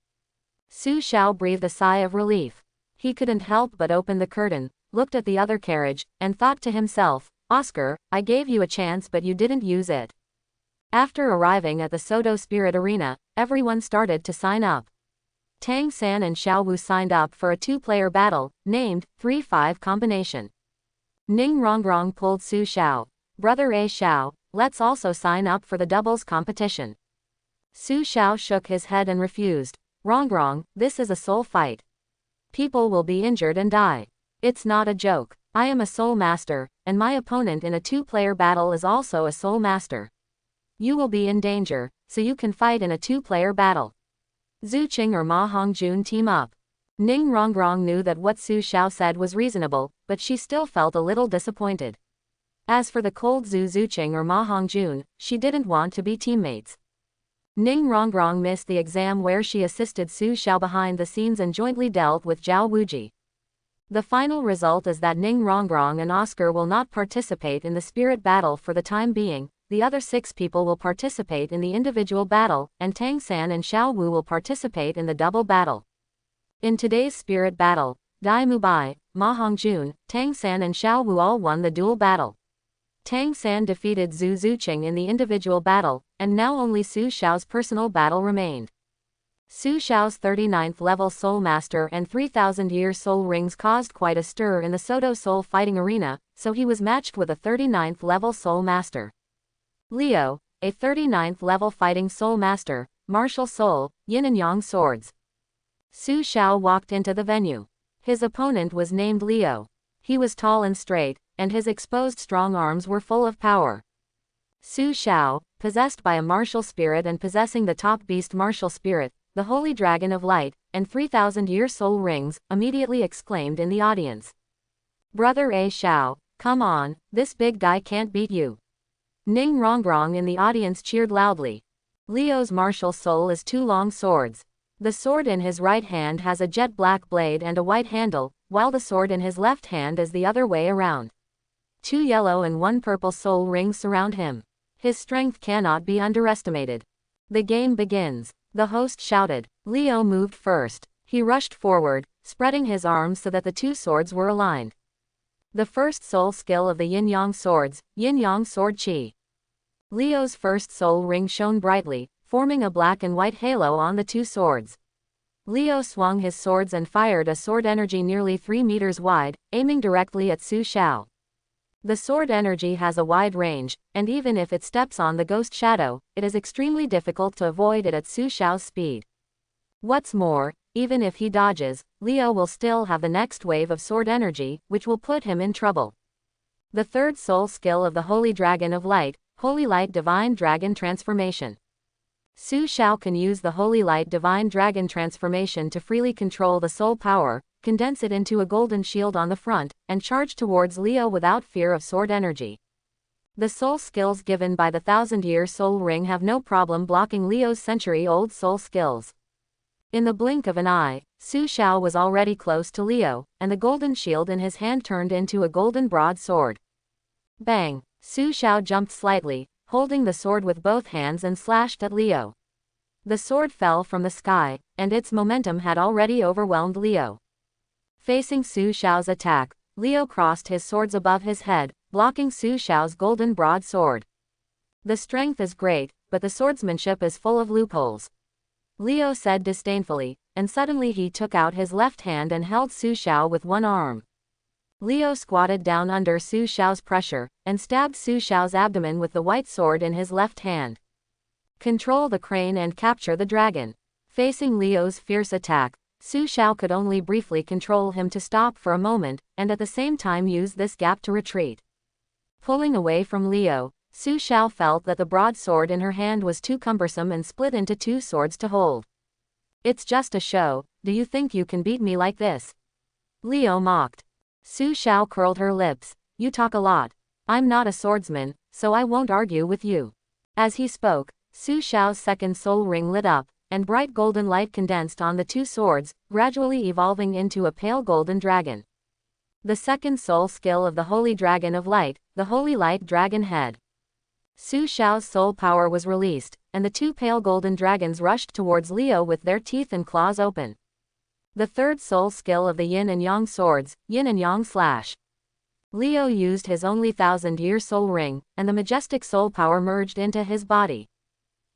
Su Xiao breathed a sigh of relief. He couldn't help but open the curtain, looked at the other carriage, and thought to himself, Oscar, I gave you a chance but you didn't use it. After arriving at the Soto Spirit Arena, everyone started to sign up. Tang San and Xiao Wu signed up for a two-player battle, named 3-5 combination. Ning Rongrong pulled Su Xiao. Brother A Xiao, let's also sign up for the doubles competition. Su Xiao shook his head and refused. Rongrong, this is a soul fight. People will be injured and die. It's not a joke. I am a soul master, and my opponent in a two-player battle is also a soul master. You will be in danger, so you can fight in a two-player battle. Zhu Qing or Ma Hongjun team up. Ning Rongrong knew that what Su Xiao said was reasonable, but she still felt a little disappointed. As for the cold Zhu Qing or Ma Hongjun, she didn't want to be teammates. Ning Rongrong missed the exam where she assisted Su Xiao behind the scenes and jointly dealt with Zhao Wuji. The final result is that Ning Rongrong and Oscar will not participate in the spirit battle for the time being. The other 6 people will participate in the individual battle, and Tang San and Xiao Wu will participate in the double battle. In today's spirit battle, Dai Mubai, Ma Hongjun, Tang San and Xiao Wu all won the dual battle. Tang San defeated Zhu Qing in the individual battle, and now only Su Xiao's personal battle remained. Su Xiao's 39th level Soul Master and 3,000-year Soul Rings caused quite a stir in the Soto Soul fighting arena, so he was matched with a 39th level Soul Master. Leo, a 39th level fighting Soul Master, Martial Soul, Yin and Yang Swords. Su Xiao walked into the venue. His opponent was named Leo. He was tall and straight, and his exposed strong arms were full of power. Su Xiao, possessed by a martial spirit and possessing the top beast martial spirit, the Holy Dragon of Light, and 3,000-year Soul Rings, immediately exclaimed in the audience. Brother A Xiao, come on, this big guy can't beat you. Ning Rongrong in the audience cheered loudly. Leo's martial soul is 2 long swords. The sword in his right hand has a jet black blade and a white handle, while the sword in his left hand is the other way around. 2 yellow and 1 purple soul rings surround him. His strength cannot be underestimated. The game begins. The host shouted. Leo moved first. He rushed forward, spreading his arms so that the 2 swords were aligned. The first soul skill of the Yin-Yang swords, Yin-Yang Sword Qi. Leo's first soul ring shone brightly, forming a black and white halo on the 2 swords. Leo swung his swords and fired a sword energy nearly 3 meters wide, aiming directly at Su Xiao. The sword energy has a wide range, and even if it steps on the ghost shadow, it is extremely difficult to avoid it at Su Xiao's speed. What's more, even if he dodges, Leo will still have the next wave of sword energy, which will put him in trouble. The third soul skill of the Holy Dragon of Light, Holy Light Divine Dragon Transformation. Su Xiao can use the Holy Light Divine Dragon Transformation to freely control the soul power, condense it into a golden shield on the front, and charge towards Leo without fear of sword energy. The soul skills given by the 1,000-year soul ring have no problem blocking Leo's century-old soul skills. In the blink of an eye, Su Xiao was already close to Leo, and the golden shield in his hand turned into a golden broadsword. Bang! Su Xiao jumped slightly, holding the sword with both hands and slashed at Leo. The sword fell from the sky, and its momentum had already overwhelmed Leo. Facing Su Xiao's attack, Leo crossed his swords above his head, blocking Su Xiao's golden broadsword. The strength is great, but the swordsmanship is full of loopholes. Leo said disdainfully, and suddenly he took out his left hand and held Su Xiao with one arm. Leo squatted down under Su Xiao's pressure, and stabbed Su Xiao's abdomen with the white sword in his left hand. Control the crane and capture the dragon. Facing Leo's fierce attack, Su Xiao could only briefly control him to stop for a moment, and at the same time use this gap to retreat. Pulling away from Leo, Su Xiao felt that the broadsword in her hand was too cumbersome and split into 2 swords to hold. It's just a show, do you think you can beat me like this? Leo mocked. Su Xiao curled her lips. You talk a lot. I'm not a swordsman, so I won't argue with you. As he spoke, Su Xiao's second soul ring lit up, and bright golden light condensed on the two swords, gradually evolving into a pale golden dragon. The second soul skill of the Holy Dragon of Light, the Holy Light Dragon Head. Su Xiao's soul power was released, and the two pale golden dragons rushed towards Liu with their teeth and claws open. The third soul skill of the Yin and Yang swords, Yin and Yang Slash. Liu used his only 1,000-year soul ring, and the majestic soul power merged into his body.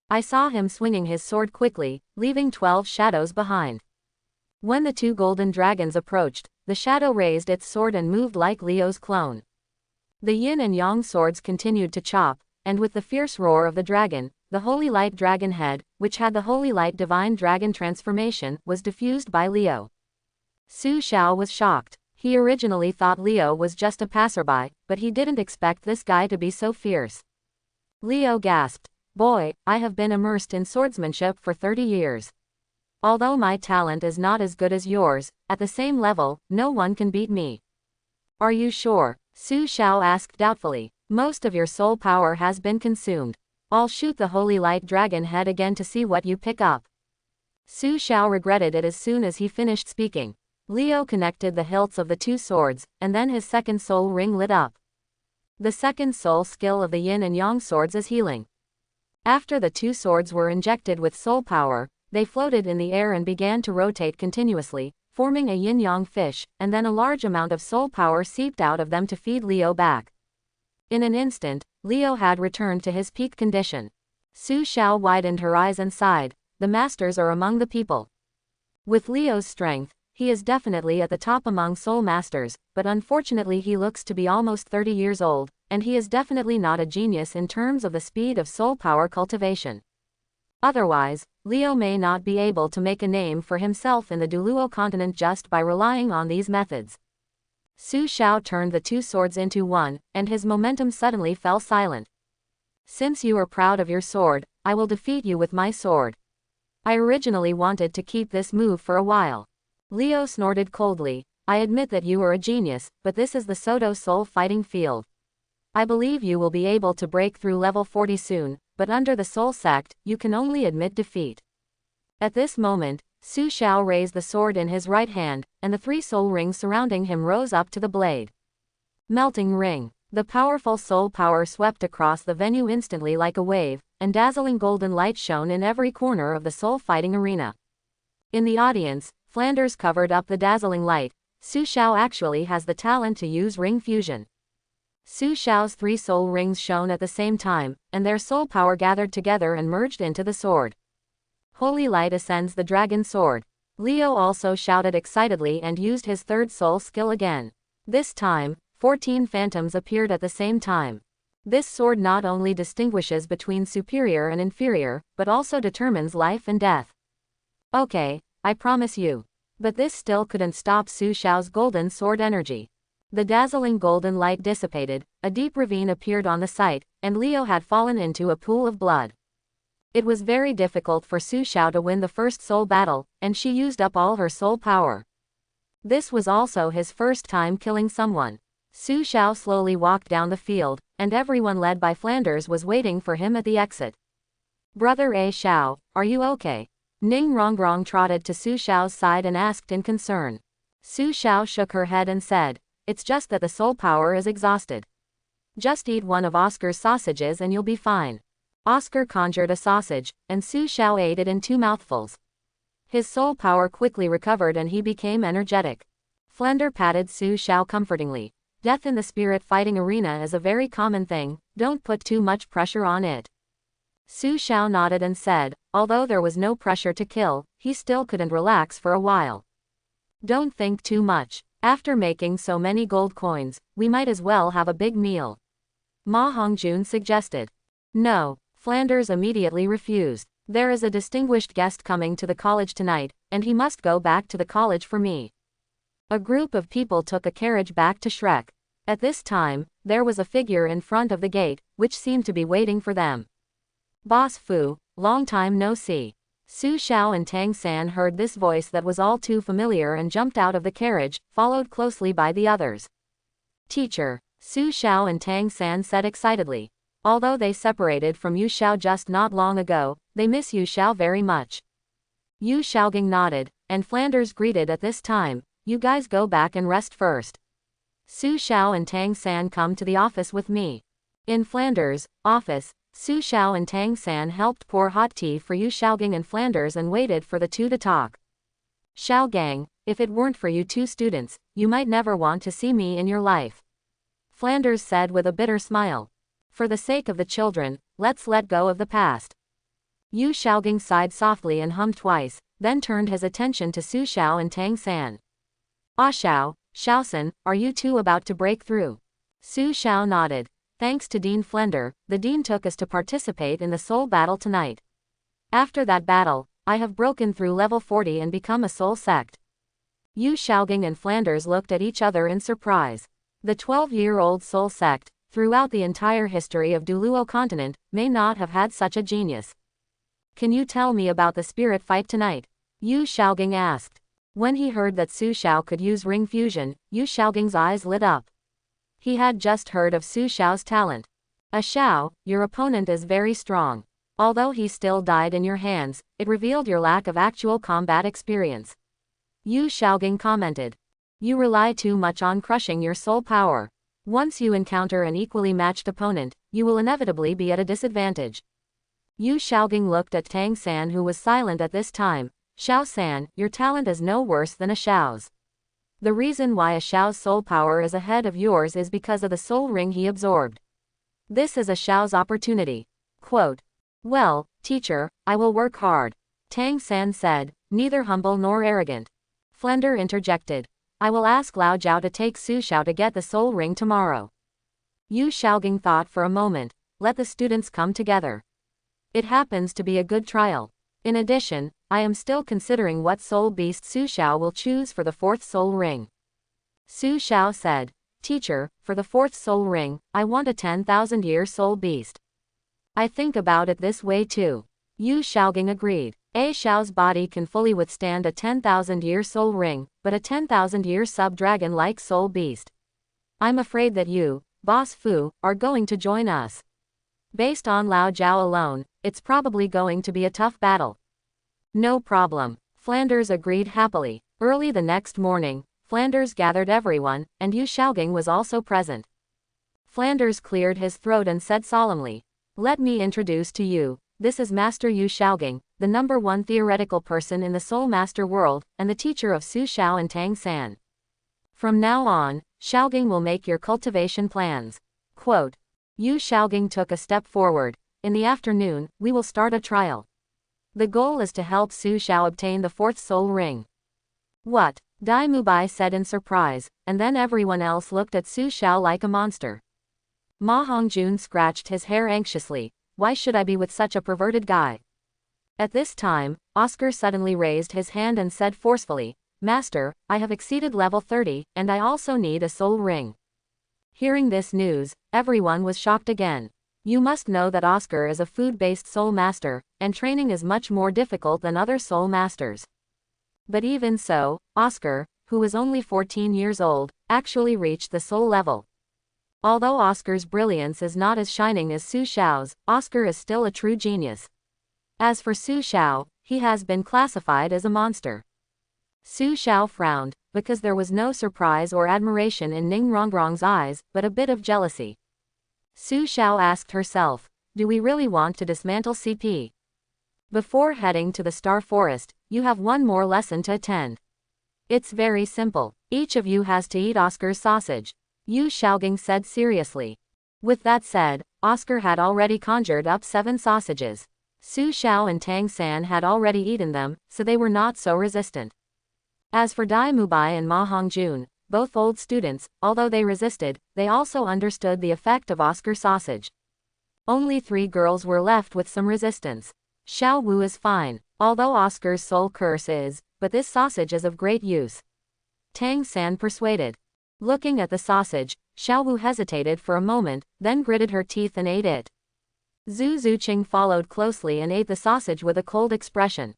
I saw him swinging his sword quickly, leaving 12 shadows behind. When the two golden dragons approached, the shadow raised its sword and moved like Liu's clone. The Yin and Yang swords continued to chop, and with the fierce roar of the dragon, the Holy Light Dragon Head, which had the Holy Light Divine Dragon transformation, was diffused by Liu. Su Xiao was shocked. He originally thought Liu was just a passerby, but he didn't expect this guy to be so fierce. Liu gasped, "Boy, I have been immersed in swordsmanship for 30 years. Although my talent is not as good as yours, at the same level, no one can beat me." "Are you sure?" Su Xiao asked doubtfully. "Most of your soul power has been consumed. I'll shoot the Holy Light Dragon Head again to see what you pick up." Su Xiao regretted it as soon as he finished speaking. Liu connected the hilts of the two swords, and then his second soul ring lit up. The second soul skill of the Yin and Yang swords is healing. After the two swords were injected with soul power, they floated in the air and began to rotate continuously, forming a yin-yang fish, and then a large amount of soul power seeped out of them to feed Liu back. In an instant, Liu had returned to his peak condition. Su Xiao widened her eyes and sighed, "The masters are among the people." With Liu's strength, he is definitely at the top among soul masters, but unfortunately he looks to be almost 30 years old, and he is definitely not a genius in terms of the speed of soul power cultivation. Otherwise, Liu may not be able to make a name for himself in the Duluo continent just by relying on these methods. Su Xiao turned the two swords into one, and his momentum suddenly fell silent. "Since you are proud of your sword, I will defeat you with my sword. I originally wanted to keep this move for a while." Liu snorted coldly, "I admit that you are a genius, but this is the Soto Soul fighting field. I believe you will be able to break through level 40 soon, but under the Soul Sect, you can only admit defeat." At this moment, Su Xiao raised the sword in his right hand, and the 3 soul rings surrounding him rose up to the blade. Melting ring. The powerful soul power swept across the venue instantly like a wave, and dazzling golden light shone in every corner of the soul fighting arena. In the audience, Flanders covered up the dazzling light. Su Xiao actually has the talent to use ring fusion. Su Xiao's 3 soul rings shone at the same time, and their soul power gathered together and merged into the sword. Holy light ascends the dragon sword. Liu also shouted excitedly and used his third soul skill again. This time, 14 phantoms appeared at the same time. This sword not only distinguishes between superior and inferior, but also determines life and death. "Okay, I promise you." But this still couldn't stop Su Xiao's golden sword energy. The dazzling golden light dissipated, a deep ravine appeared on the site, and Liu had fallen into a pool of blood. It was very difficult for Su Xiao to win the first soul battle, and she used up all her soul power. This was also his first time killing someone. Su Xiao slowly walked down the field, and everyone led by Flanders was waiting for him at the exit. "Brother A Xiao, are you okay?" Ning Rongrong trotted to Su Xiao's side and asked in concern. Su Xiao shook her head and said, "It's just that the soul power is exhausted. Just eat one of Oscar's sausages and you'll be fine." Oscar conjured a sausage, and Su Xiao ate it in 2 mouthfuls. His soul power quickly recovered and he became energetic. Flender patted Su Xiao comfortingly. "Death in the spirit fighting arena is a very common thing, don't put too much pressure on it." Su Xiao nodded and said, although there was no pressure to kill, he still couldn't relax for a while. "Don't think too much. After making so many gold coins, we might as well have a big meal." Ma Hongjun suggested. "No." Flanders immediately refused. "There is a distinguished guest coming to the college tonight, and he must go back to the college for me." A group of people took a carriage back to Shrek. At this time, there was a figure in front of the gate, which seemed to be waiting for them. "Boss Fu, long time no see." Su Xiao and Tang San heard this voice that was all too familiar and jumped out of the carriage, followed closely by the others. "Teacher." Su Xiao and Tang San said excitedly. Although they separated from Yu Xiao just not long ago, they miss Yu Xiao very much. Yu Xiaogang nodded, and Flanders greeted at this time. You guys go back and rest first. Su Xiao and Tang San come to the office with me. In Flanders' office, Su Xiao and Tang San helped pour hot tea for Yu Xiaogang and Flanders and waited for the two to talk. Xiaogang, if it weren't for you two students, you might never want to see me in your life. Flanders said with a bitter smile. For the sake of the children, let's let go of the past. Yu Xiaogang sighed softly and hummed twice, then turned his attention to Su Xiao and Tang San. Ah Xiao, Xiaosan, are you two about to break through? Su Xiao nodded. Thanks to Dean Flender, the Dean took us to participate in the soul battle tonight. After that battle, I have broken through level 40 and become a soul sect. Yu Xiaogang and Flanders looked at each other in surprise. The 12-year-old soul sect, throughout the entire history of Duluo continent, may not have had such a genius. Can you tell me about the spirit fight tonight? Yu Xiaogang asked. When he heard that Su Xiao could use ring fusion, Yu Xiaogang's eyes lit up. He had just heard of Su Xiao's talent. Xiao, your opponent is very strong. Although he still died in your hands, it revealed your lack of actual combat experience. Yu Xiaogang commented. You rely too much on crushing your soul power. Once you encounter an equally matched opponent, you will inevitably be at a disadvantage. Yu Xiaogang looked at Tang San, who was silent at this time. Xiao San, your talent is no worse than Xiao's. The reason why Xiao's soul power is ahead of yours is because of the soul ring he absorbed. This is Xiao's opportunity. Quote. Well, teacher, I will work hard. Tang San said, neither humble nor arrogant. Flender interjected. I will ask Lao Jiao to take Su Xiao to get the soul ring tomorrow. Yu Xiaogang thought for a moment. Let the students come together. It happens to be a good trial. In addition, I am still considering what soul beast Su Xiao will choose for the fourth soul ring. Su Xiao said, Teacher, for the fourth soul ring, I want a 10,000-year soul beast. I think about it this way too. Yu Xiaogang agreed. Xiao's body can fully withstand a 10,000-year soul ring, but a 10,000-year sub-dragon-like soul beast. I'm afraid that you, Boss Fu, are going to join us. Based on Lao Jiao alone, it's probably going to be a tough battle. No problem. Flanders agreed happily. Early the next morning, Flanders gathered everyone, and Yu Xiaogang was also present. Flanders cleared his throat and said solemnly, Let me introduce to you, this is Master Yu Xiaogang, the #1 theoretical person in the Soul Master world, and the teacher of Su Xiao and Tang San. From now on, Xiaogang will make your cultivation plans. Quote. Yu Xiaogang took a step forward. In the afternoon, we will start a trial. The goal is to help Su Xiao obtain the fourth soul ring. What? Dai Mubai said in surprise, and then everyone else looked at Su Xiao like a monster. Ma Hongjun scratched his hair anxiously. Why should I be with such a perverted guy? At this time, Oscar suddenly raised his hand and said forcefully, Master, I have exceeded level 30, and I also need a soul ring. Hearing this news, everyone was shocked again. You must know that Oscar is a food-based soul master, and training is much more difficult than other soul masters. But even so, Oscar, who is only 14 years old, actually reached the soul level. Although Oscar's brilliance is not as shining as Su Xiao's, Oscar is still a true genius. As for Su Xiao, he has been classified as a monster. Su Xiao frowned, because there was no surprise or admiration in Ning Rongrong's eyes, but a bit of jealousy. Su Xiao asked herself, do we really want to dismantle CP? Before heading to the Star Forest, you have one more lesson to attend. It's very simple. Each of you has to eat Oscar's sausage. Yu Xiaogang said seriously. With that said, Oscar had already conjured up 7 sausages. Su Xiao and Tang San had already eaten them, so they were not so resistant. As for Dai Mubai and Ma Hongjun, both old students, although they resisted, they also understood the effect of Oscar's sausage. Only 3 girls were left with some resistance. Xiao Wu is fine, although Oscar's soul curse is, but this sausage is of great use. Tang San persuaded. Looking at the sausage, Xiao Wu hesitated for a moment, then gritted her teeth and ate it. Zhu Zuqing followed closely and ate the sausage with a cold expression.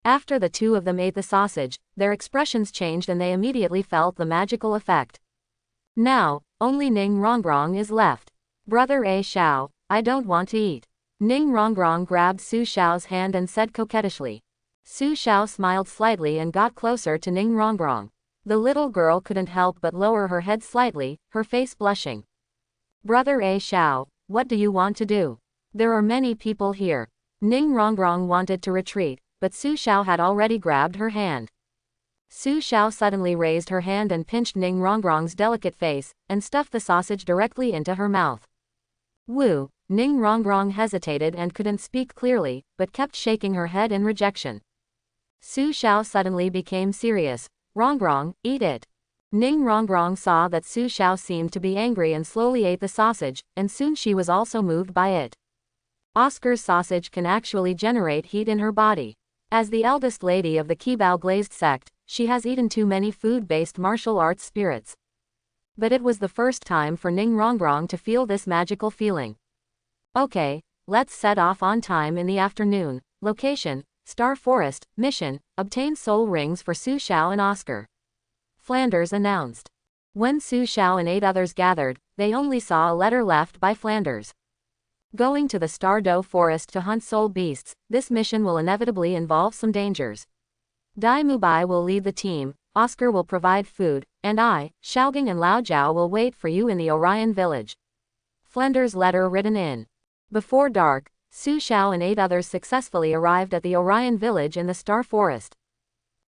After the two of them ate the sausage, their expressions changed and they immediately felt the magical effect. Now, Only Ning Rongrong is left. Brother A Xiao, I don't want to eat. Ning Rongrong grabbed Su Xiao's hand and said coquettishly. Su Xiao smiled slightly and got closer to Ning Rongrong. The little girl couldn't help but lower her head slightly, her face blushing. Brother A Xiao, what do you want to do? There are many people here. Ning Rongrong wanted to retreat, but Su Xiao had already grabbed her hand. Su Xiao suddenly raised her hand and pinched Ning Rongrong's delicate face, and stuffed the sausage directly into her mouth. Woo! Ning Rongrong hesitated and couldn't speak clearly, but kept shaking her head in rejection. Su Xiao suddenly became serious. Rongrong, eat it. Ning Rongrong saw that Su Xiao seemed to be angry and slowly ate the sausage, and soon she was also moved by it. Oscar's sausage can actually generate heat in her body. As the eldest lady of the Qibao glazed sect, she has eaten too many food-based martial arts spirits. But it was the first time for Ning Rongrong to feel this magical feeling. Okay, let's set off on time in the afternoon. Location, Star Forest. Mission, obtain soul rings for Su Xiao and Oscar. Flanders announced. When Su Xiao and 8 others gathered, they only saw a letter left by Flanders. Going to the Stardow Forest to hunt soul beasts, this mission will inevitably involve some dangers. Dai Mubai will lead the team, Oscar will provide food, and I, Xiaogang and Lao Jiao will wait for you in the Orion village. Flanders' letter written in. Before dark, Su Xiao and 8 others successfully arrived at the Orion village in the Star Forest.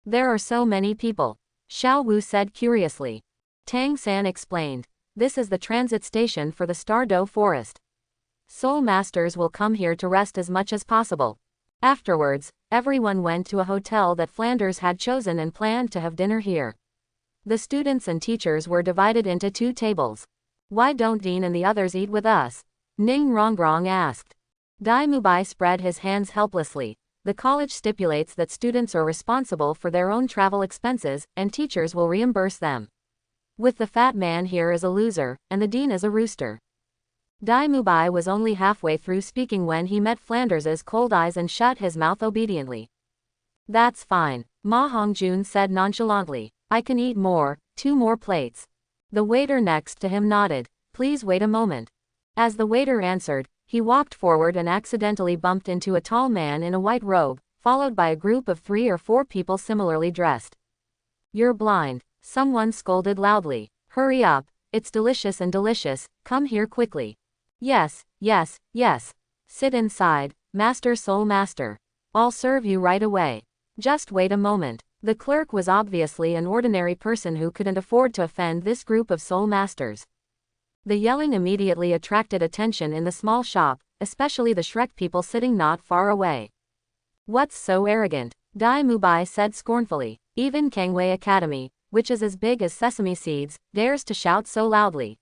There are so many people, Xiao Wu said curiously. Tang San explained. This is the transit station for the Stardow Forest. Soul Masters will come here to rest as much as possible. Afterwards, everyone went to a hotel that Flanders had chosen and planned to have dinner here. The students and teachers were divided into 2 tables. Why don't Dean and the others eat with us? Ning Rongrong asked. Dai Mubai spread his hands helplessly. The college stipulates that students are responsible for their own travel expenses, and teachers will reimburse them. With the fat man here as a loser, and the dean as a rooster. Dai Mubai was only halfway through speaking when he met Flanders's cold eyes and shut his mouth obediently. That's fine, Ma Hongjun said nonchalantly. I can eat more, 2 more plates. The waiter next to him nodded. Please wait a moment. As the waiter answered, he walked forward and accidentally bumped into a tall man in a white robe, followed by a group of 3 or 4 people similarly dressed. You're blind, someone scolded loudly. Hurry up, it's delicious and delicious, come here quickly. Yes, yes, yes. Sit inside, Master Soul Master. I'll serve you right away. Just wait a moment. The clerk was obviously an ordinary person who couldn't afford to offend this group of soul masters. The yelling immediately attracted attention in the small shop, especially the Shrek people sitting not far away. What's so arrogant? Dai Mubai said scornfully. Even Kangwei Academy, which is as big as sesame seeds, dares to shout so loudly.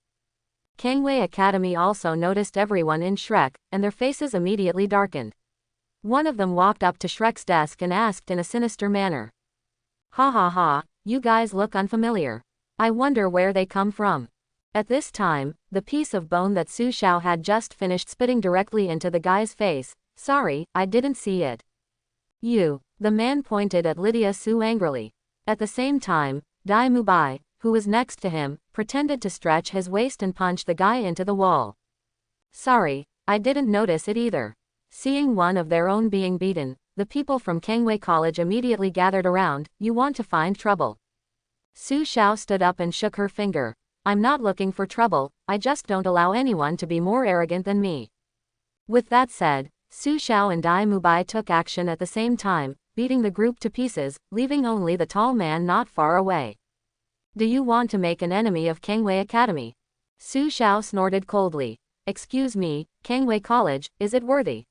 Kangwei Academy also noticed everyone in Shrek, and their faces immediately darkened. One of them walked up to Shrek's desk and asked in a sinister manner. Ha ha ha, you guys look unfamiliar. I wonder where they come from. At this time, the piece of bone that Su Xiao had just finished spitting directly into the guy's face. Sorry, I didn't see it. You. The man pointed at Lydia Su angrily. At the same time, Dai Mubai, who was next to him, pretended to stretch his waist and punch the guy into the wall. Sorry, I didn't notice it either. Seeing one of their own being beaten, the people from Kangwei College immediately gathered around. You want to find trouble. Su Xiao stood up and shook her finger. I'm not looking for trouble, I just don't allow anyone to be more arrogant than me. With that said, Su Xiao and Dai Mubai took action at the same time, beating the group to pieces, leaving only the tall man not far away. Do you want to make an enemy of Kangwei Academy? Su Xiao snorted coldly. Excuse me, Kangwei College, is it worthy?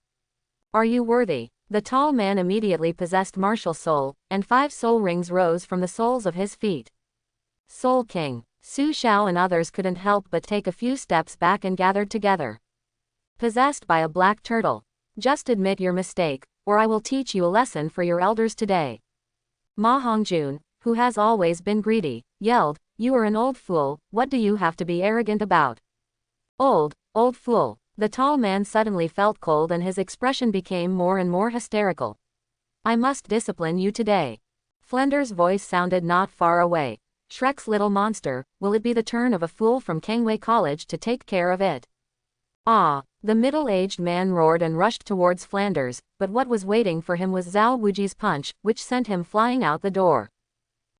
Are you worthy? The tall man immediately possessed martial soul, and 5 soul rings rose from the soles of his feet. Soul King. Su Xiao and others couldn't help but take a few steps back and gathered together. Possessed by a black turtle. Just admit your mistake, or I will teach you a lesson for your elders today. Ma Hongjun, who has always been greedy, yelled, You are an old fool, what do you have to be arrogant about? Old fool. The tall man suddenly felt cold and his expression became more and more hysterical. I must discipline you today. Flender's voice sounded not far away. Shrek's little monster, will it be the turn of a fool from Kangwei College to take care of it? Ah! The middle-aged man roared and rushed towards Flanders, but what was waiting for him was Zhao Wuji's punch, which sent him flying out the door.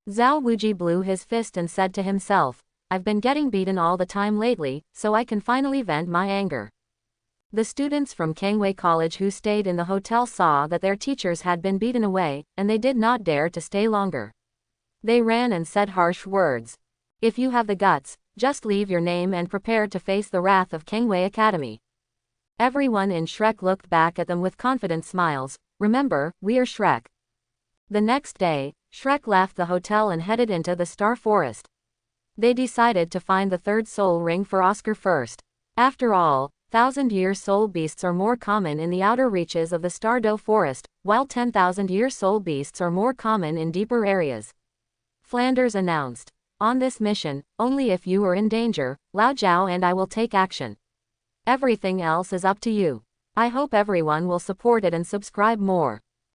Zhao Wuji blew his fist and said to himself, I've been getting beaten all the time lately, so I can finally vent my anger. The students from Kangwei College who stayed in the hotel saw that their teachers had been beaten away, and they did not dare to stay longer. They ran and said harsh words. If you have the guts, just leave your name and prepare to face the wrath of Kangwei Academy. Everyone in Shrek looked back at them with confident smiles. Remember, we are Shrek. The next day, Shrek left the hotel and headed into the Star Forest. They decided to find the third soul ring for Oscar first. After all, 1,000-year soul beasts are more common in the outer reaches of the Stardow Forest, while 10,000-year soul beasts are more common in deeper areas. Flanders announced, on this mission, only if you are in danger, Lao Zhao and I will take action. Everything else is up to you. I hope everyone will support it and subscribe more.